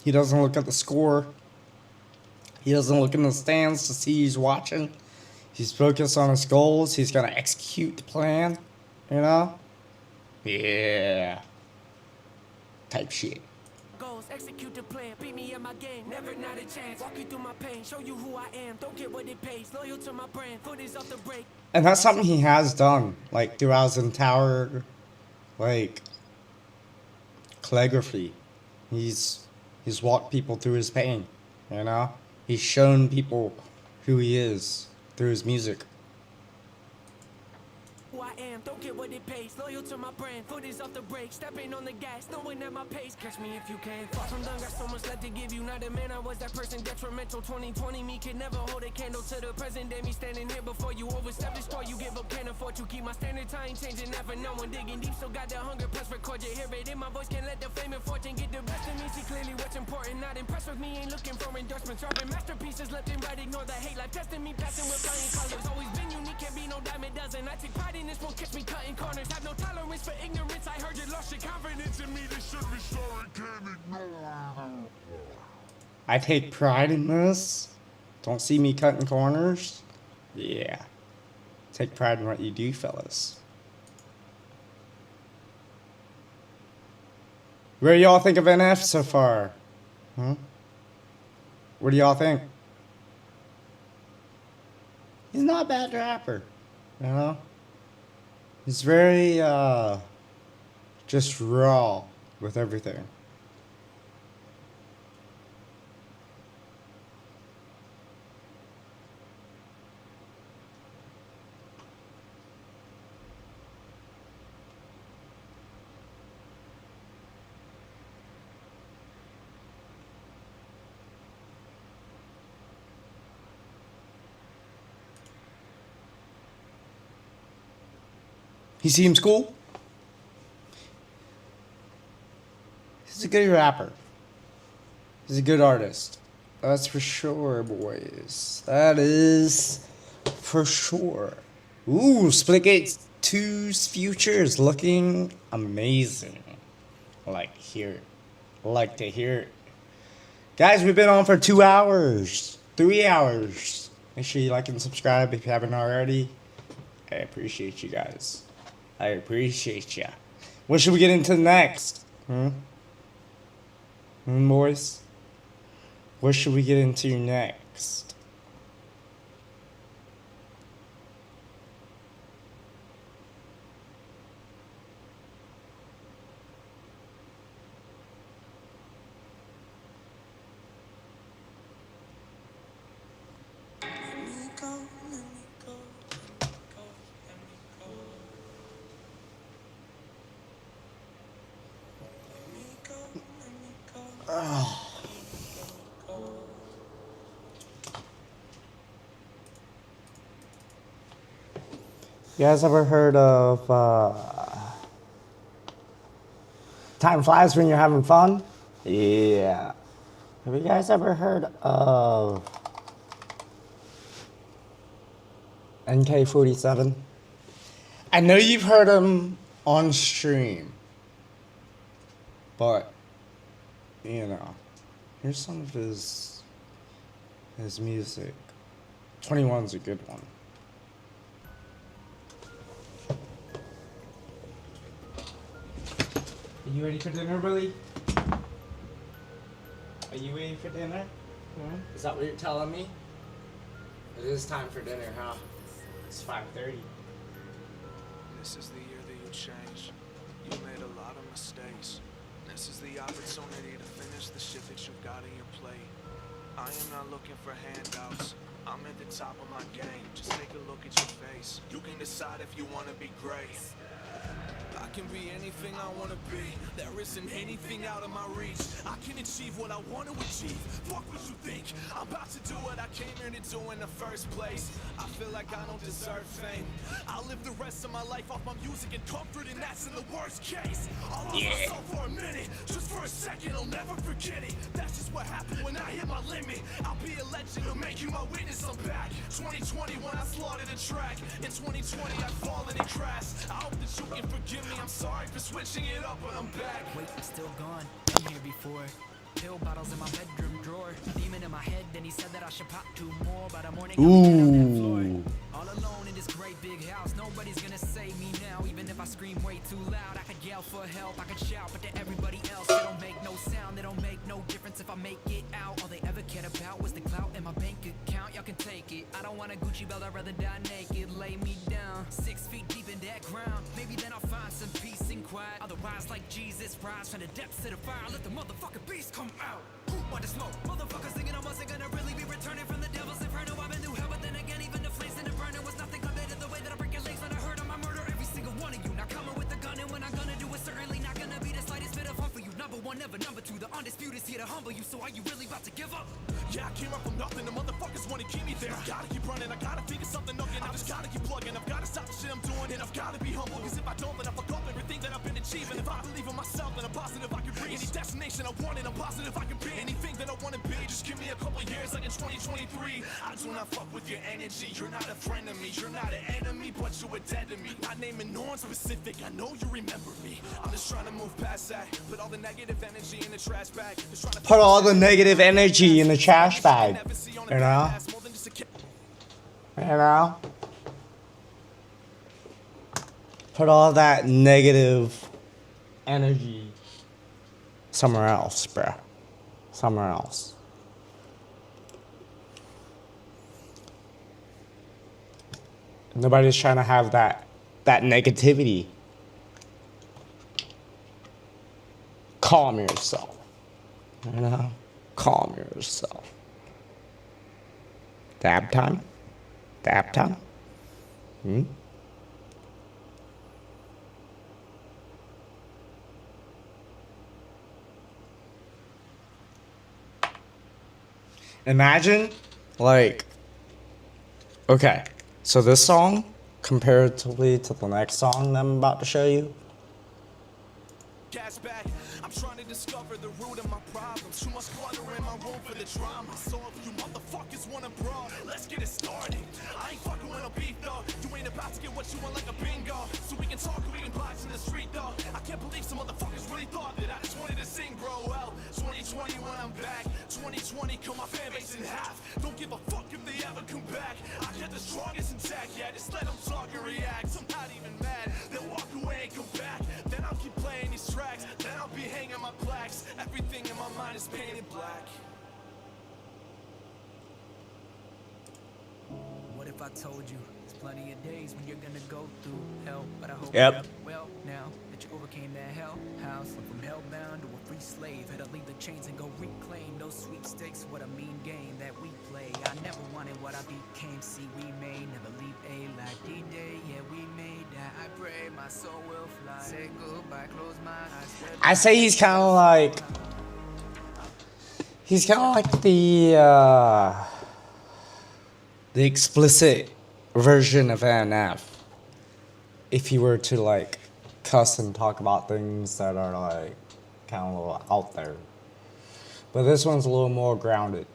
He doesn't look at the score. He doesn't look in the stands to see who's watching. He's focused on his goals. He's gonna execute the plan. You know? Yeah. Type shit. Goals, execute the plan, beat me at my game, never not a chance. Walk you through my pain, show you who I am, don't get what it pays. Loyal to my brand, foot is off the brake. And that's something he has done. Like throughout his entire like calligraphy. He's walked people through his pain. You know? He's shown people who he is through his music. Who I am, don't get what it pays. Loyal to my brand, foot is off the brake. Stepping on the gas, knowing at my pace. Catch me if you can. Far from done, got so much left to give you. Not a man, I was that person detrimental. 2020 me could never hold a candle to the present day. Me standing here before you overstep the store. You give up, can't afford to keep my standards. I ain't changing, never no one digging deep. Still got the hunger, plus record you hear it in my voice. Can't let the fame and fortune get the best of me. See clearly what's important. Not impressed with me, ain't looking for endorsements. Dropping masterpieces left and right, ignore the hate. Like testing me, passing with flying colors. Always been unique, can't be no diamond dozen. I take pride in this, won't catch me cutting corners. Have no tolerance for ignorance. I heard you lost your confidence in me. This should be sorry, can't ignore. I take pride in this. Don't see me cutting corners. Yeah. Take pride in what you do, fellas. What do y'all think of NF so far? What do y'all think? He's not a bad rapper. You know? He's very, just raw with everything. He seems cool. He's a good rapper. He's a good artist. That's for sure, boys. That is for sure. Ooh, Splitgate 2's future is looking amazing. I like to hear it. I like to hear it. Guys, we've been on for 2 hours. 3 hours. Make sure you like and subscribe if you haven't already. I appreciate you guys. I appreciate ya. What should we get into next? Boys? What should we get into next? You guys ever heard of time flies when you're having fun? Yeah. Have you guys ever heard of NK47? I know you've heard him on stream, but you know, here's some of his music. 21's a good one. Are you ready for dinner, Billy? Are you waiting for dinner? Is that what you're telling me? It is time for dinner, huh? It's 5:30. This is the year that you changed. You made a lot of mistakes. This is the opportunity to finish the shit that you've got in your plate. I am not looking for handouts. I'm at the top of my game. Just take a look at your face. You can decide if you want to be great. I can be anything I want to be. There isn't anything out of my reach. I can achieve what I want to achieve. Fuck what you think. I'm about to do what I came here to do in the first place. I feel like I don't deserve fame. I'll live the rest of my life off my music and comfort, and that's in the worst case. I'll lose myself for a minute, just for a second, I'll never forget it. That's just what happened when I hit my limit. I'll be a legend, I'll make you my witness, I'm back. 2020 when I slaughtered the track. In 2020 I fallen and crashed. I hope that you can forgive me, I'm sorry for switching it up, but I'm back. Wait, I'm still gone. Been here before. Pill bottles in my bedroom drawer. Demon in my head, then he said that I should pop 2 more. By the morning, I'm dead on that floor. All alone in this great big house. Nobody's gonna save me now. Even if I scream way too loud, I could yell for help, I could shout, but to everybody else, they don't make no sound. They don't make no difference if I make it out. All they ever cared about was the clout in my bank account. Y'all can take it. I don't want a Gucci belt, I'd rather die naked. Lay me down, 6 feet deep in that ground. Maybe then I'll find some peace and quiet. Otherwise, like Jesus, rise from the depths of the fire. Let the motherfucking beast come out. Want to smoke? Motherfuckers thinking I wasn't gonna really be returning from the devil's inferno. I've been through hell, but then again, even the flames in the burner was nothing compared to the way that I break your legs when I heard on my murder. Every single one of you. Not coming with a gun, and when I'm gonna do it, certainly not gonna be the slightest bit of fun for you. Number one, never number two. The undisputed is here to humble you. So are you really about to give up? Yeah, I came up from nothing, the motherfuckers wanna keep me there. I gotta keep running, I gotta figure something out, and I just gotta keep plugging. I've gotta stop the shit I'm doing, and I've gotta be humble. Cause if I don't, then I fuck up everything that I've been achieving. If I believe in myself, then I'm positive I can reach any destination I want, and I'm positive I can be anything that I wanna be. Just give me a couple years, like in 2023. I do not fuck with your energy. You're not a friend of me, you're not an enemy, but you are dead to me. Not naming no one specific, I know you remember me. I'm just trying to move past that. Put all the negative energy in the trash bag. Just trying to Put all the negative energy in the trash bag. You know? You know? Put all that negative energy somewhere else, bruh. Somewhere else. Nobody's trying to have that negativity. Calm yourself. You know? Calm yourself. Dab time? Dab time? Imagine, like, okay, so this song, comparatively to the next song that I'm about to show you, gas back. I'm trying to discover the root of my problems. Too much clutter in my room for the drama. So if you motherfuckers wanna brawl, let's get it started. I ain't fucking with no beef though. You ain't about to get what you want like a bingo. So we can talk, we can box in the street though. I can't believe some motherfuckers really thought that I just wanted to sing, bro. Well, 2020 when I'm back. 2020 cut my fan base in half. Don't give a fuck if they ever come back. I got the strongest intact, yeah. Just let them talk and react. I'm not even mad. They'll walk away and come back. Then I'll keep playing these tracks. Then I'll be hanging my plaques. Everything in my mind is painted black. What if I told you there's plenty of days when you're gonna go through hell, but I hope Yep. you're well now that you overcame that hell house. Went from hellbound to a free slave, had to leave the chains and go reclaim those sweepstakes. What a mean game that we play. I never wanted what I became. See, we may never leave a like D-Day. Yeah, we made that. I pray my soul will fly. Say goodbye, close my eyes. I say he's kind of like the explicit version of NF. If you were to like cuss and talk about things that are like kind of a little out there, But this one's a little more grounded.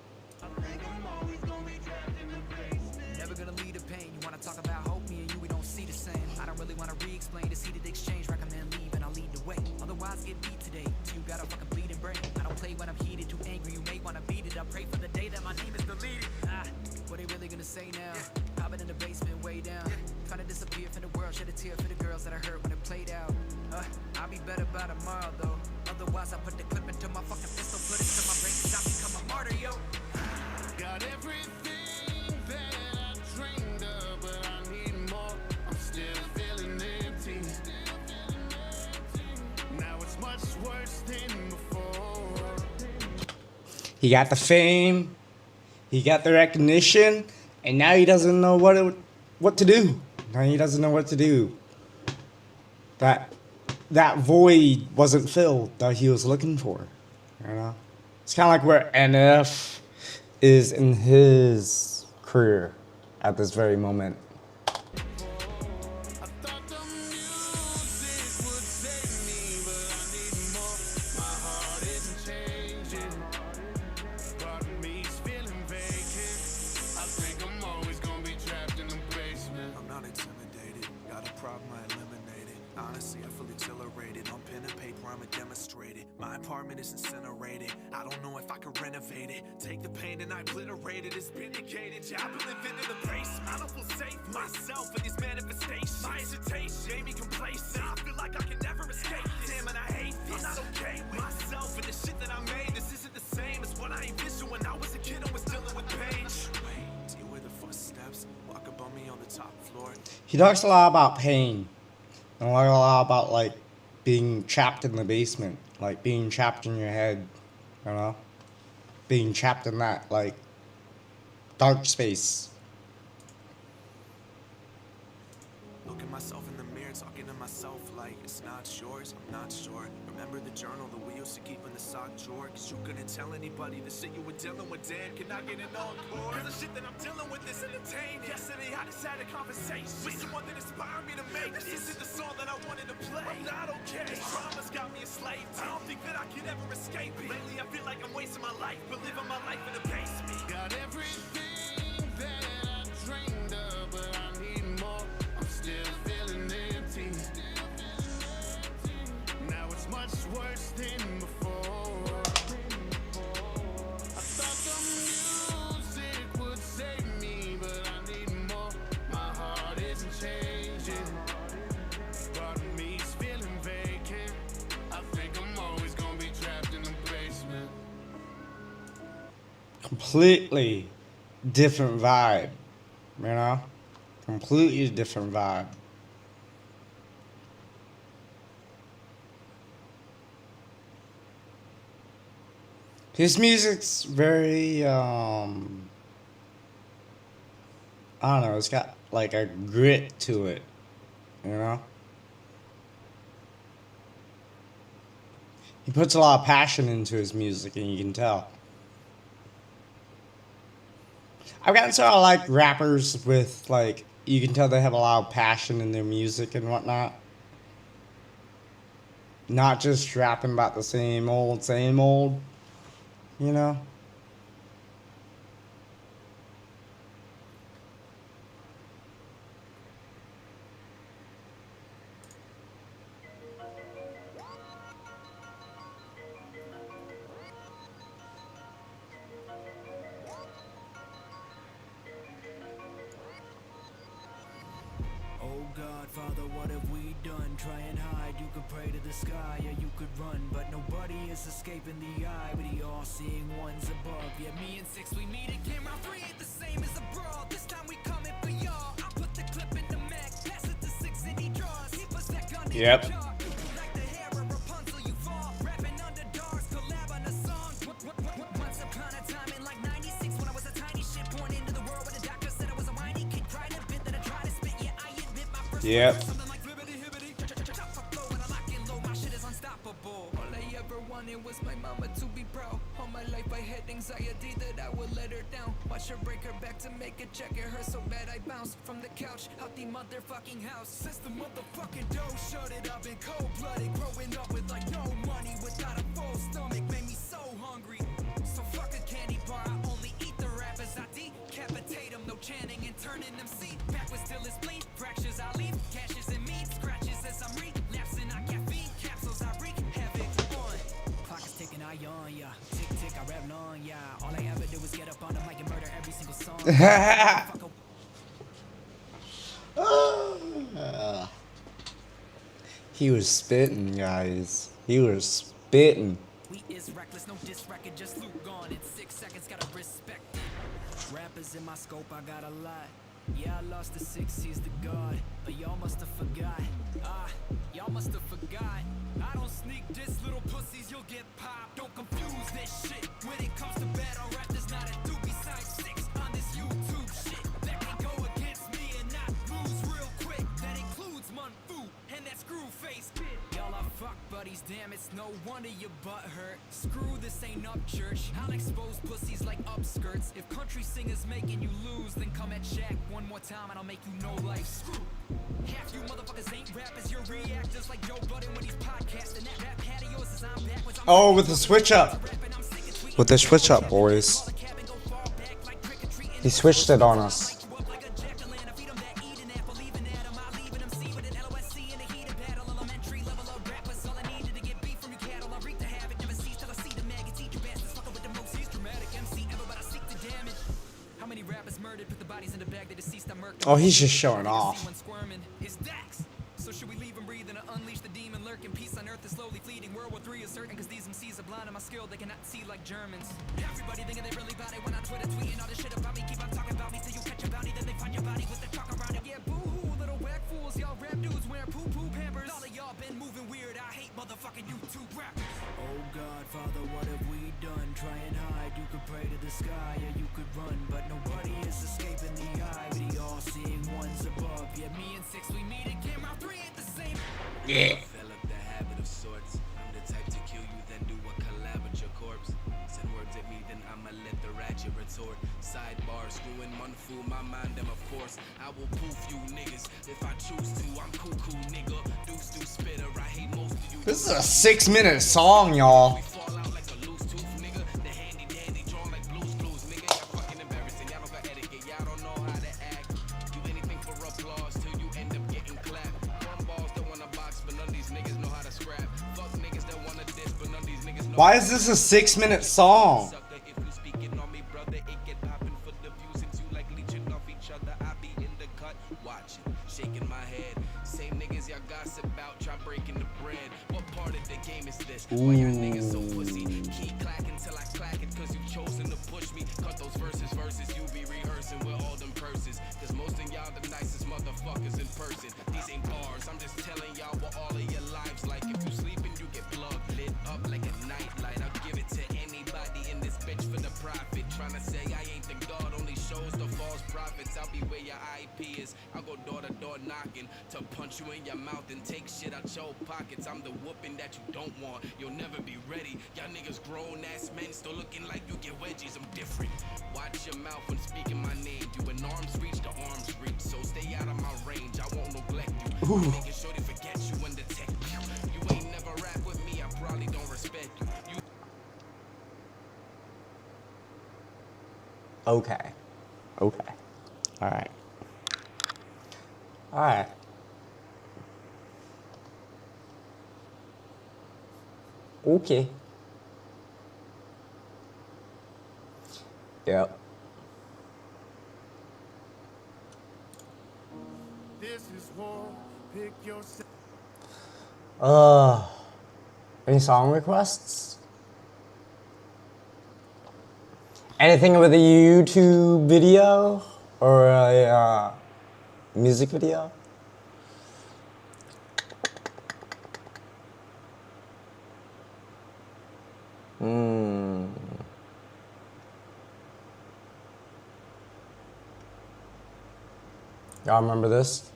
Never gonna lead a pain. You wanna talk about hope? Me and you, we don't see the same. I don't really wanna re-explain. This heated exchange. Recommend leave and I'll lead the way. Otherwise, get beat today. You got a fucking bleeding brain. I don't play when I'm heated, too angry. You may wanna beat it. I pray for the day that my name is deleted. What they really gonna say now? Hopping in the basement, way down. Trying to disappear from the world. Shed a tear for the girls that I hurt when it played out. I'll be better by tomorrow though. Otherwise, I put the clip into my fucking pistol, put it to my brain, 'cause I'll become a martyr, yo. Got everything that I dreamed of, but I need more. I'm still feeling empty. Now it's much worse than before. He got the fame, he got the recognition, and now he doesn't know what to do. Now he doesn't know what to do. That void wasn't filled that he was looking for. You know, it's kind of like where NF is in his career at this very moment. I thought the music would save me, but I need more. My heart isn't changing. Part of me's feeling vacant. I think I'm always gonna be trapped in the basement. I'm not intimidated, got a problem I eliminated. Honestly, I feel exhilarated. On pen and paper, I'm a demonstrated. My apartment is incinerated. I don't know if I could renovate it. Take the pain and I obliterate it. It's vindicated. Yeah, I've been living in the basement. I don't feel safe myself in these manifestations. My agitation made me complacent. I feel like I can never escape this. Damn, and I hate this. I'm not okay with myself and the shit that I made. This isn't the same as what I envisioned when I was a kid. I was dealing with pain. Wait, do you hear the footsteps? Walk above me on the top floor. He talks a lot about pain, and a lot about like being trapped in the basement, like being trapped in your head, you know, being trapped in that like dark space. Look at myself in the mirror, talking to myself like it's not yours, I'm not sure. Remember the journal that we used to keep in the sock drawer? Cause you couldn't tell anybody the shit you were dealing with. Damn, can I get an encore? Cause the shit that I'm dealing with is entertaining. Yesterday I just had a conversation with someone that inspired me to make this. Isn't the song that I wanted to play. I'm not okay. This trauma's got me enslaved. I don't think that I could ever escape it. Lately I feel like I'm wasting my life, but living my life in the basement. Got everything that I dreamed of, but I need more. I'm still feeling empty. Now it's much worse than before. I thought the music would save me, but I need more. My heart isn't changing. Part of me's feeling vacant. I think I'm always gonna be trapped in the basement. Completely different vibe, you know? Completely different vibe. His music's very, I don't know, it's got like a grit to it, you know? He puts a lot of passion into his music, and you can tell. I've gotten to like rappers with like, you can tell they have a lot of passion in their music and whatnot. Not just rapping about the same old, you know? Oh God, Father, what have we done? Try and hide, you could pray to the sky, or you could run, but nobody is escaping the eye, but the all-seeing one's above. Yeah, me and Six, we meet again, round 3 ain't the same as a brawl. This time we coming for y'all. I put the clip in the Mac, pass it to Six and he draws. He puts that gun in Yep. the jar. Like the hair of Rapunzel, you fall. Rapping under doors, collab on a song. Once upon a time in like 96, when I was a tiny shit born into the world, where the doctor said I was a whiny kid, cried a bit that I tried to spit. Yeah, I admit my first Yep. something like flippity hibbity, chop a flow, and I lock it low. My shit is unstoppable. All I ever wanted was my mama to be proud. All my life I had anxiety that I would let her down. Watch her break her back to make a check. It hurt so bad I bounced from the couch out the motherfucking house. Since the motherfucking dough shut it, I've been cold blooded. Growing up with like no money, without a full stomach, made me so hungry. So fuck a candy bar, I only eat the rappers I decapitate them, no chanting and turning them seat backwards till it's bleed. Fractures I leave, gashes in me, scratches as I'm relapsing. I caffeine capsules, I wreak havoc on. Clock is ticking, I yawn, yeah. Tick tick, I rap on, yeah. All I ever do is get up on the mic and murder every single song. Fuck a He was spitting, guys. He was spitting. We is reckless, no diss record, just loot gone in 6 seconds, gotta respect it. Rappers in my scope, I got a lot. Yeah, I lost the 6, he's the god. But y'all must have forgot. Y'all must have forgot. I don't sneak diss, little pussies, you'll get popped. Don't confuse this shit. When it comes to battle rap, there's not a two besides 6 on this YouTube shit. That can go against me and not lose real quick. That includes Munfu and that screw face kid. Y'all are fuck buddies, damn, it's no wonder your butt hurt. Screw this ain't up church. I'll expose pussies like upskirts. If country singers making you lose, then come at Shaq one more time and I'll make you know life screw. Half you motherfuckers ain't rappers, you're reactors like Joe Budden when he's podcasting. That rap hat of yours is I'm backwards. Oh, with the switch up. With the switch up, boys. He switched it on us. Oh, he's just showing off. So should we leave him breathing or unleash the demon lurking? Peace on earth is slowly fleeting. World War III is certain because these MCs are blind to my skill. They cannot see like Germans. Everybody thinking they really body when I Twitter tweeting all this shit about me. Keep on talking about me till you catch a bounty. Then they find your body with the talk around it. Yeah, boo-hoo, little whack fools. Y'all rap dudes wearing poo-poo pampers. All of y'all been moving weird. I hate motherfucking YouTube rappers. Oh God, Father, what have we done? Try and hide. You could pray to the sky or you could run, but nobody is escaping the eye. The all-seeing ones above. Yeah, me and 6 we meet again. Round 3 ain't the same. Yeah. Develop the habit of sorts. I'm the type to kill you, then do a collab with your corpse. Send words at me, then I'ma let the ratchet retort. Sidebar, screwing Munfu, my mind them of course. I will poof you niggas if I choose to. I'm cuckoo nigga, deuce spitter. I hate most of you. This is a 6-minute song, y'all. We fall out like a loose tooth nigga. The handy dandy drawn like Blue's Clues nigga. Y'all fucking embarrassing. Y'all don't got etiquette. Y'all don't know how to act. Do anything for applause till you end up getting clapped. Cornballs that wanna box, but none of these niggas know how to scrap. Fuck niggas that wanna diss, but none of these niggas know. Why is this a 6-minute song? Sucker, if you speaking on me, brother, it get poppin' for the views. Since you like leeching off each other, I be in the cut, watching, shaking my head. Same niggas y'all gossip about, try breaking the bread. What part of the game is this? Why your niggas so pussy? Keep clacking till I clack it, cause you chosen to push me. Cut those verses, you be rehearsing with all them purses. Cause most of y'all the nicest motherfuckers in person. These ain't bars, I'm just telling y'all what all of your lives like. If you sleeping, you get plugged, lit up like a nightlight. I'll give it to anybody in this bitch for the profit. Tryna say I ain't the god, only shows the false prophets. I'll be where your IP is. I'll go door to door knocking to punch you in your mouth and take shit out your pockets. I'm the whooping that you don't want. You'll never be ready. Y'all niggas grown ass men still looking like you get wedgies. I'm different. Watch your mouth when speaking my name. You in arms reach to arms reach, so stay out of my range. I won't neglect you. Making sure they forget you and detect you. You ain't never rap with me. I probably don't respect you. You Okay. Okay. Alright. Alright. Okay. Yep. This is war. Pick yourself. Any song requests? Anything with a YouTube video or a music video? Y'all remember this?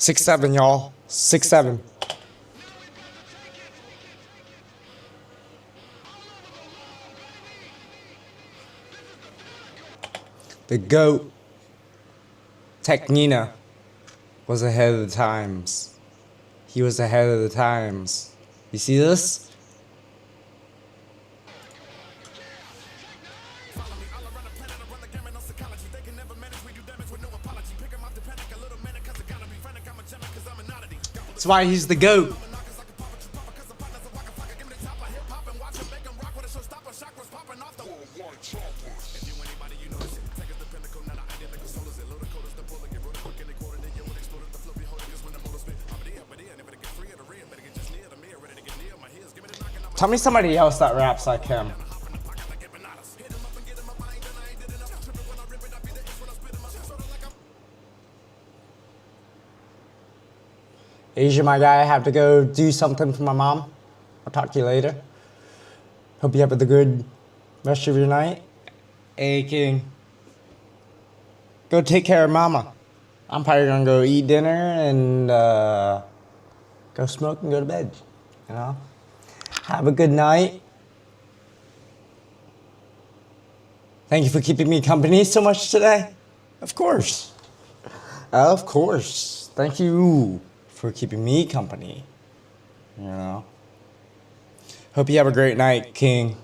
Six, seven, y'all. 6, 7. The GOAT, Technina, was ahead of the times. He was ahead of the times. You see this? That's why he's the GOAT. Tell me somebody else that raps like him. Asia, my guy, I have to go do something for my mom. I'll talk to you later. Hope you have a good rest of your night. Hey, King. Go take care of mama. I'm probably gonna go eat dinner and go smoke and go to bed. You know? Have a good night. Thank you for keeping me company so much today. Of course. Of course. Thank you for keeping me company. You know? Hope you have a great night, King.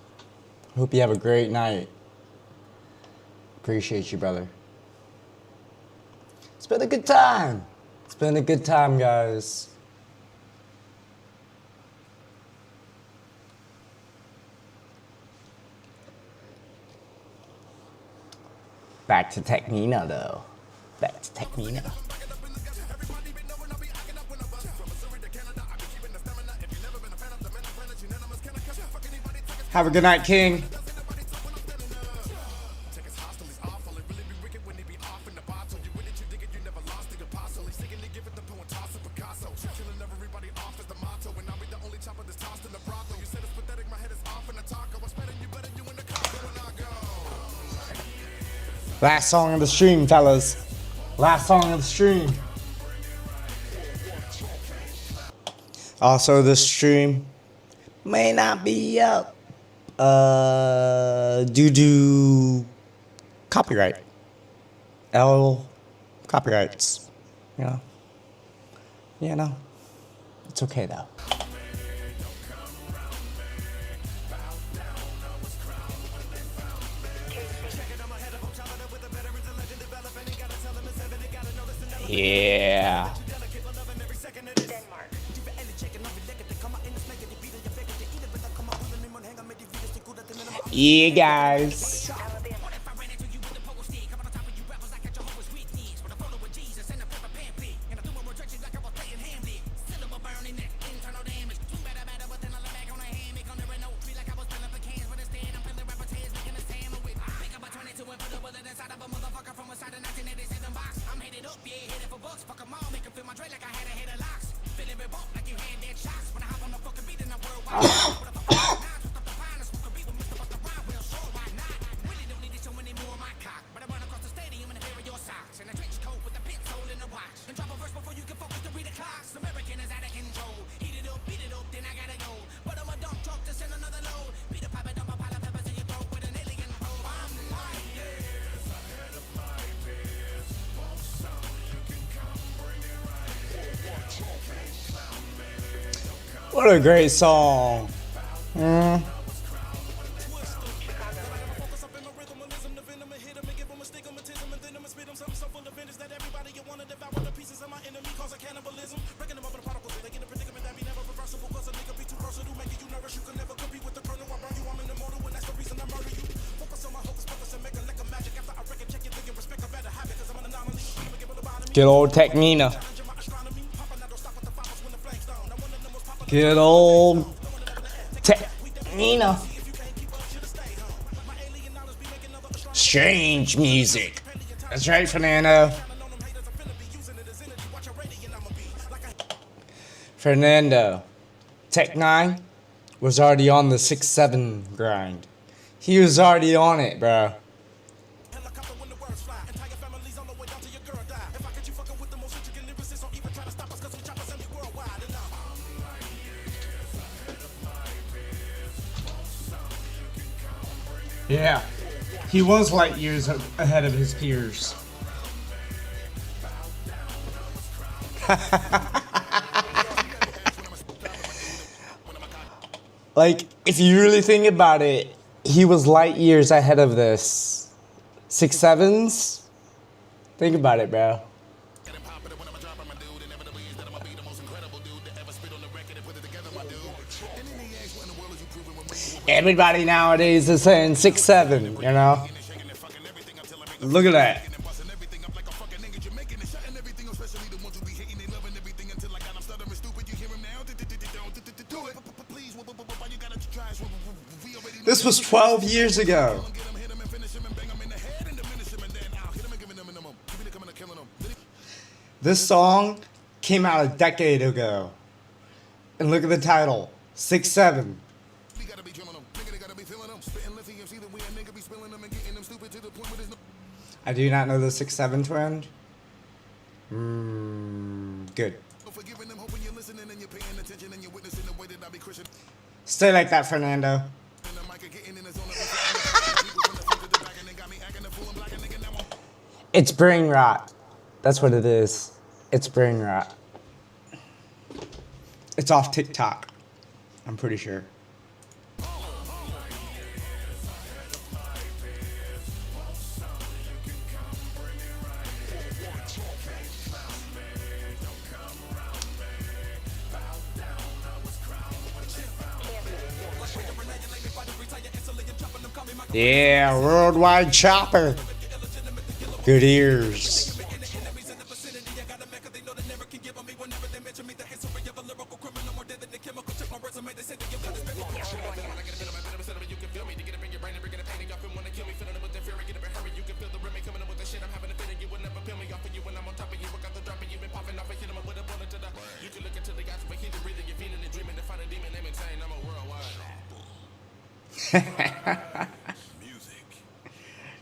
Hope you have a great night. Appreciate you, brother. It's been a good time. It's been a good time, guys. Back to Technina, though. Back to Technina. Have a good night, King. Last song of the stream, fellas. Last song of the stream. Also, the stream may not be up due to copyright. Copyrights. You know. It's okay though. Yeah. Yeah, guys. What a great song. Good old Technina. Good old Technina. Strange music. That's right, Fernando. Fernando. Tech9 was already on the 6-7 grind. He was already on it, bro. Yeah, He was light years ahead of his peers. Like, if you really think about it, he was light years ahead of this. 6'7"s? Think about it, bro. Everybody nowadays is saying 6'7", you know? Look at that. This was 12 years ago. This song came out a decade ago. And look at the title, 6'7". I do not know the 6'7" trend. Good. Stay like that, Fernando. It's brain rot. That's what it is. It's brain rot. It's off TikTok. I'm pretty sure. Yeah, worldwide chopper. Good ears.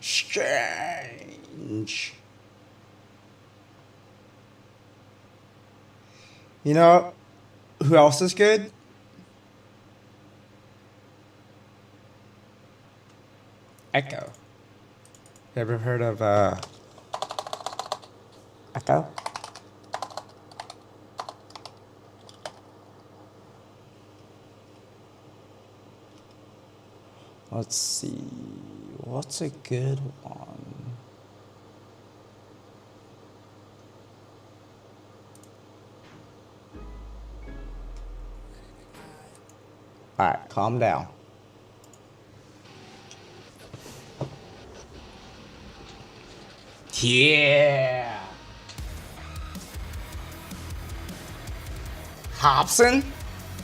Strange. You know who else is good? Echo. You ever heard of Echo? Let's see. What's a good one? Alright, calm down. Yeah. Hobson?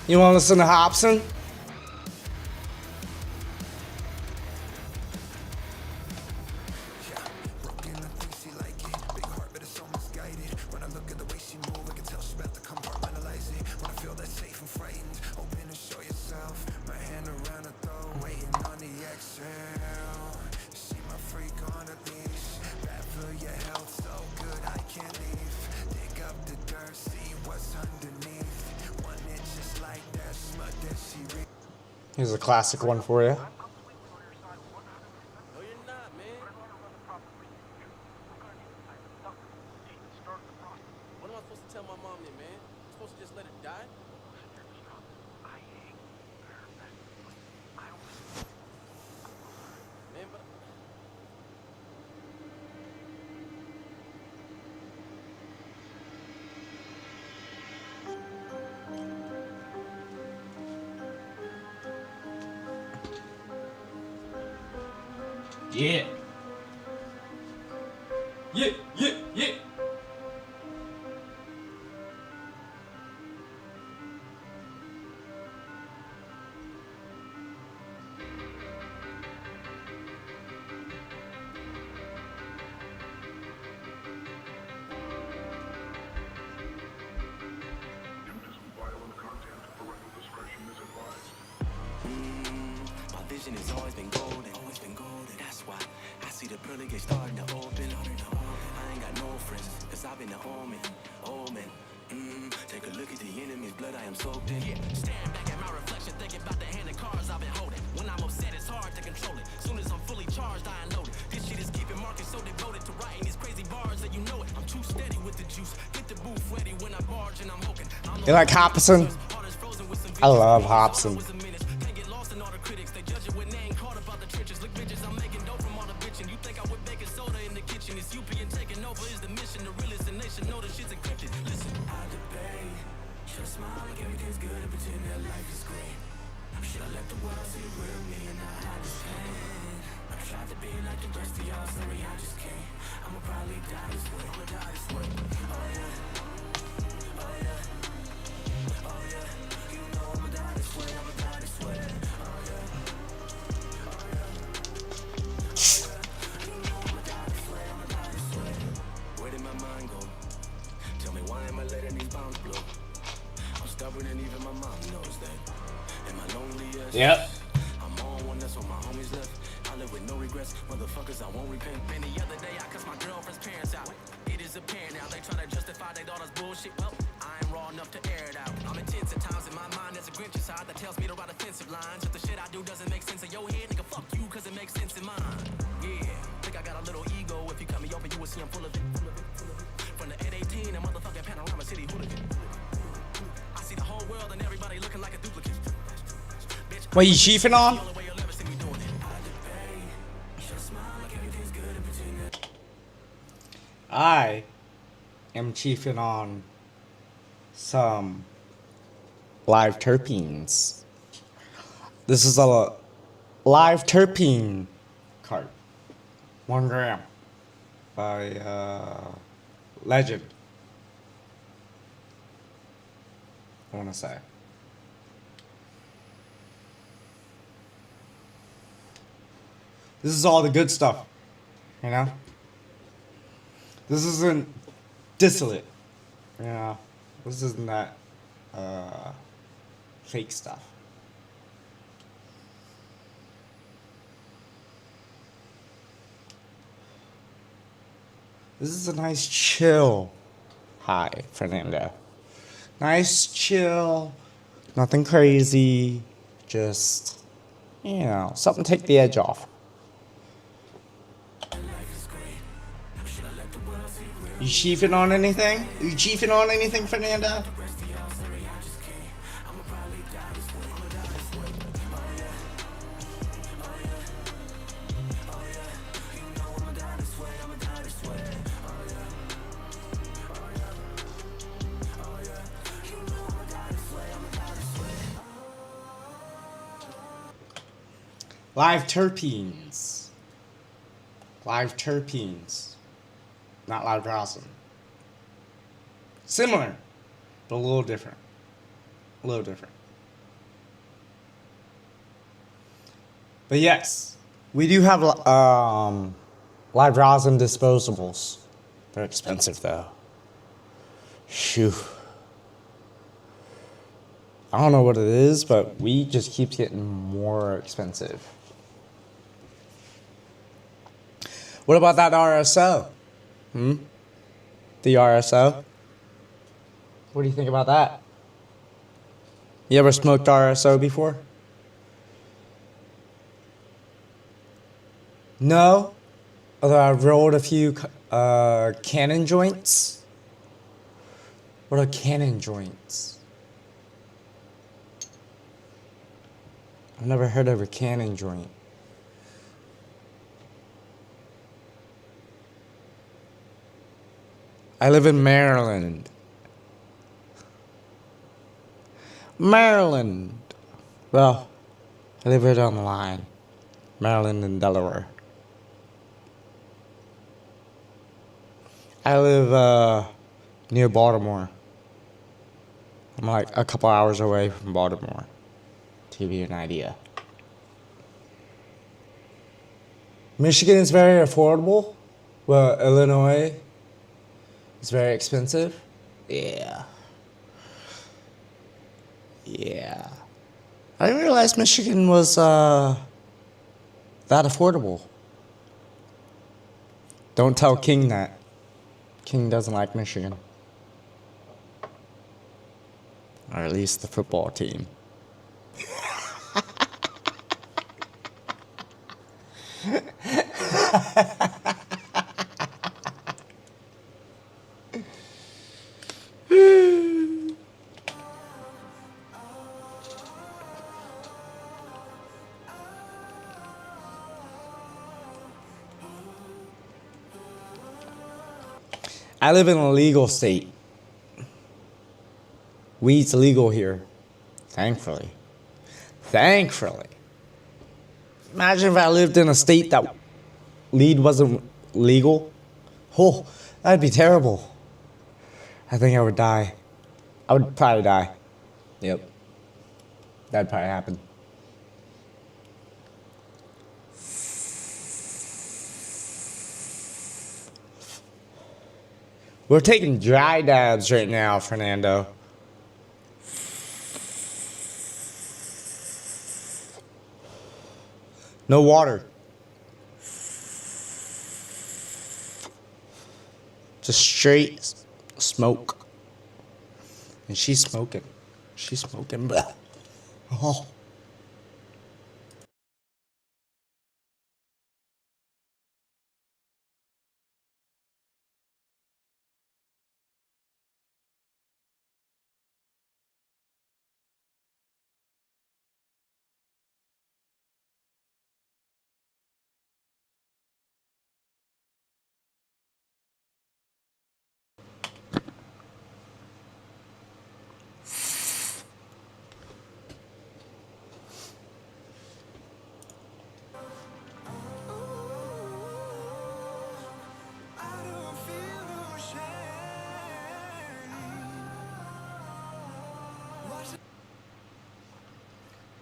You want to listen to Hobson? Here's a classic one for you. No, you're not, man. What am I supposed to tell my mom then, man? I'm supposed to just let her die? Man, but... Yeah. Yeah, yeah, yeah. My vision has always been golden, That's why I see the pearly gates starting to open. I ain't got no friends, cause I've been the omen. Take a look at the enemy's blood I am soaked in. Staring back at my reflection, thinking about the hand of cards I've been holding. When I'm upset, it's hard to control it. Soon as I'm fully charged, I unload it. too steady with the juice. Get the booth ready when I barge and I'm hooking. I'm You like Hobson? I love Hobson. Can't get lost in all the critics. They judge it when they ain't caught about the trenches. Look, bitches, I'm making dope from all the bitching. You think I would baking soda in the kitchen? It's UP and taking over is the mission. The realest the nation know the shit's encrypted. Listen, I debate. Should I smile like everything's good and pretend that life is great? Should I let the world see the real me and not hide this pain? I tried to be like the rest of y'all, sorry I just can't. I'ma probably die this way, I'ma die this way. Oh yeah, oh yeah, oh yeah. You know I'ma die this way, I'ma die this way. Oh yeah, oh yeah, oh yeah. You know I'ma die this way, I'ma die this way. Where did my mind go? Tell me why am I letting these bombs blow? I'm stubborn and even my mom knows that. Am I lonely? Yes. Yep. I'm on one, that's what my homies left. I live with no regrets, motherfuckers, I won't repent. Man, the other day I cussed my girlfriend's parents out. It is apparent now they try to justify their daughter's bullshit. Well, I ain't raw enough to air it out. I'm intense at times in my mind, there's a Grinch inside that tells me to write offensive lines. If the shit I do doesn't make sense in your head, nigga, fuck you, cause it makes sense in mine. Yeah, think I got a little ego. If you cut me open, you will see I'm full of it. From the 818, a motherfucking Panorama City hooligan. I see the whole world and everybody looking like a duplicate. What you chiefing on? I am chiefing on some live terpenes. This is a live terpene cart. 1 gram by Legend. I want to say. This is all the good stuff, you know? This isn't distillate, you know? This isn't that fake stuff. This is a nice chill high, Fernando. Nice chill, nothing crazy, just, you know, something to take the edge off. You chiefing on anything? You chiefing on anything, Fernando? Live terpenes. Live terpenes. Not live rosin. Similar, but a little different. A little different. But yes, we do have live rosin disposables. They're expensive though. Shoo. I don't know what it is, but we just keep getting more expensive. What about that RSO? The RSO? What do you think about that? You ever smoked RSO before? No? Although I've rolled a few cannon joints. What are cannon joints? I've never heard of a cannon joint. I live in Maryland. Maryland. Well, I live right on the line. Maryland and Delaware. I live near Baltimore. I'm like a couple hours away from Baltimore, to give you an idea. Michigan is very affordable. Well, Illinois is very expensive. Yeah. Yeah. I didn't realize Michigan was that affordable. Don't tell King that. King doesn't like Michigan. Or at least the football team. I live in a legal state. Weed's legal here. Thankfully. Thankfully. Imagine if I lived in a state that weed wasn't legal. Oh, that'd be terrible. I think I would die. I would probably die. Yep. That'd probably happen. We're taking dry dabs right now, Fernando. No water. Just straight smoke. And she's smoking. She's smoking. Blah. Oh.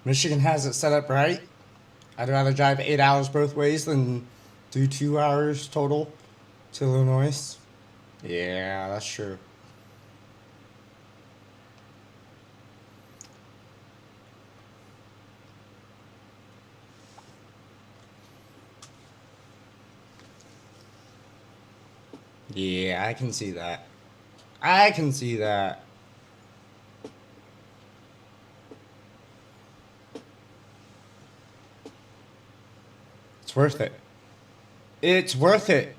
Michigan has it set up right. I'd rather drive 8 hours both ways than do 2 hours total to Illinois. Yeah, that's true. Yeah, I can see that. I can see that. It's worth it. It's worth it.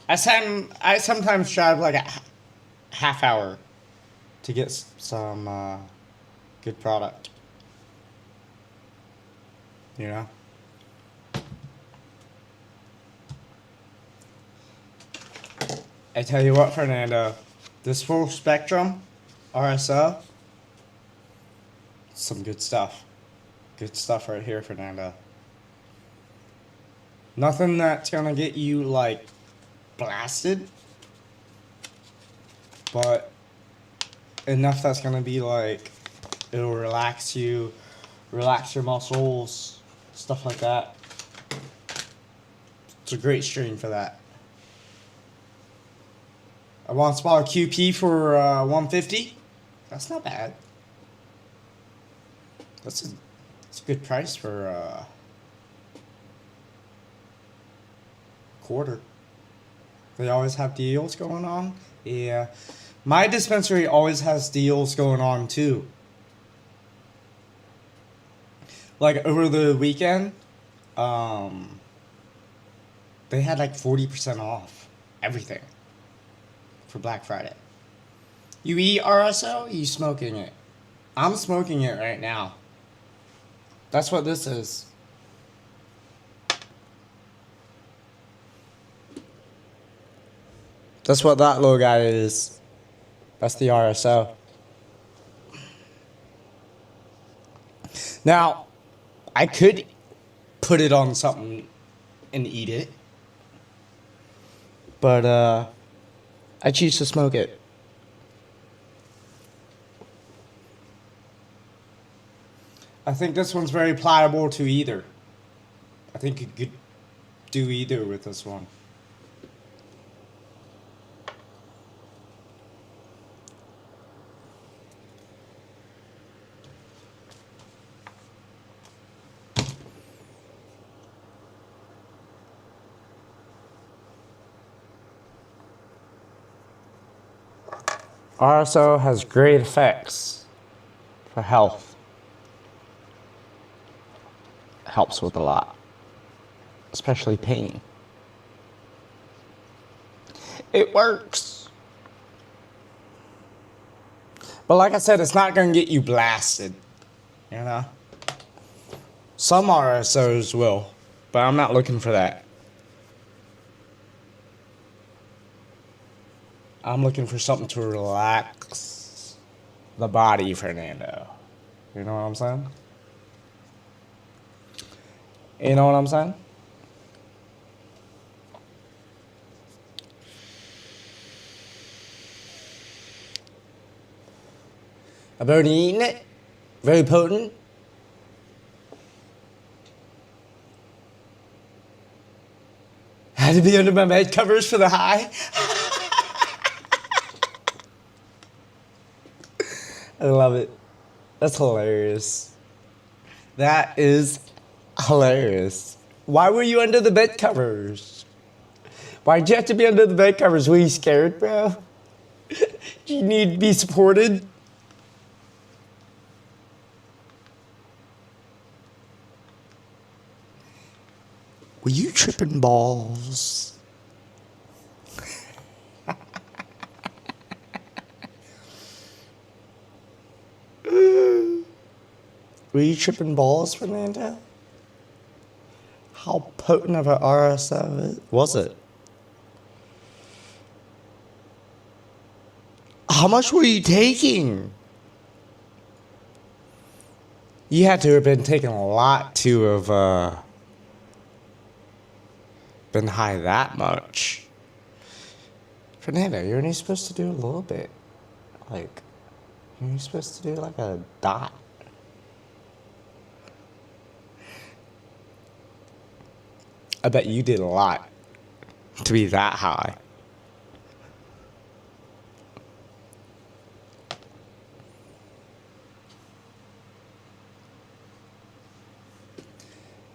I sometimes drive like a half hour to get some good product. You know? I tell you what, Fernando, this full spectrum RSO, some good stuff. Good stuff right here, Fernando. Nothing that's gonna get you like blasted, but enough that's gonna be like, it'll relax you, relax your muscles, stuff like that. It's a great strain for that. I want smaller QP for 150. That's not bad. That's a good price for a quarter. They always have deals going on. Yeah, my dispensary always has deals going on too. Like over the weekend, they had like 40% off everything for Black Friday. You eat RSO? You smoking it? I'm smoking it right now. That's what this is. That's what that little guy is. That's the RSO. Now, I could put it on something and eat it. But, I choose to smoke it. I think this one's very pliable to either. I think you could do either with this one. RSO has great effects for health. Helps with a lot, especially pain. It works. But like I said, it's not going to get you blasted, you know? Some RSOs will, but I'm not looking for that. I'm looking for something to relax the body, Fernando. You know what I'm saying? You know what I'm saying? I've already eaten it. Very potent. Had to be under my bed covers for the high. I love it. That's hilarious. That is hilarious. Why were you under the bed covers? Why'd you have to be under the bed covers? Were you scared, bro? Do you need to be supported? Were you tripping balls? Were you tripping balls, Fernando? How potent of an RSO was it? How much were you taking? You had to have been taking a lot to have been high that much. Fernando, you're only supposed to do a little bit. Like, you're only supposed to do like a dot. I bet you did a lot to be that high.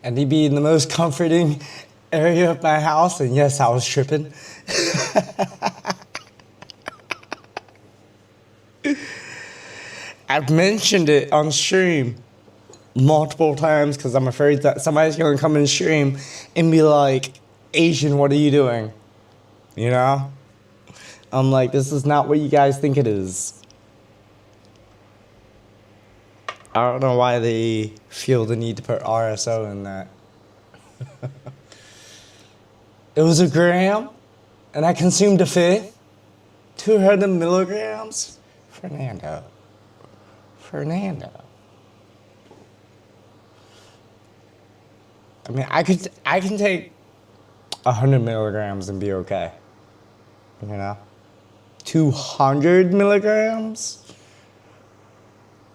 And he'd be in the most comforting area of my house, and yes, I was tripping. I've mentioned it on stream multiple times because I'm afraid that somebody's going to come in stream and be like, Asian, what are you doing? You know? I'm like, this is not what you guys think it is. I don't know why they feel the need to put RSO in that. It was a gram, and I consumed a fifth. 200 milligrams? Fernando. I mean, I can take 100 milligrams and be okay. You know? 200 milligrams?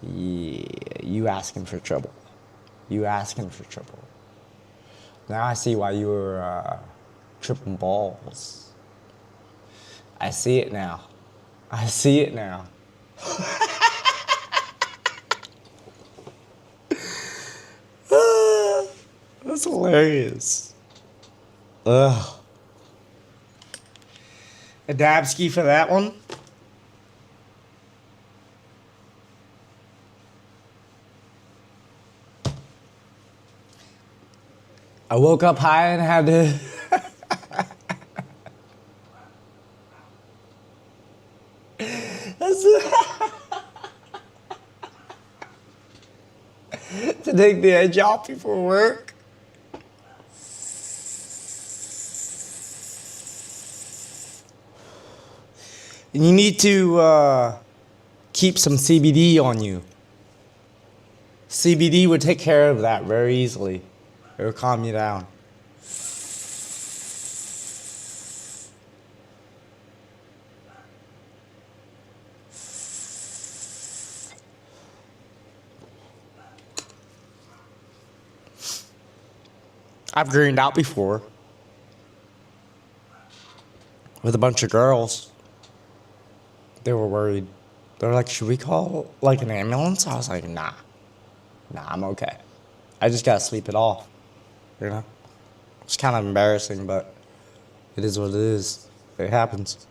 Yeah, you asking for trouble. Now I see why you were tripping balls. I see it now. That's hilarious. Ugh. A Dabski for that one? I woke up high and had to... to take the edge off before work. And you need to keep some CBD on you. CBD would take care of that very easily. It will calm you down. I've greened out before with a bunch of girls. They were worried. They were like, should we call like an ambulance? I was like, nah, I'm okay. I just gotta sleep it off, you know? It's kind of embarrassing, but it is what it is. It happens.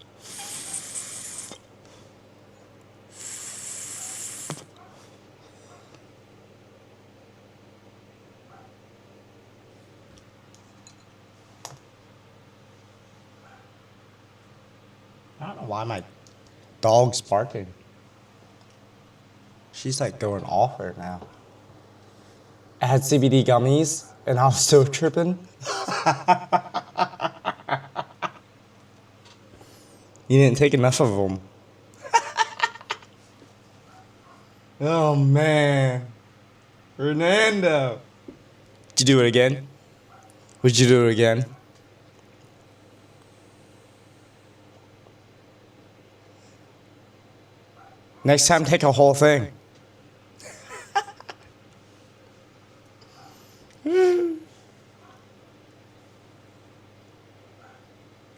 I don't know why my dog's barking. She's like going off right now. I had CBD gummies and I was still tripping. You didn't take enough of them. Oh man. Fernando. Did you do it again? Would you do it again? Next time, take a whole thing.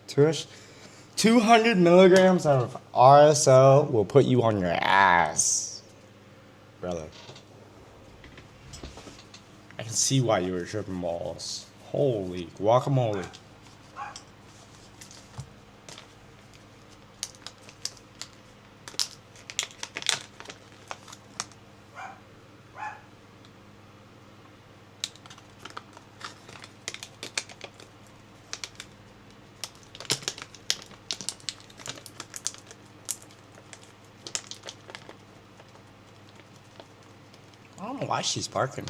Tush, 200 milligrams of RSO will put you on your ass, brother. I can see why you were tripping balls. Holy guacamole. I don't know why she's barking.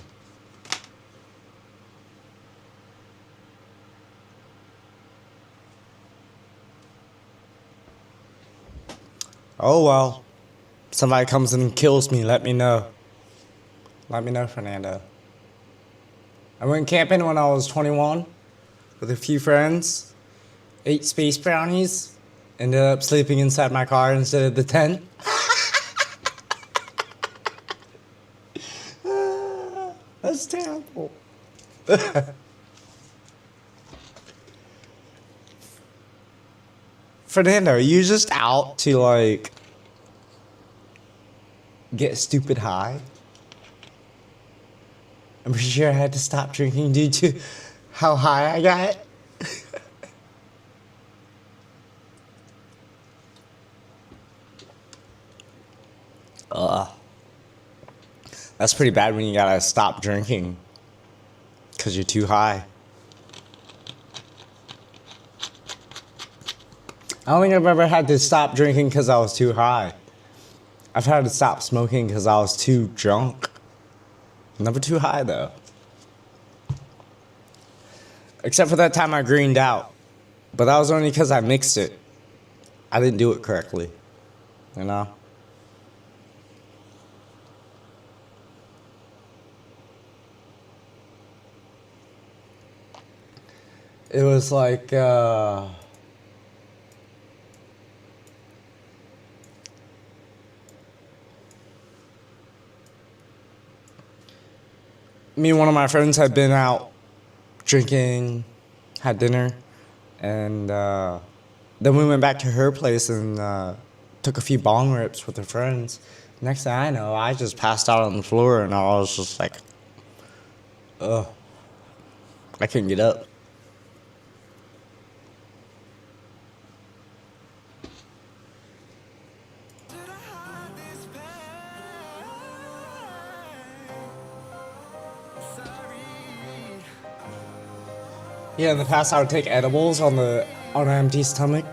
Oh well. Somebody comes and kills me, let me know. Let me know, Fernando. I went camping when I was 21 with a few friends. Ate space brownies. Ended up sleeping inside my car instead of the tent. That's terrible. Fernando, are you just out to like get stupid high? I'm pretty sure I had to stop drinking due to how high I got. That's pretty bad when you gotta stop drinking because you're too high. I don't think I've ever had to stop drinking because I was too high. I've had to stop smoking because I was too drunk. Never too high though. Except for that time I greened out. But that was only because I mixed it. I didn't do it correctly. You know? It was like, me and one of my friends had been out drinking, had dinner, and then we went back to her place and took a few bong rips with her friends. Next thing I know, I just passed out on the floor and I was just like, ugh, I couldn't get up. Yeah, in the past I would take edibles on an empty stomach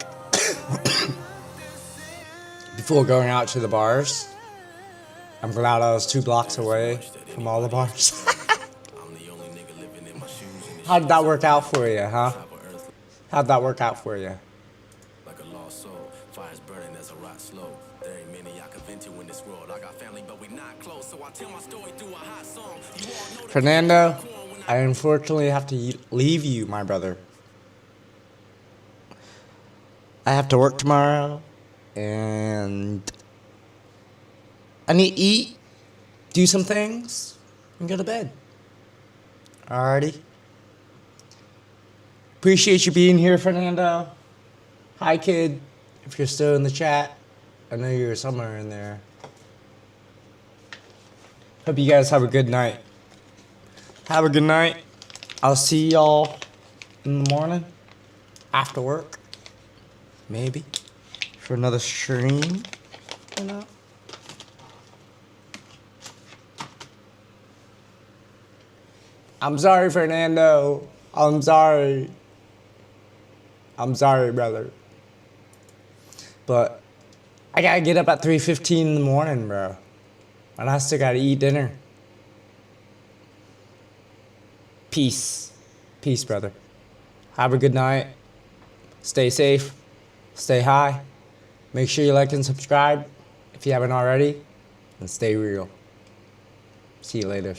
before going out to the bars. I'm glad I was 2 blocks away from all the bars. How did that work out for you, huh? How'd that work out for you? Like a lost soul, fire's burning as I rot slow. There ain't many I can vent to in this world. I got family, but we not close, so I tell my story through a hot song. You all know Fernando, I unfortunately have to leave you, my brother. I have to work tomorrow, and I need to eat, do some things, and go to bed. Alrighty. Appreciate you being here, Fernando. Hi, kid. If you're still in the chat, I know you're somewhere in there. Hope you guys have a good night. Have a good night. I'll see y'all in the morning after work. Maybe. For another stream. You know? I'm sorry, Fernando. I'm sorry. I'm sorry, brother. But I gotta get up at 3:15 in the morning, bro. And I still gotta eat dinner. Peace. Peace, brother. Have a good night. Stay safe. Stay high. Make sure you like and subscribe if you haven't already. And stay real. See you later.